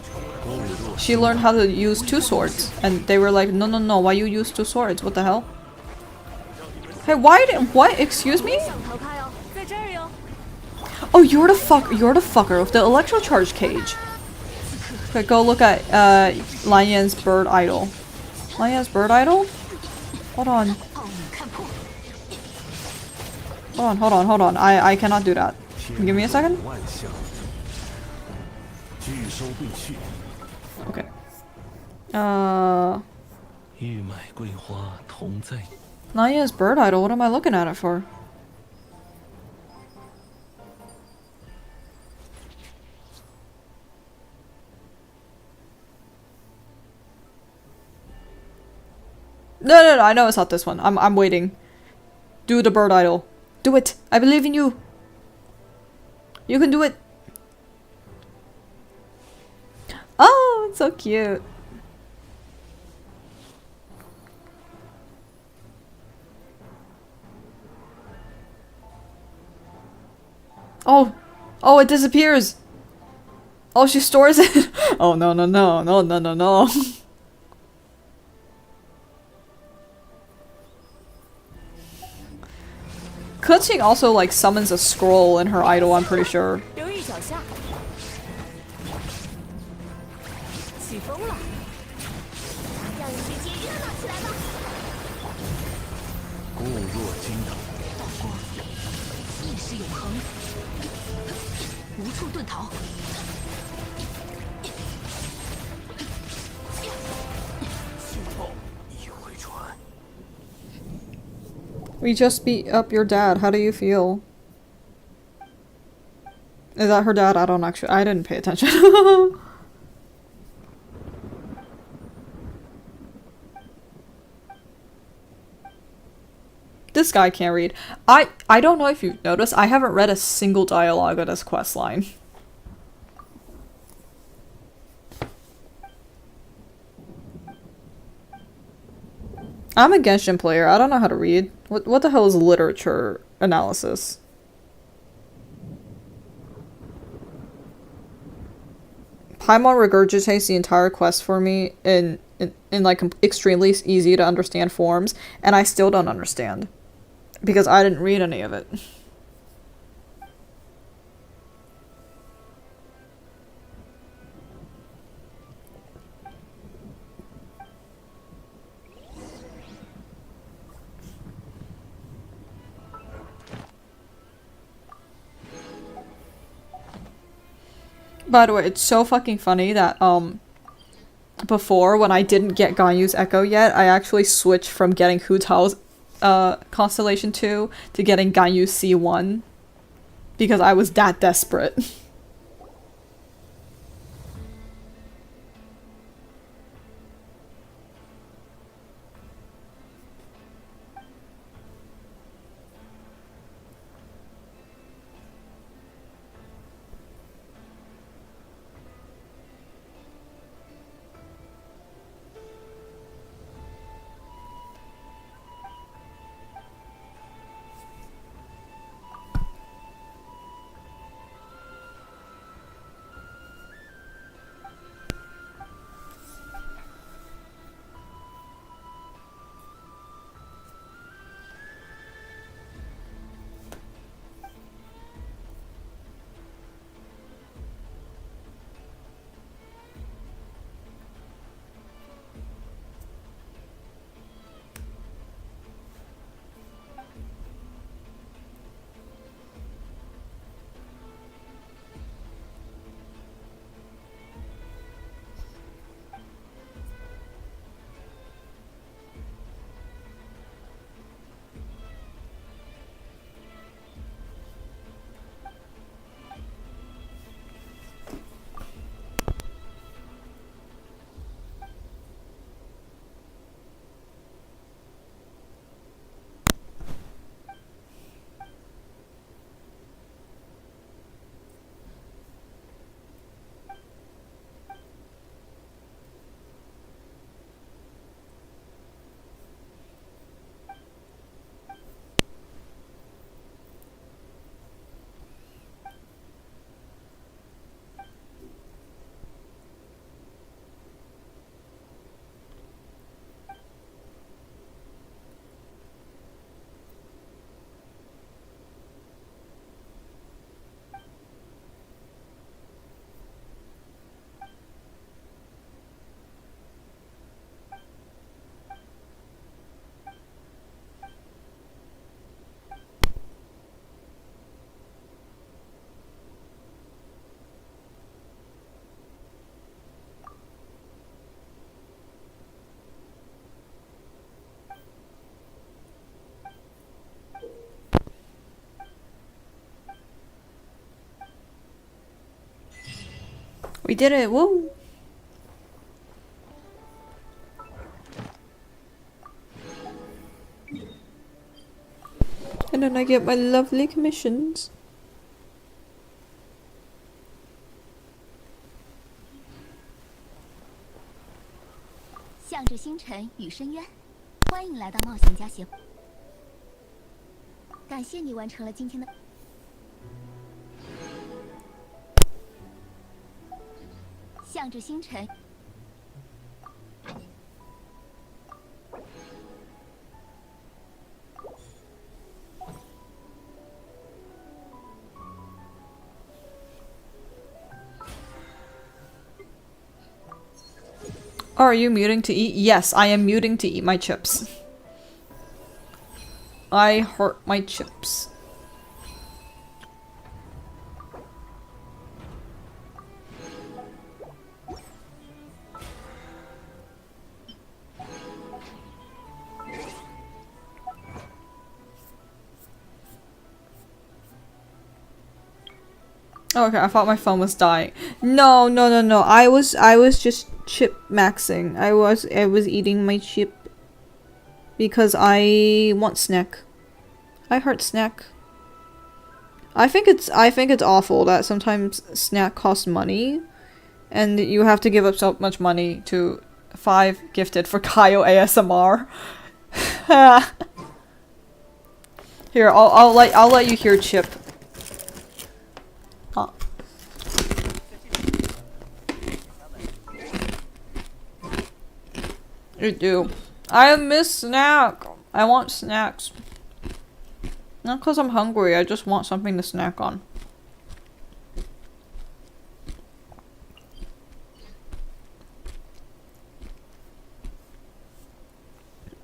She learned how to use 2 swords. And they were like, no, why you use 2 swords? What the hell? Hey, what? Excuse me? 想逃开哦，在这儿哟。 Oh, you're the fucker with the electrocharge cage. Okay, go look at Lanyan's bird idol. Lanyan's bird idol? Hold on. Hold on. I cannot do that. Give me a second. 万象，拒收并蓄， Okay. 玉麦桂花同在。 Lanyan's bird idol, what am I looking at it for? No, I know it's not this one. I'm waiting. Do the bird idol. Do it! I believe in you! You can do it! Oh, it's so cute. Oh! Oh, it disappears! Oh, she stores it! Oh, no. Kuching also, like, summons a scroll in her idol, I'm pretty sure. 留意脚下。起风了。让世界热闹起来吧！固若金汤。意识永恒，无处遁逃。一回船。 We just beat up your dad. How do you feel? Is that her dad? I didn't pay attention. This guy can't read. I don't know if you've noticed, I haven't read a single dialogue of this questline. I'm a Genshin player. I don't know how to read. What the hell is literature analysis? Paimon regurgitates the entire quest for me in like extremely easy to understand forms, and I still don't understand. Because I didn't read any of it. By the way, it's so fucking funny that, before, when I didn't get Ganyu's Echo yet, I actually switched from getting Hu Tao's, Constellation 2 to getting Ganyu's C1. Because I was that desperate. We did it! Woo! And then I get my lovely commissions. 向着星辰与深渊，欢迎来到冒险家协会。感谢你完成了今天的。向着星辰。Are you muting to eat? Yes, I am muting to eat my chips. I hurt my chips. Okay, I thought my phone was dying. No, no, no, no. I was just chip maxing. I was eating my chip because I want snack. I heart snack. I think it's awful that sometimes snack costs money and you have to give up so much money to 5 gifted for Kaio ASMR. Here, I'll let you hear chip. You do. I miss snack. I want snacks. Not because I'm hungry, I just want something to snack on.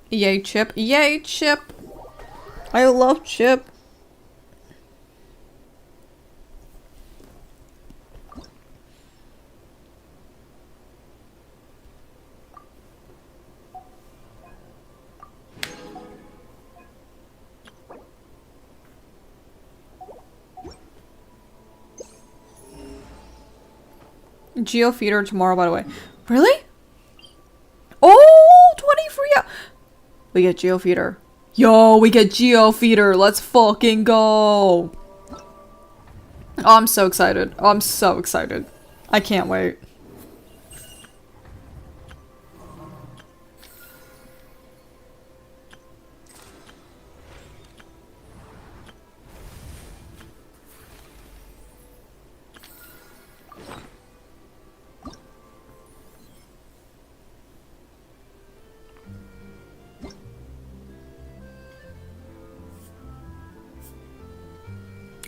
Yay, Chip. Yay, Chip! I love Chip. Geo feeder tomorrow, by the way. Really? Oh, 23! We get Geo feeder. Yo, we get Geo feeder. Let's fucking go. Oh, I'm so excited. Oh, I'm so excited. I can't wait.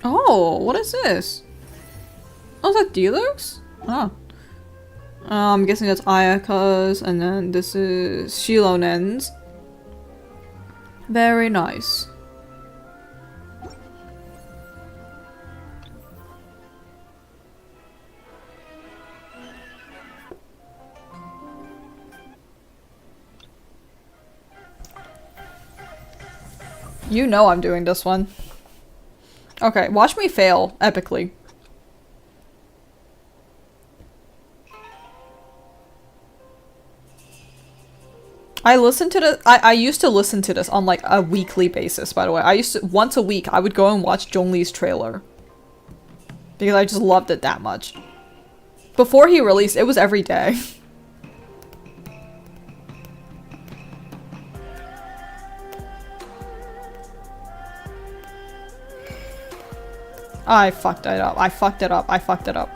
Oh, what is this? Oh, is that Deluxe? Oh. I'm guessing that's Ayaka's, and then this is Shilonen's. Very nice. You know I'm doing this one. Okay, watch me fail epically. I used to listen to this on like a weekly basis, by the way. Once a week I would go and watch Zhongli's trailer. Because I just loved it that much. Before he released, it was every day. I fucked it up. I fucked it up. I fucked it up.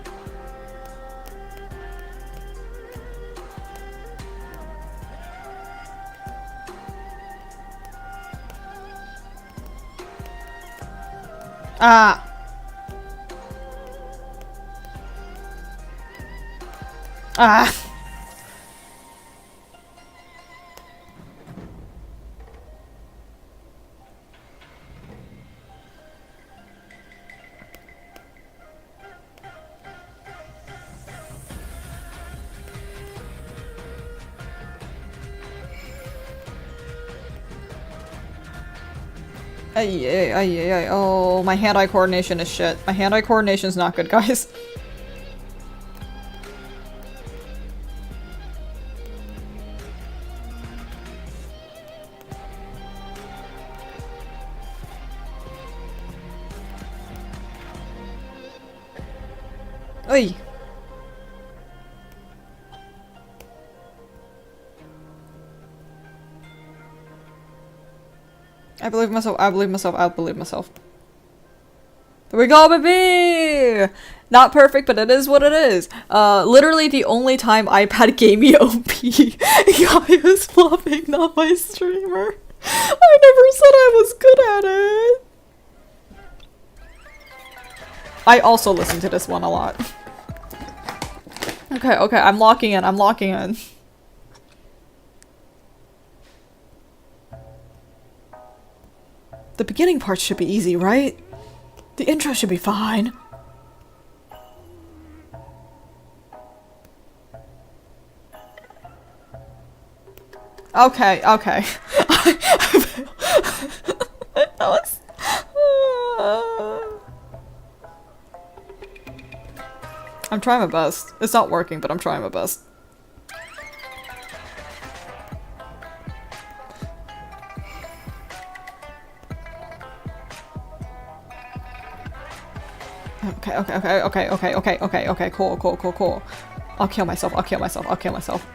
Ah. Ah. Oh, my hand-eye coordination is shit. My hand-eye coordination is not good, guys. Oi. I believe myself, I believe myself, I believe myself. There we go, baby! Not perfect, but it is what it is. Literally the only time iPad gave me OP, I was flopping, not my streamer. I never said I was good at it. I also listen to this one a lot. Okay, okay, I'm locking in, I'm locking in. The beginning part should be easy, right? The intro should be fine. Okay, okay. That was... I'm trying my best. It's not working, but I'm trying my best. Okay, okay, okay, okay, okay, okay, okay, okay, cool, cool, cool, cool. I'll kill myself, I'll kill myself, I'll kill myself.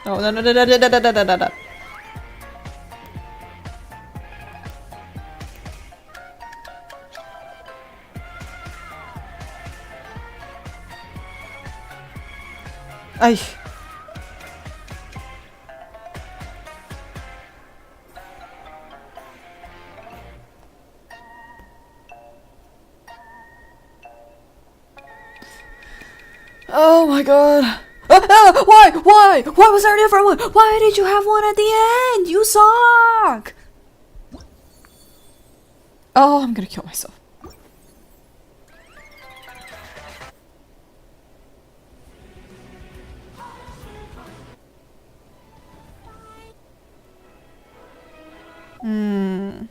No, no, no, no, no, no, no, no, no, no, no. Ay. Oh my god. Why? Why? Why was there a different one? Why did you have one at the end? You suck! Oh, I'm gonna kill myself. Hmm.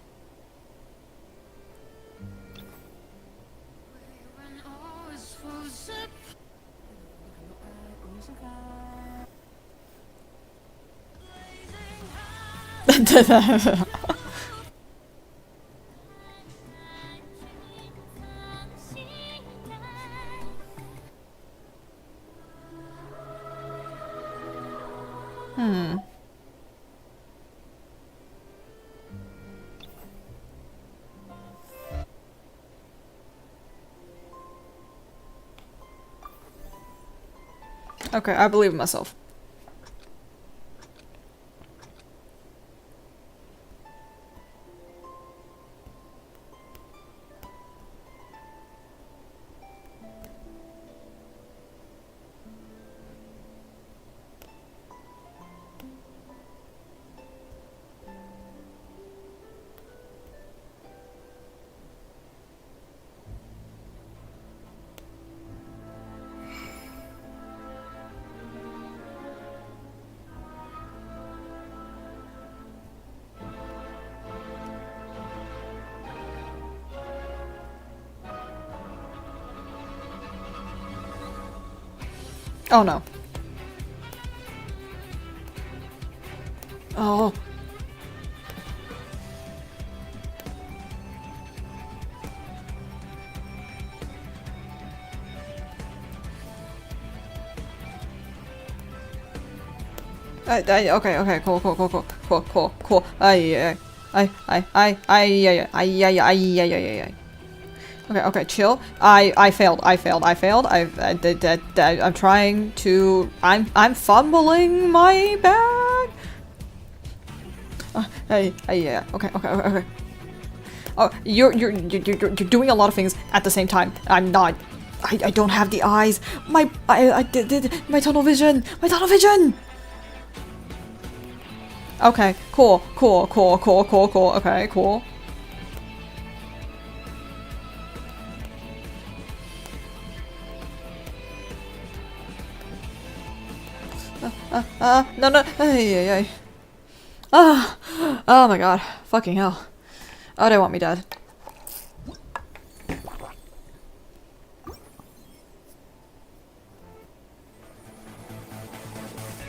Hmm. Okay, I believe in myself. Oh no. Oh. Okay, okay, cool, cool, cool, cool, cool, cool, cool. I. Okay, okay, chill. I failed. I'm trying to. I'm fumbling my bag. Yeah. Okay, okay, okay, okay. Oh, you're doing a lot of things at the same time. I'm not. I don't have the eyes. My tunnel vision. My tunnel vision. Okay, cool. Okay, cool. No. Ay. Ah, oh my god. Fucking hell. Oh, they want me dead.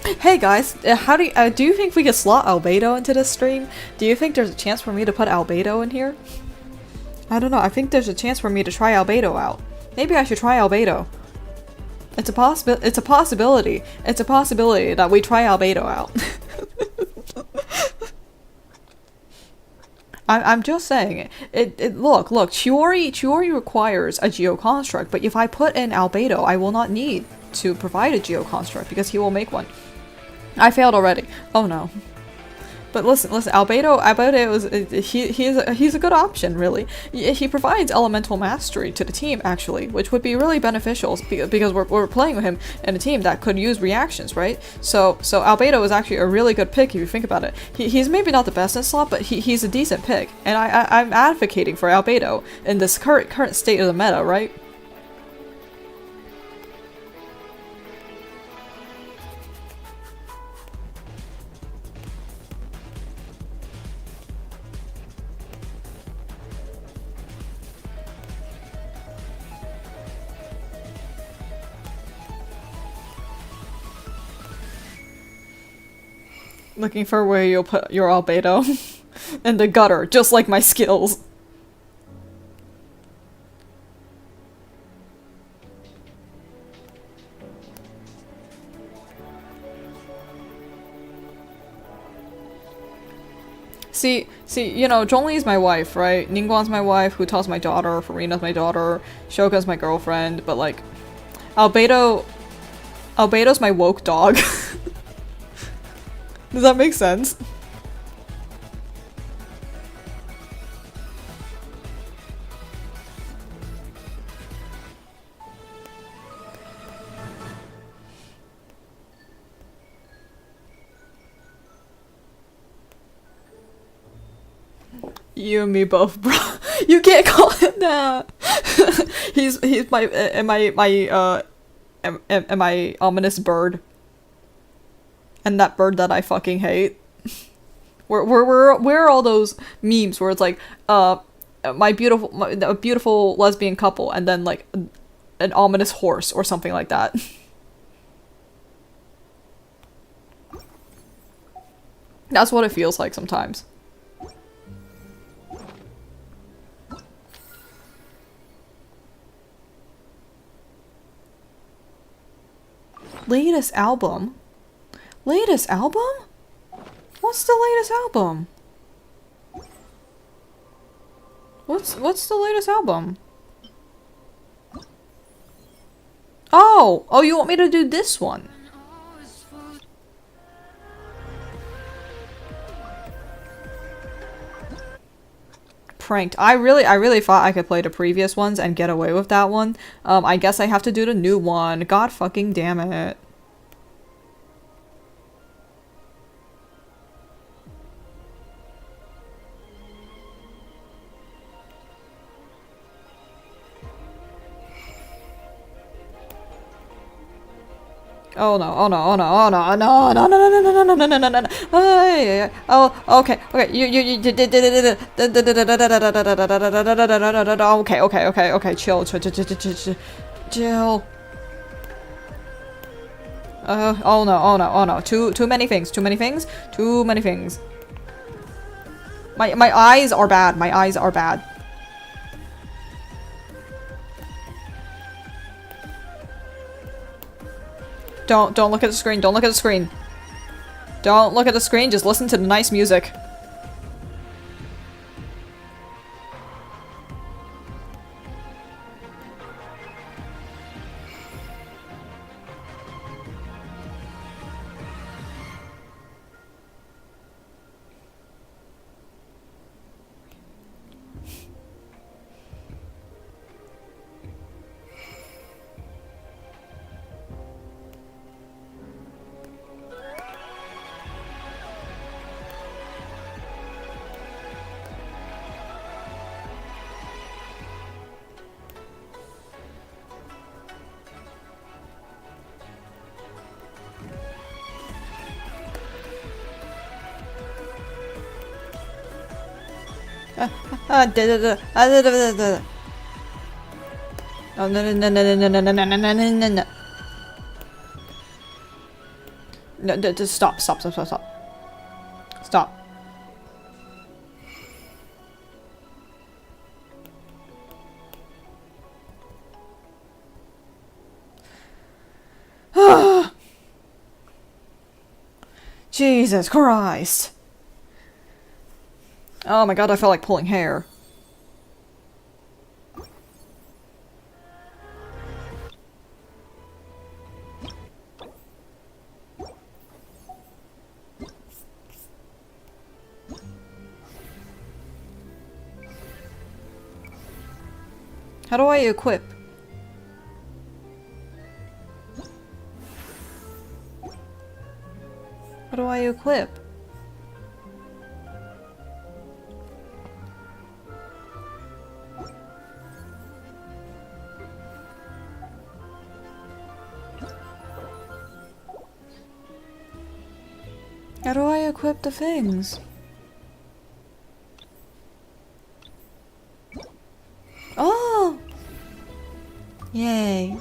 Hey guys, how do you think we could slot Albedo into this stream? Do you think there's a chance for me to put Albedo in here? I don't know. I think there's a chance for me to try Albedo out. Maybe I should try Albedo. It's a possibility. It's a possibility that we try Albedo out. I'm just saying. Look, Chiori requires a geoconstruct, but if I put in Albedo, I will not need to provide a geoconstruct because he will make one. I failed already. Oh no. But listen, Albedo he's a good option, really. He provides elemental mastery to the team, actually, which would be really beneficial because we're playing with him in a team that could use reactions, right? So Albedo is actually a really good pick if you think about it. He's maybe not the best in slot, but he's a decent pick, and I'm advocating for Albedo in this current state of the meta, right? Looking for where you'll put your Albedo. In the gutter, just like my skills. See, you know, Zhongli's my wife, right? Ningguang's my wife, Huta's my daughter, Farina's my daughter, Shoka's my girlfriend, but like, Albedo's my woke dog. Does that make sense? You and me both, bro. You can't call him that. he's my ominous bird. And that bird that I fucking hate. Where are all those memes where it's like, a beautiful lesbian couple, and then like an ominous horse or something like that. That's what it feels like sometimes. Latest album? Latest album? What's the latest album? What's the latest album? Oh, you want me to do this one? Pranked. I really thought I could play the previous ones and get away with that one. I guess I have to do the new one. God fucking damn it. Oh no, oh no, oh no, oh no, no, no, no, no, no, no, no, no, no, no, no. Oh, okay, okay, you did okay, chill. Oh no, oh no, oh no, too many things. My eyes are bad, Don't look at the screen, don't look at the screen. Don't look at the screen, just listen to the nice music. Oh no. No, just stop, stop, stop, stop, stop. Stop. Jesus Christ. Oh my god, I felt like pulling hair. How do I equip? How do I equip? How do I equip the things? Oh! Yay.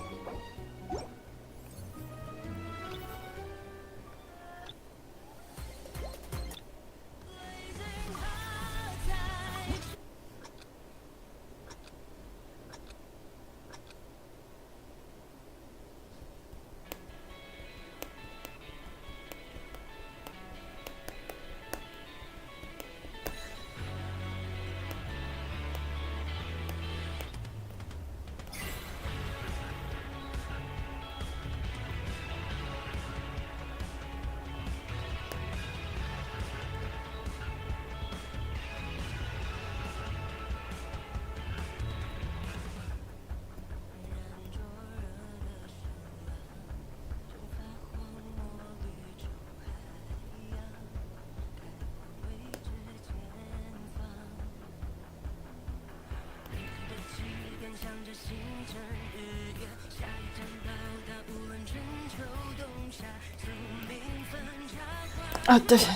This.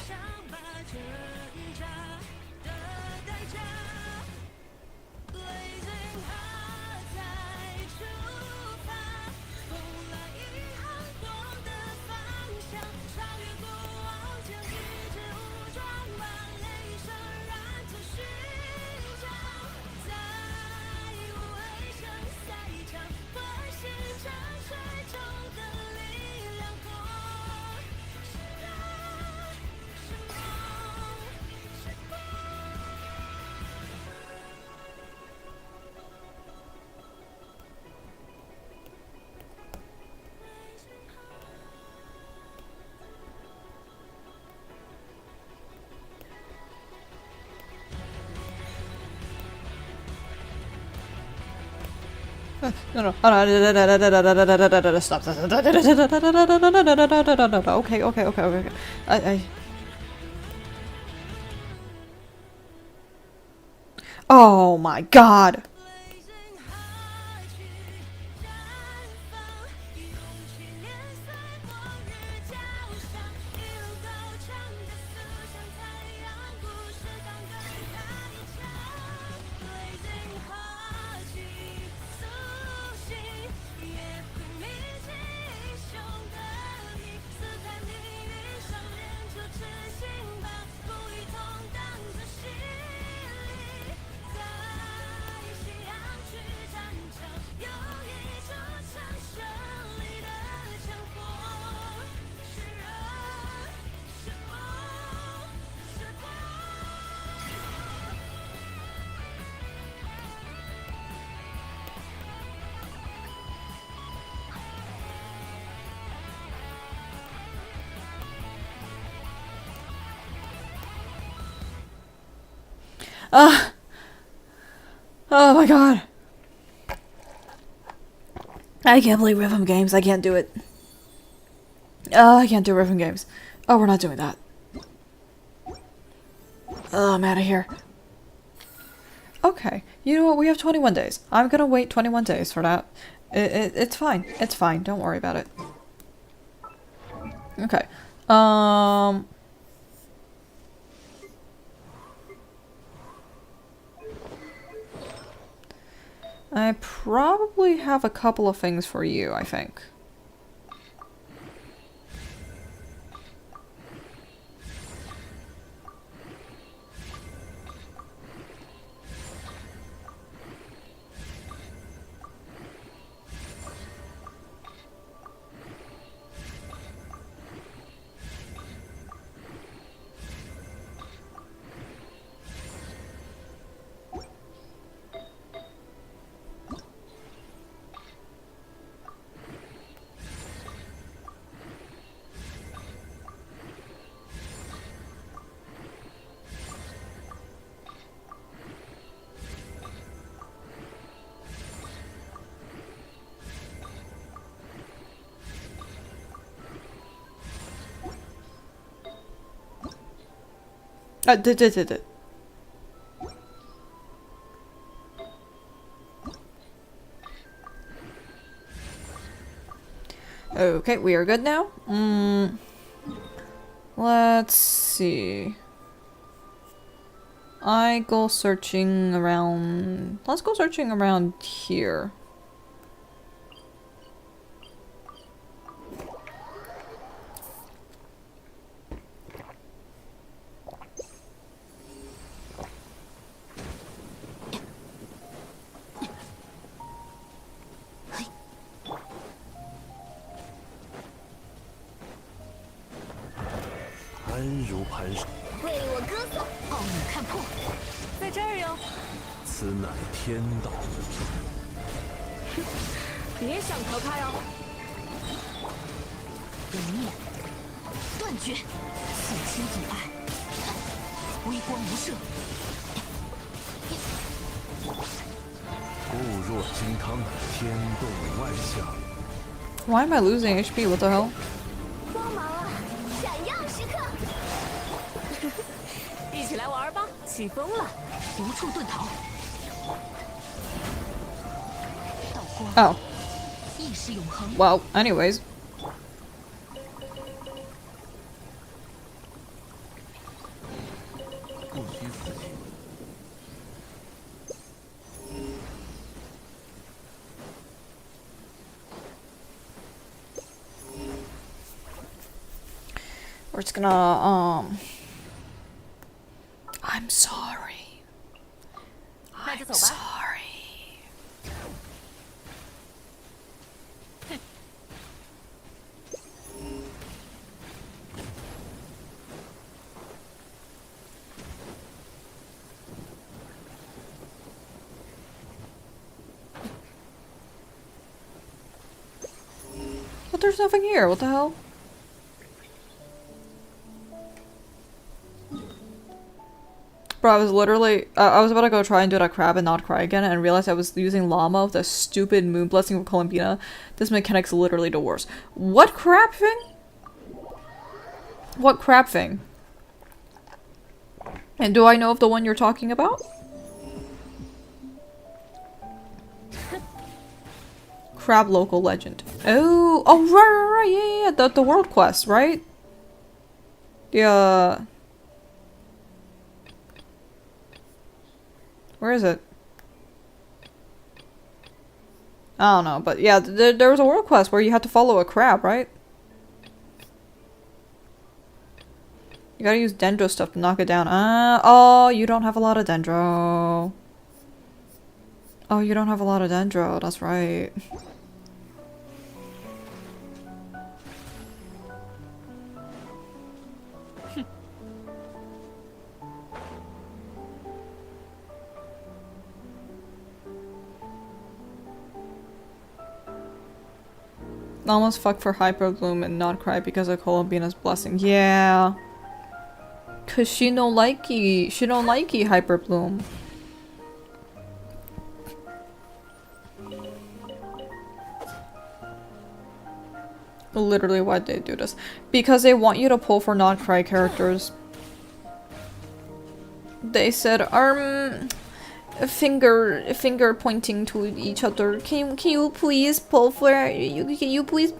No, stop. Okay. Oh my god. Oh my god. I can't play rhythm games. I can't do it. I can't do rhythm games. Oh, we're not doing that. Oh, I'm out of here. Okay. You know what? We have 21 days. I'm gonna wait 21 days for that. It's fine. It's fine. Don't worry about it. Okay. I probably have a couple of things for you, I think. Did. Okay, we are good now. Let's see. I go searching around. Let's go searching around here. Why am I losing HP? What the hell? 光芒啊，闪耀时刻！一起来玩吧，起风了，无处遁逃。道光 Oh. 亦是永恒。 Well, anyways. We're just gonna, I'm sorry. 那就 I'm 走吧。 sorry. But there's nothing here. What the hell? Bro, I was literally, I was about to go try and do that crab and not cry again and realized I was using llama with the stupid moon blessing of Columbina. This mechanic's literally the worst. What crab thing? What crab thing? And do I know of the one you're talking about? Crab local legend. Oh, right, yeah, the world quest, right? Yeah. Where is it? I don't know, but yeah, there was a world quest where you had to follow a crab, right? You gotta use dendro stuff to knock it down. Oh, you don't have a lot of dendro. Oh, you don't have a lot of dendro, that's right. Almost fuck for Hyper Bloom and not cry because of Columbina's blessing. Yeah. Cause she don't likey Hyper Bloom. Literally why'd they do this? Because they want you to pull for not-cry characters. They said, finger pointing to each other. Can you please pull for can you please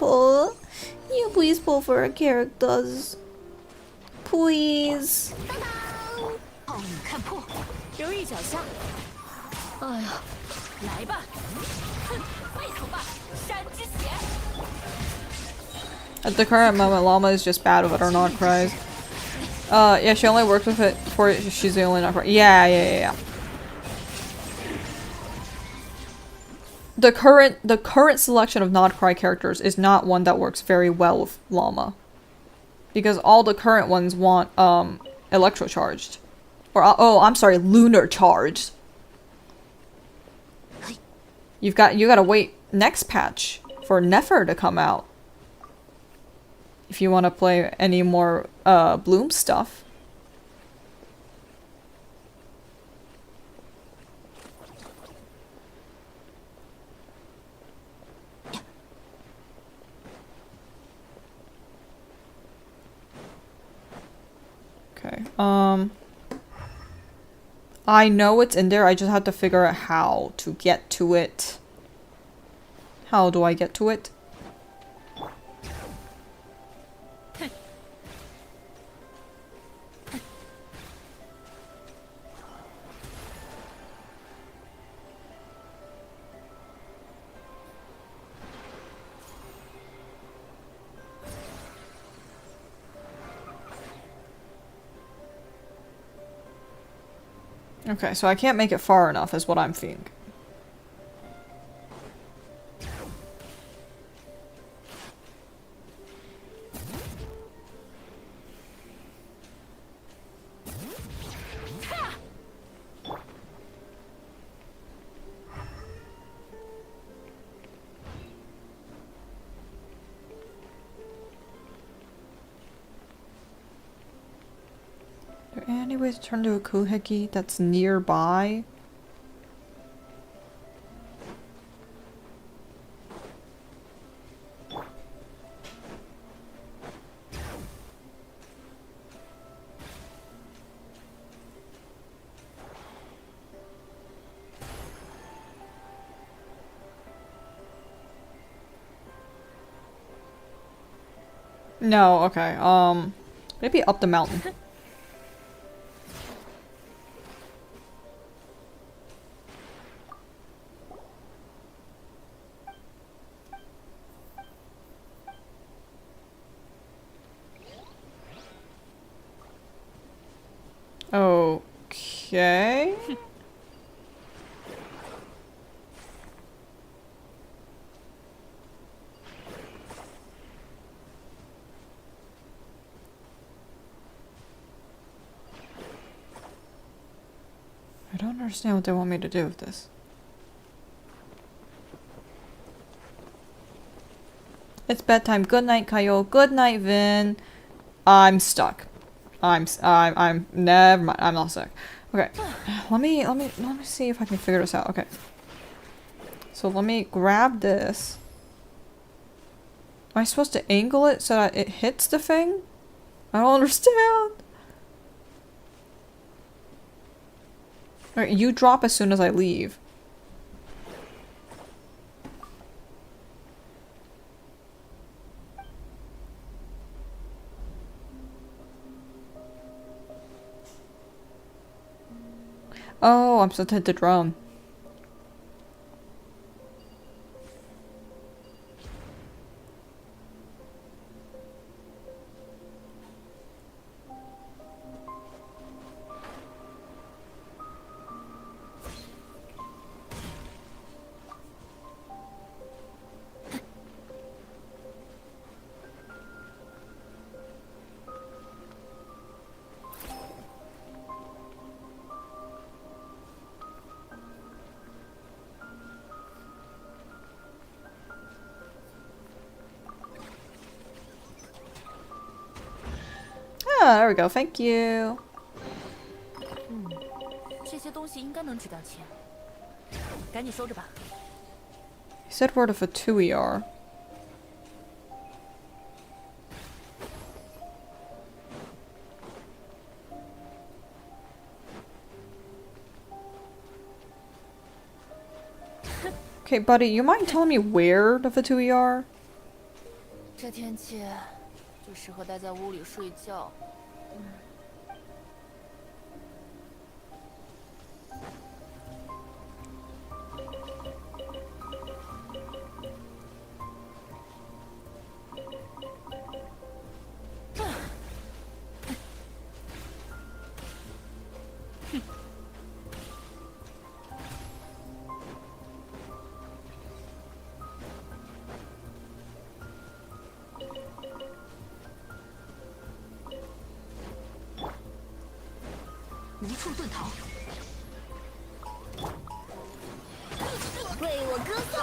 pull for our characters? Please. 奥你看破，留意脚下。哎呀，来吧，哼，沸腾吧，山之血。 At the current moment, Llama is just bad with her not cries. Yeah, she only works with it for she's the only not cry. Yeah. The current selection of not cry characters is not one that works very well with Llama. Because all the current ones want electro charged. Or oh, I'm sorry, lunar charged. You gotta wait next patch for Nefer to come out. If you want to play any more Bloom stuff. Okay. I know it's in there, I just have to figure out how to get to it. How do I get to it? Okay, so I can't make it far enough is what I'm thinking. Is there any way to turn to a kuheki that's nearby? No, okay, maybe up the mountain. Okay. I don't understand what they want me to do with this. It's bedtime. Good night, Kaio. Good night, Vin. I'm stuck. I'm never mind. I'm not stuck. Okay. Let me see if I can figure this out. Okay. So let me grab this. Am I supposed to angle it so that it hits the thing? I don't understand. Alright, you drop as soon as I leave. Oh, I'm supposed to hit the drone. Ah, there we go. Thank you. 这些东西应该能值点钱，赶紧收着吧。 He said where the Fatui are. Okay, buddy, you mind telling me where the Fatui are? 这天气就适合待在屋里睡觉。无处遁逃，为我歌颂。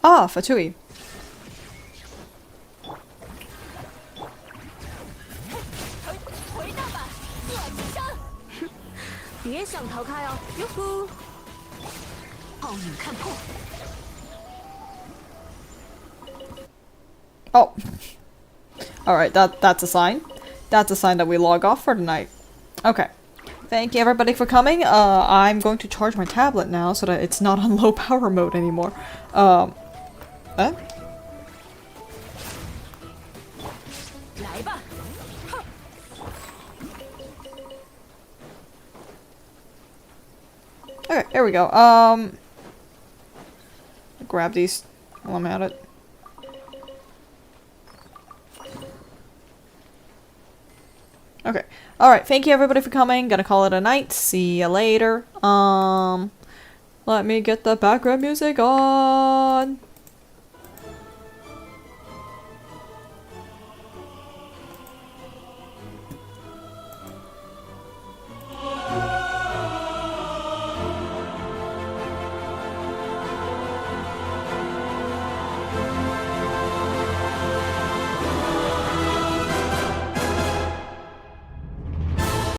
Ah, Fatui. 别想逃开哦！哟呼！暴影看破。 Oh. Alright, that's a sign. That's a sign that we log off for tonight. Okay. Thank you everybody for coming. I'm going to charge my tablet now so that it's not on low power mode anymore. Eh? 来吧！ Okay, there we go. Grab these while I'm at it. Okay. Alright, thank you everybody for coming. Gonna call it a night. See you later. Let me get the background music on.